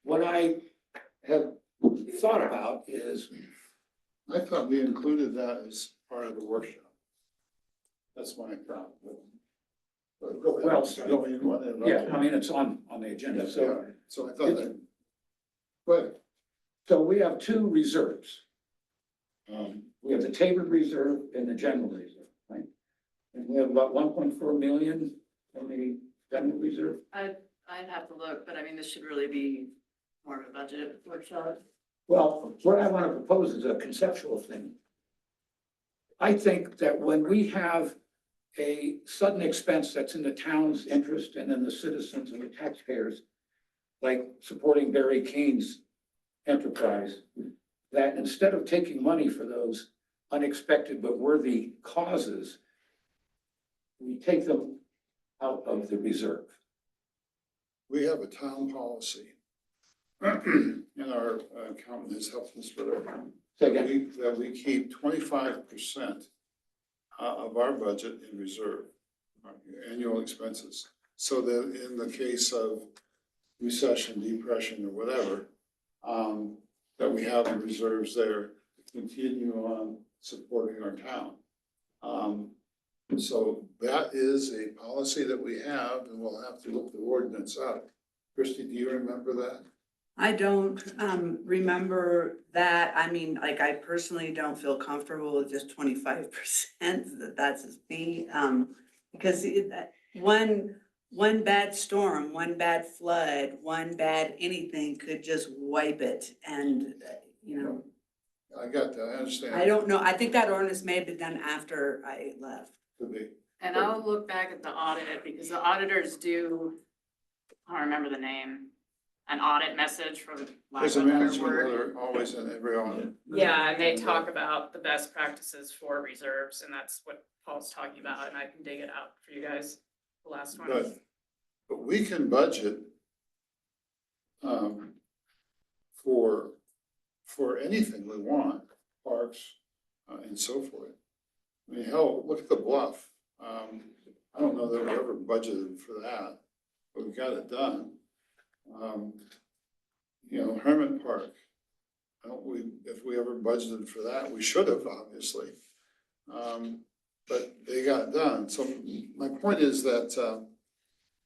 What I have thought about is, I thought we included that as part of the workshop. That's my problem. But go ahead. Well, No, you want to- yeah, I mean, it's on the agenda, so. So I thought that. But So we have 2 reserves. We have the Tabor Reserve and the General Reserve, right? And we have about 1.4 million in the General Reserve. I'd have to look, but I mean, this should really be more of a budget workshop. Well, what I want to propose is a conceptual thing. I think that when we have a sudden expense that's in the town's interest and in the citizens and the taxpayers, like supporting Barry Kane's enterprise, that instead of taking money for those unexpected but worthy causes, we take them out of the reserve. we have a town policy and our accountant has helped us with it, that we keep 25% of our budget in reserve, our annual expenses. So that in the case of recession, depression, or whatever, that we have the reserves there to continue on supporting our town. So that is a policy that we have, and we'll have to look the ordinance up. Christie, do you remember that? I don't remember that. I mean, like, I personally don't feel comfortable with just 25%, that's just me. Because one bad storm, one bad flood, one bad anything could just wipe it. And, you know, I got that, I understand. I don't know. I think that ordinance may have been done after I left. Could be. And I'll look back at the audit, because the auditors do, I don't remember the name, an audit message for lack There's of a a better management word. letter always in every audit. Yeah, and they talk about the best practices for reserves, and that's what Paul's talking about, and I can dig it out for you guys, the last one. But we can budget for anything we want, parks, and so forth. I mean, hell, look at the Bluff. I don't know that we ever budgeted for that, but we got it done. You know, Hermit Park, if we ever budgeted for that, we should have, obviously. But they got done. So my point is that,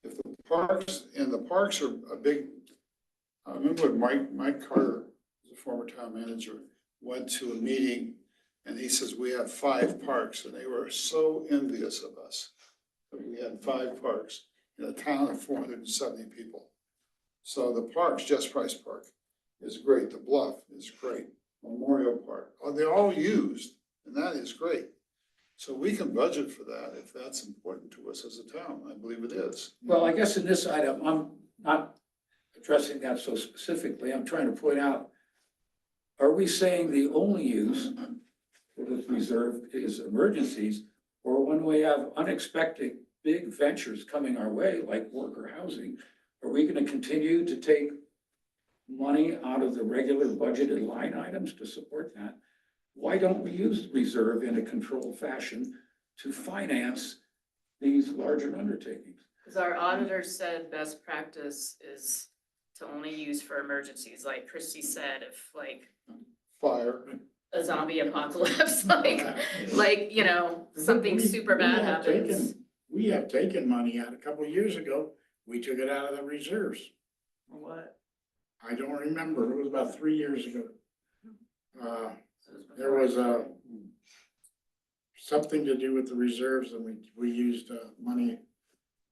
if the parks are a big, I remember when Mike Carter, the former town manager, went to a meeting and he says, we have 5 parks, and they were so envious of us. That we had 5 parks in a town of 470 people. So the parks, Just Price Park is great, the Bluff is great, Memorial Park, they're all used, and that is great. So we can budget for that if that's important to us as a town. I believe it is. Well, I guess in this item, I'm not addressing that so specifically. I'm trying to point out, are we saying the only use for this reserve is emergencies? Or when we have unexpected big ventures coming our way, like worker housing, are we gonna continue to take money out of the regular budgeted line items to support that? Why don't we use reserve in a controlled fashion to finance these larger undertakings? Because our auditor said best practice is to only use for emergencies, like Christie said, if like Fire. a zombie apocalypse, like, you know, something super bad happens. We have taken money out a couple of years ago. We took it out of the reserves. Or what? I don't remember. It was about 3 years ago. There was something to do with the reserves, and we used money.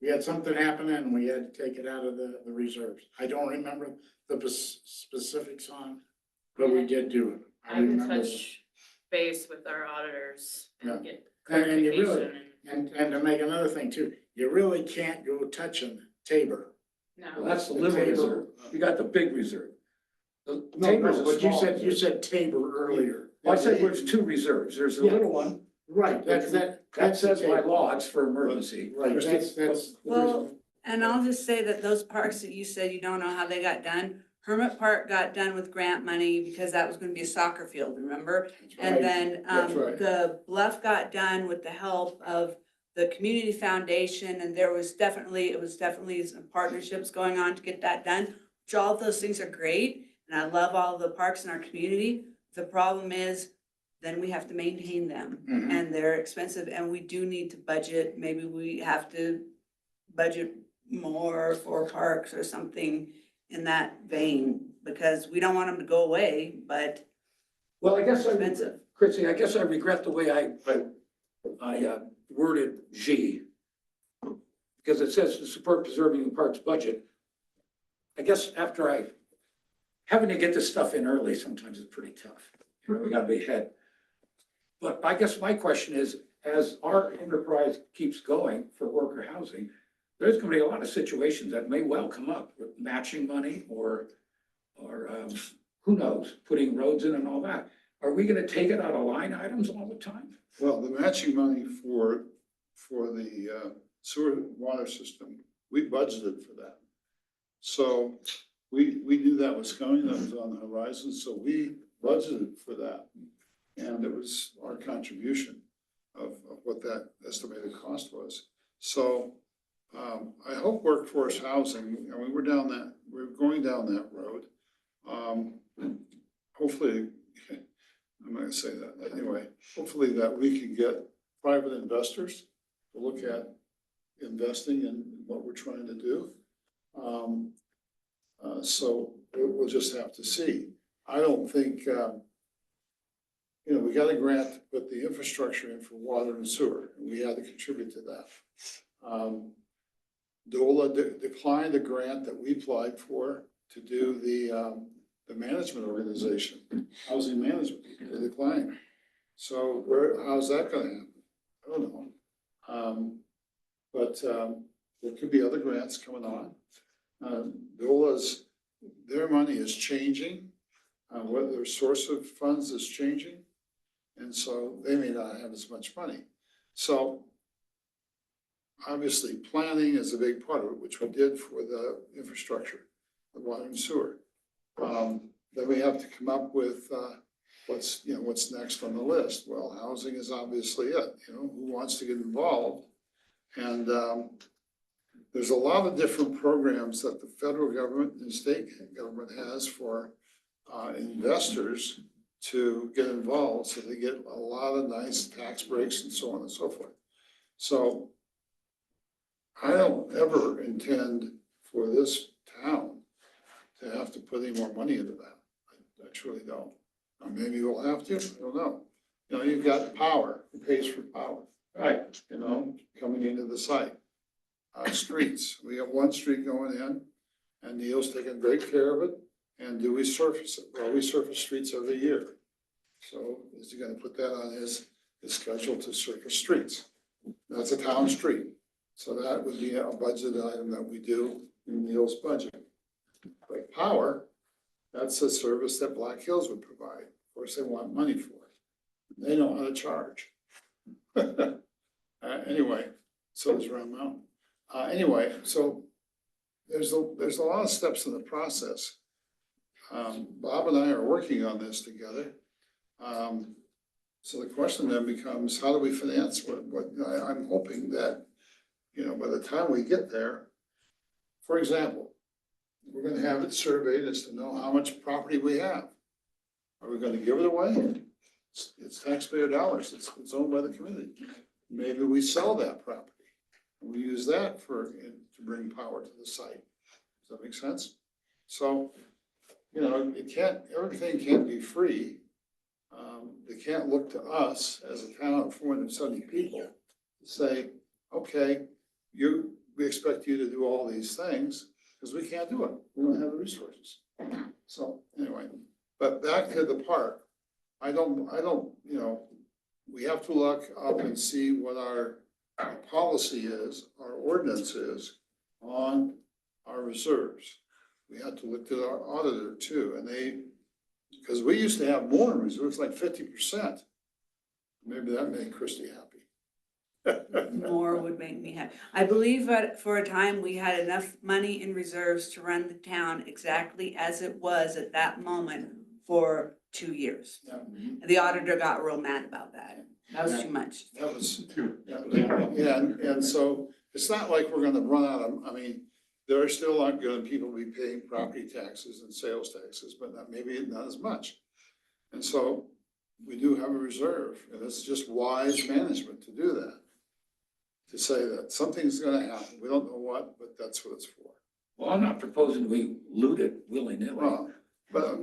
We had something happen and we had to take it out of the reserves. I don't remember the specifics on, but we did do it. I can remember touch base with our auditors and Yeah. get And you really, clarification and to make another thing too, you really can't go touching Tabor. Well, no. that's the little Tabor. reserve. You got the big reserve. The No, Tabor's no, a but you small said reserve. Tabor earlier. Well, I said there's 2 reserves. There's the Yeah. little one. Right, That says by law, it's for emergency. Right, that's. Well, and I'll just say that those parks that you said you don't know how they got done, Hermit Park got done with grant money because that was gonna be a soccer field, remember? And then, That's right. the Bluff got done with the help of the community foundation, and it was definitely some partnerships going on to get that done. Which all of those things are great, and I love all the parks in our community. The problem is, then we have to maintain them, Mhm. and they're expensive, and we do need to budget. Maybe we have to budget more for parks or something in that vein, because we don't want them to go away, but Well, I guess expensive. Chrissy, I guess I regret the way I worded G. Because it says to support preserving the park's budget. I guess having to get this stuff in early sometimes is pretty tough. We gotta be ahead. But I guess my question is, as our enterprise keeps going for worker housing, there's gonna be a lot of situations that may well come up with matching money or who knows, putting roads in and all that. Are we gonna take it out of line items all the time? Well, the matching money for the sewer water system, we budgeted for that. So we knew that was coming, that was on the horizon, so we budgeted for that. And it was our contribution of what that estimated cost was. So, I hope workforce housing, I mean, we're going down that road. Hopefully, I'm not gonna say that, anyway, hopefully that we can get private investors to look at investing in what we're trying to do. So we'll just have to see. I don't think, we got a grant to put the infrastructure in for water and sewer, and we had to contribute to that. DOLA declined a grant that we applied for to do the management organization, housing management, they declined. So how's that gonna happen? I don't know. But there could be other grants coming on. DOLA's, their money is changing, what their source of funds is changing. And so they may not have as much money. So obviously planning is a big part of it, which we did for the infrastructure, the water and sewer. Then we have to come up with what's next on the list. Well, housing is obviously it, who wants to get involved? And there's a lot of different programs that the federal government and state government has for investors to get involved, so they get a lot of nice tax breaks and so on and so forth. So I don't ever intend for this town to have to put any more money into that. I truly don't. Maybe we'll have to, I don't know. You've got power, who pays for power? Right. Coming into the site. Streets, we have one street going in, and Neil's taking great care of it. And do we surface it? Well, we surface streets every year. So is he gonna put that on his schedule to surface streets? That's a town street. So that would be a budget item that we do in Neil's budget. But power, that's a service that Black Hills would provide. Of course, they want money for it. They know how to charge. Anyway, so does Round Mountain. Anyway, so there's a lot of steps in the process. Bob and I are working on this together. So the question then becomes, how do we finance what I'm hoping that, by the time we get there, for example, we're gonna have it surveyed as to know how much property we have. Are we gonna give it away? It's taxpayer dollars, it's owned by the community. Maybe we sell that property. We use that to bring power to the site. Does that make sense? So, everything can't be free. They can't look to us as a town of 470 people to say, okay, we expect you to do all these things, because we can't do it. We don't have the resources. So anyway, but back to the park, I don't, we have to look up and see what our policy is, our ordinance is on our reserves. We have to look to our auditor too, and because we used to have more in reserves, like 50%. Maybe that made Christie happy. More would make me happy. I believe that for a time, we had enough money in reserves to run the town exactly as it was at that moment for 2 years. Yeah. And the auditor got real mad about that. That was too much. That was, yeah, and so it's not like we're gonna run out of, there are still not gonna people be paying property taxes and sales taxes, but maybe not as much. And so we do have a reserve, and it's just wise management to do that. To say that something's gonna happen, we don't know what, but that's what it's for. Well, I'm not proposing we loot it willy-nilly. Well, but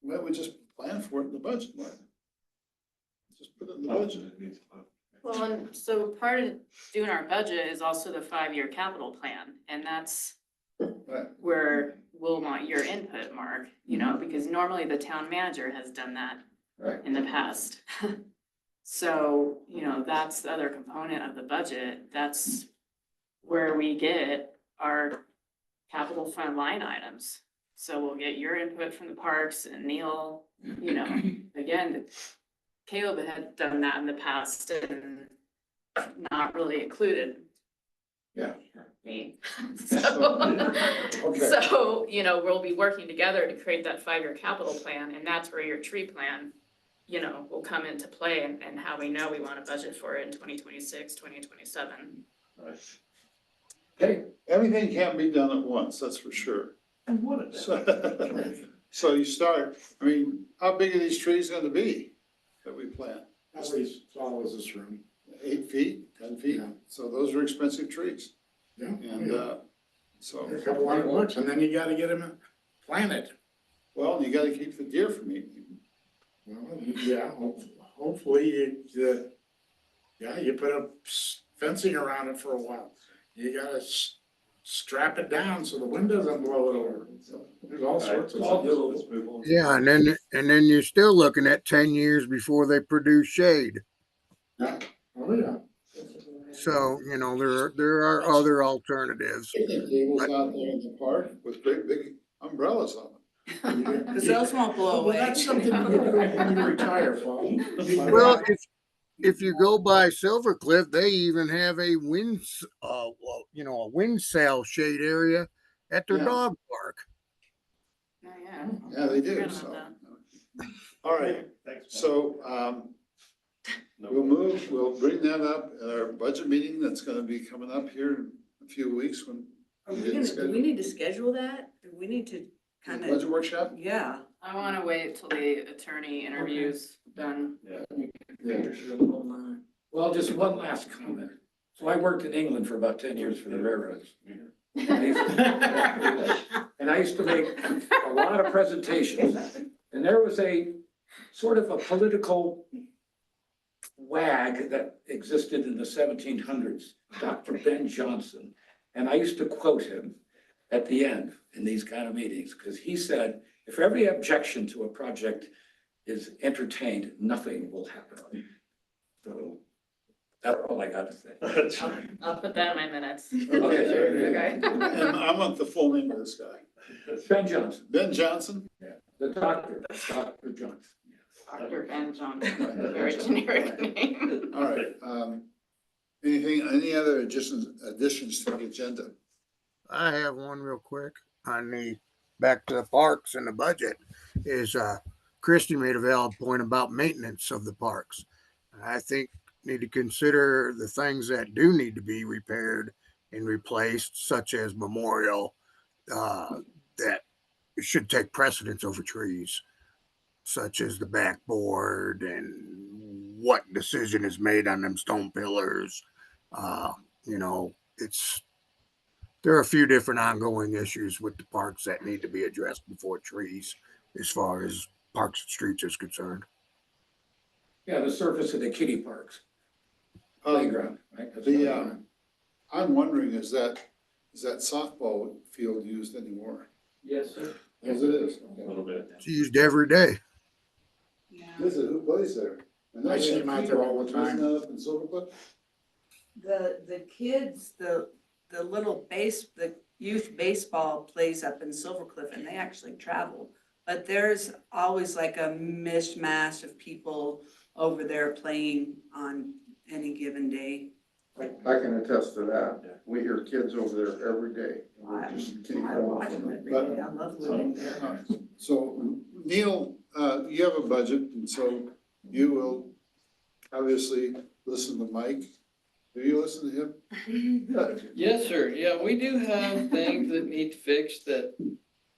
why don't we just plan for it in the budget, Mark? Just put it in the budget. Well, and so part of doing our budget is also the 5-year capital plan, and that's Right. where we'll want your input, Mark, because normally the town manager has done that Right. in the past. So, that's the other component of the budget. That's where we get our capital fund line items. So we'll get your input from the parks and Neil, again, Caleb had done that in the past and not really included. Yeah. me. So, Okay. so, you know, we'll be working together to create that 5-year capital plan, and that's where your tree plan, you know, will come into play and how we know we want to budget for it in 2026, 2027. Okay, everything can't be done at once, that's for sure. And what a So so you start, I mean, how big are these trees gonna be that we plant? At least as tall as this room. 8 feet, 10 feet? Yeah. So those are expensive trees. Yeah. And, so, A couple $100, and then you gotta get them planted. well, you gotta keep the deer from eating. Well, yeah, hopefully you put up fencing around it for a while. You gotta strap it down so the wind doesn't blow it over. So there's all sorts of stuff. Yeah, and then you're still looking at 10 years before they produce shade. Yeah, oh yeah. So, you know, there are other alternatives. Picnic tables out there in the park with great big umbrellas on them. Cause those won't blow Well, away. that's something you can do when you retire, Paul. Well, if you go by Silver Cliff, they even have a wind sail shade area at their Yeah. dog park. Oh, yeah. Yeah, they do, Forgot so. about All right, so, we'll bring that up at our budget meeting that's gonna be coming up here in a few weeks when. Are we get gonna, do scheduled. we need to schedule that? Do we need to kind of, Budget workshop? yeah. I want to wait till the attorney interview's done. Well, just one last comment. So I worked in England for about 10 years for the railroads. And I used to make a lot of presentations. And there was a sort of a political wag that existed in the 1700s, Dr. Ben Jonson. And I used to quote him at the end in these kind of meetings, because he said, if every objection to a project is entertained, nothing will happen. So that's all I got to say. I'll put that in my minutes. Okay. And I want the full name of this guy. Ben Johnson, Ben Johnson? the Dr. Johnson. Dr. Ben Johnson, very generic name. All right, any other additions to the agenda? I have one real quick on back to the parks and the budget Christie made a valid point about maintenance of the parks. I think need to consider the things that do need to be repaired and replaced, such as memorial, that should take precedence over trees, such as the backboard and what decision is made on them stone pillars. You know, there are a few different ongoing issues with the parks that need to be addressed before trees, as far as parks and streets is concerned. Yeah, the surface of the kiddie parks. Playground, right? That's what I meant. I'm wondering, is that softball field used anymore? Yes, sir. Yes, it is. A little bit. It's used every day. Is it, who plays there? I see him out there all the time. Isn't that up in Silver Cliff? The kids, the youth baseball plays up in Silver Cliff and they actually travel. But there's always like a mishmash of people over there playing on any given day. I can attest to that. We hear kids over there every day. We just keep I going watch from them it. every day. I love living there. So Neil, you have a budget, and so you will obviously listen to Mike. Do you listen to him? Yes, sir. Yeah, we do have things that need fixed that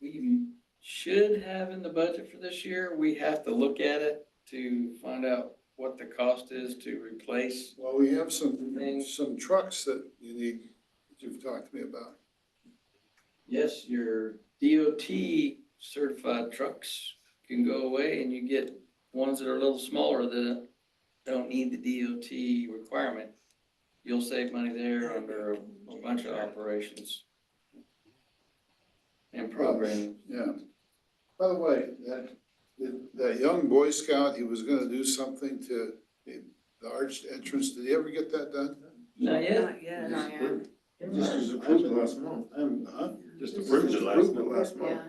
we should have in the budget for this year. We have to look at it to find out what the cost is to replace. Well, we have some trucks that you need, that you've talked to me about. Yes, your DOT certified trucks can go away and you get ones that are a little smaller that don't need the DOT requirement. You'll save money there under a bunch of operations and programming. Yeah. By the way, that young Boy Scout, he was gonna do something to the arched entrance. Did he ever get that done? Not yet. Not yet. Not yet. Just was approved last month. Just approved it last month.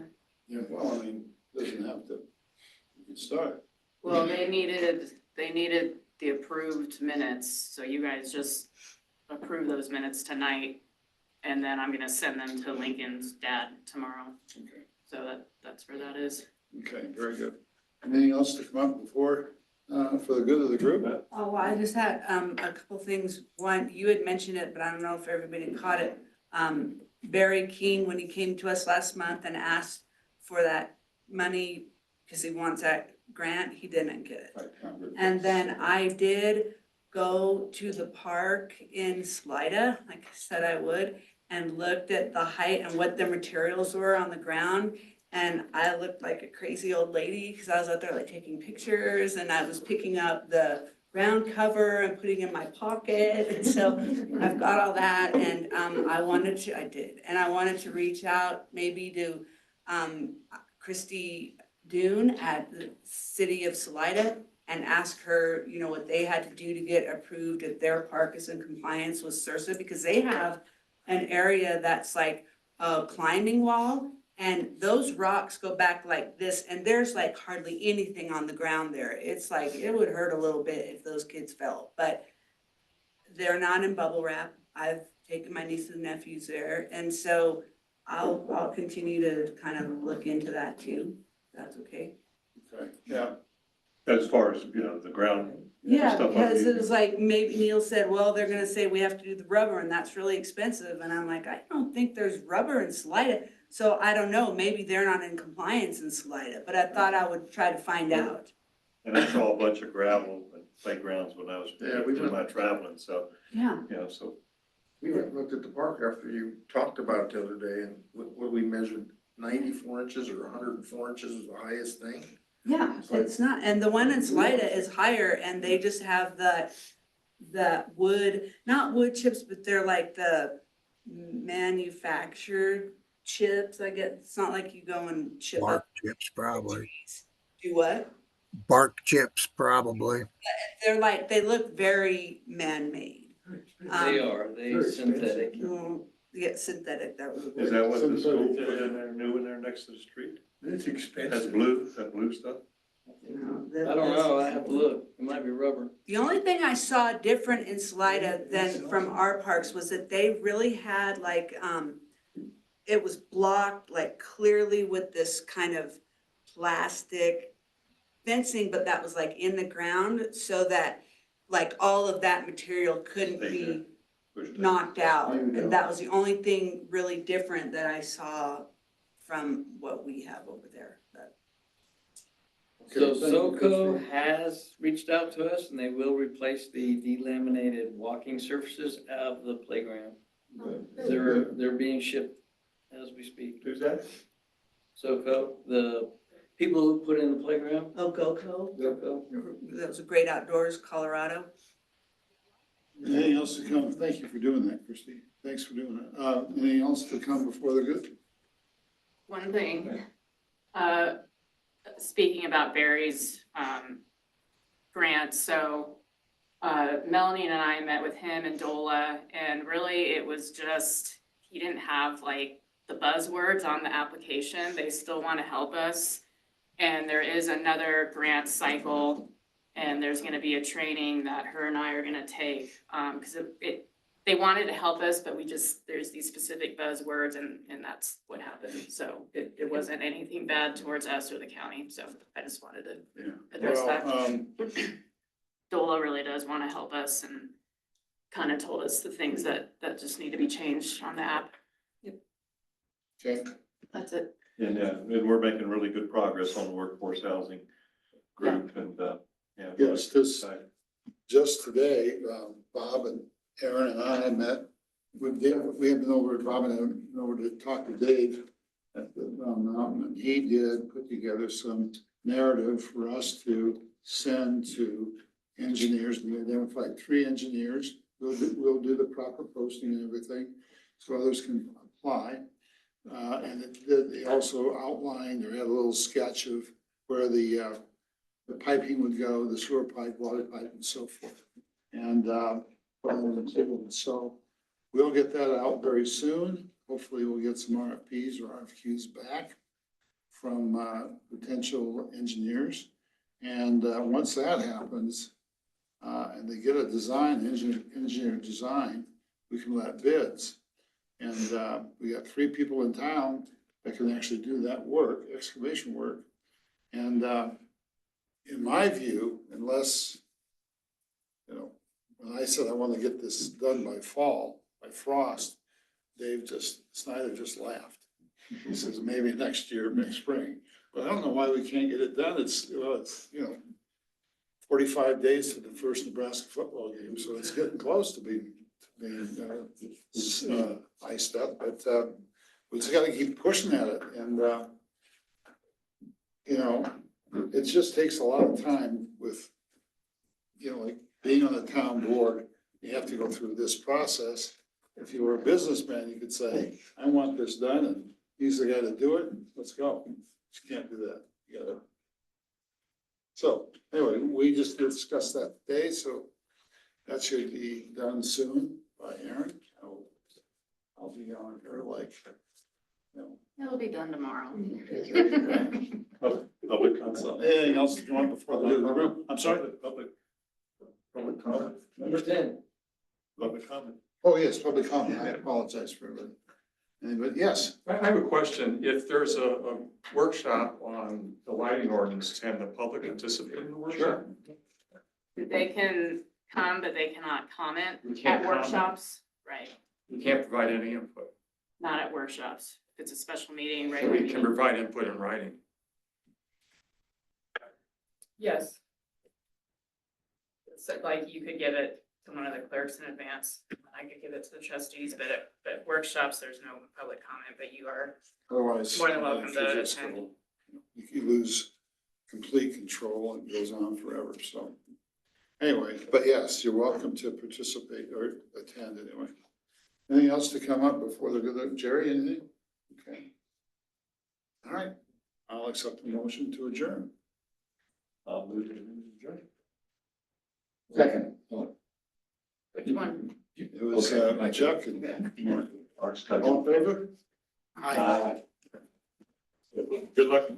Yeah. Yeah, well, I mean, doesn't have to, you can start. Well, they needed the approved minutes, so you guys just approve those minutes tonight. And then I'm gonna send them to Lincoln's dad tomorrow. Okay. So that's where that is. Okay, very good. Anything else to come up before, for the good of the group? Oh, well, I just had, a couple things. One, you had mentioned it, but I don't know if everybody caught it. Barry King, when he came to us last month and asked for that money, because he wants that grant, he didn't get it. And then I did go to the park in Salida, like I said I would, and looked at the height and what the materials were on the ground. And I looked like a crazy old lady because I was out there like taking pictures and I was picking up the ground cover and putting it in my pocket. And so I've got all that and I wanted to reach out maybe to Christy Dune at the city of Salida and ask her, you know, what they had to do to get approved if their park is in compliance with SRSA, because they have an area that's like a climbing wall. And those rocks go back like this, and there's like hardly anything on the ground there. It's like, it would hurt a little bit if those kids fell, but they're not in bubble wrap. I've taken my nieces and nephews there, and so I'll continue to kind of look into that too. If that's okay. Okay, yeah. As far as, you know, the ground. Yeah, stuff like because you- it was like, maybe Neil said, well, they're gonna say we have to do the rubber and that's really expensive. And I'm like, I don't think there's rubber in Salida. So I don't know, maybe they're not in compliance in Salida, but I thought I would try to find out. And I saw a bunch of gravel and playgrounds when I was Yeah, we doing my went- traveling, so, Yeah. you know, so. We went and looked at the park after you talked about it the other day, and what we measured, 94 inches or 104 inches is the highest thing. Yeah, it's not, and the one in Salida is higher and they just have the wood, not wood chips, but they're like the manufactured chips, I guess. It's not like you go and chip Bark up. chips, probably. Do what? Bark chips, probably. They're like, they look very man-made. They are, they synthetic. Yeah, synthetic, that was. the Is word. that what the school did in there, new in there next to the street? It's That's expensive. blue, that blue stuff? I don't know, I have to look, it might be rubber. The only thing I saw different in Salida than from our parks was that they really had like, it was blocked like clearly with this kind of plastic fencing, but that was like in the ground so that like all of that material couldn't be knocked out. And that was the only thing really different that I saw from what we have over there, but. So SoCo has reached out to us and they will replace the delaminated walking surfaces of the playground. They're being shipped as we speak. Who's that? SoCo, the people who put in the playground. Oh, GoCo? GoCo. That was a Great Outdoors, Colorado. Anything else to come? Thank you for doing that, Christie. Thanks for doing it. Anything else to come before the good? One thing, speaking about Barry's, grant, so, Melanie and I met with him and Dola, and really it was just, he didn't have like the buzzwords on the application. They still want to help us. And there is another grant cycle and there's gonna be a training that her and I are gonna take. Cause they wanted to help us, but there's these specific buzzwords and that's what happened. So it wasn't anything bad towards us or the county, so I just wanted to address that. Dola really does wanna help us and kind of told us the things that just need to be changed on the app. Okay. That's it. And, and we're making really good progress on the workforce housing group and, yeah. Yes, just today, Bob and Aaron and I met with them. We have been over, Bob and I went over to talk to Dave at the mountain, and he did put together some narrative for us to send to engineers. We identified 3 engineers. We'll do the proper posting and everything so others can apply. And they also outlined or had a little sketch of where the piping would go, the sewer pipe, water pipe, and so forth. And so we'll get that out very soon. Hopefully we'll get some RFPs or RFQs back from potential engineers. And once that happens, and they get a design, engineer design, we can let bids. And we got 3 people in town that can actually do that work, excavation work. And in my view, unless, when I said I want to get this done by fall, by frost, Snyder just laughed. He says, maybe next year, next spring. But I don't know why we can't get it done. It's 45 days to the first Nebraska football game, so it's getting close to being iced up, but we just gotta keep pushing at it, and it just takes a lot of time with, like being on the town board, you have to go through this process. If you were a businessman, you could say, I want this done, and he's the guy to do it, let's go. You can't do that, you gotta. So, anyway, we just discussed that today, so that should be done soon by Aaron. I'll be on her like, It'll be done tomorrow. Public consult. Anything else you want before the room? I'm sorry? Public comment. Number 10. Public comment. Oh, yes, public comment. I apologize for everybody. Anybody? Yes. I have a question. If there's a workshop on the lighting ordinance, can the public participate in the workshop? They can come, but they cannot comment We can't at comment. workshops, right? You can't provide any input. Not at workshops. If it's a special meeting, So regular we can meeting. provide input in writing. Yes. So like you could give it to one of the clerks in advance. I could give it to the trustees, but at workshops, there's no public comment, but you are Otherwise. more than welcome if you to just attend. go- You lose complete control and it goes on forever, so. Anyway, but yes, you're welcome to participate or attend anyway. Anything else to come up before the good, Jerry, anything? Okay. All right, I'll accept the motion to adjourn. I'll move to adjourn. Second. Which one? It was Chuck and Mark. Arts. All in favor? Good luck.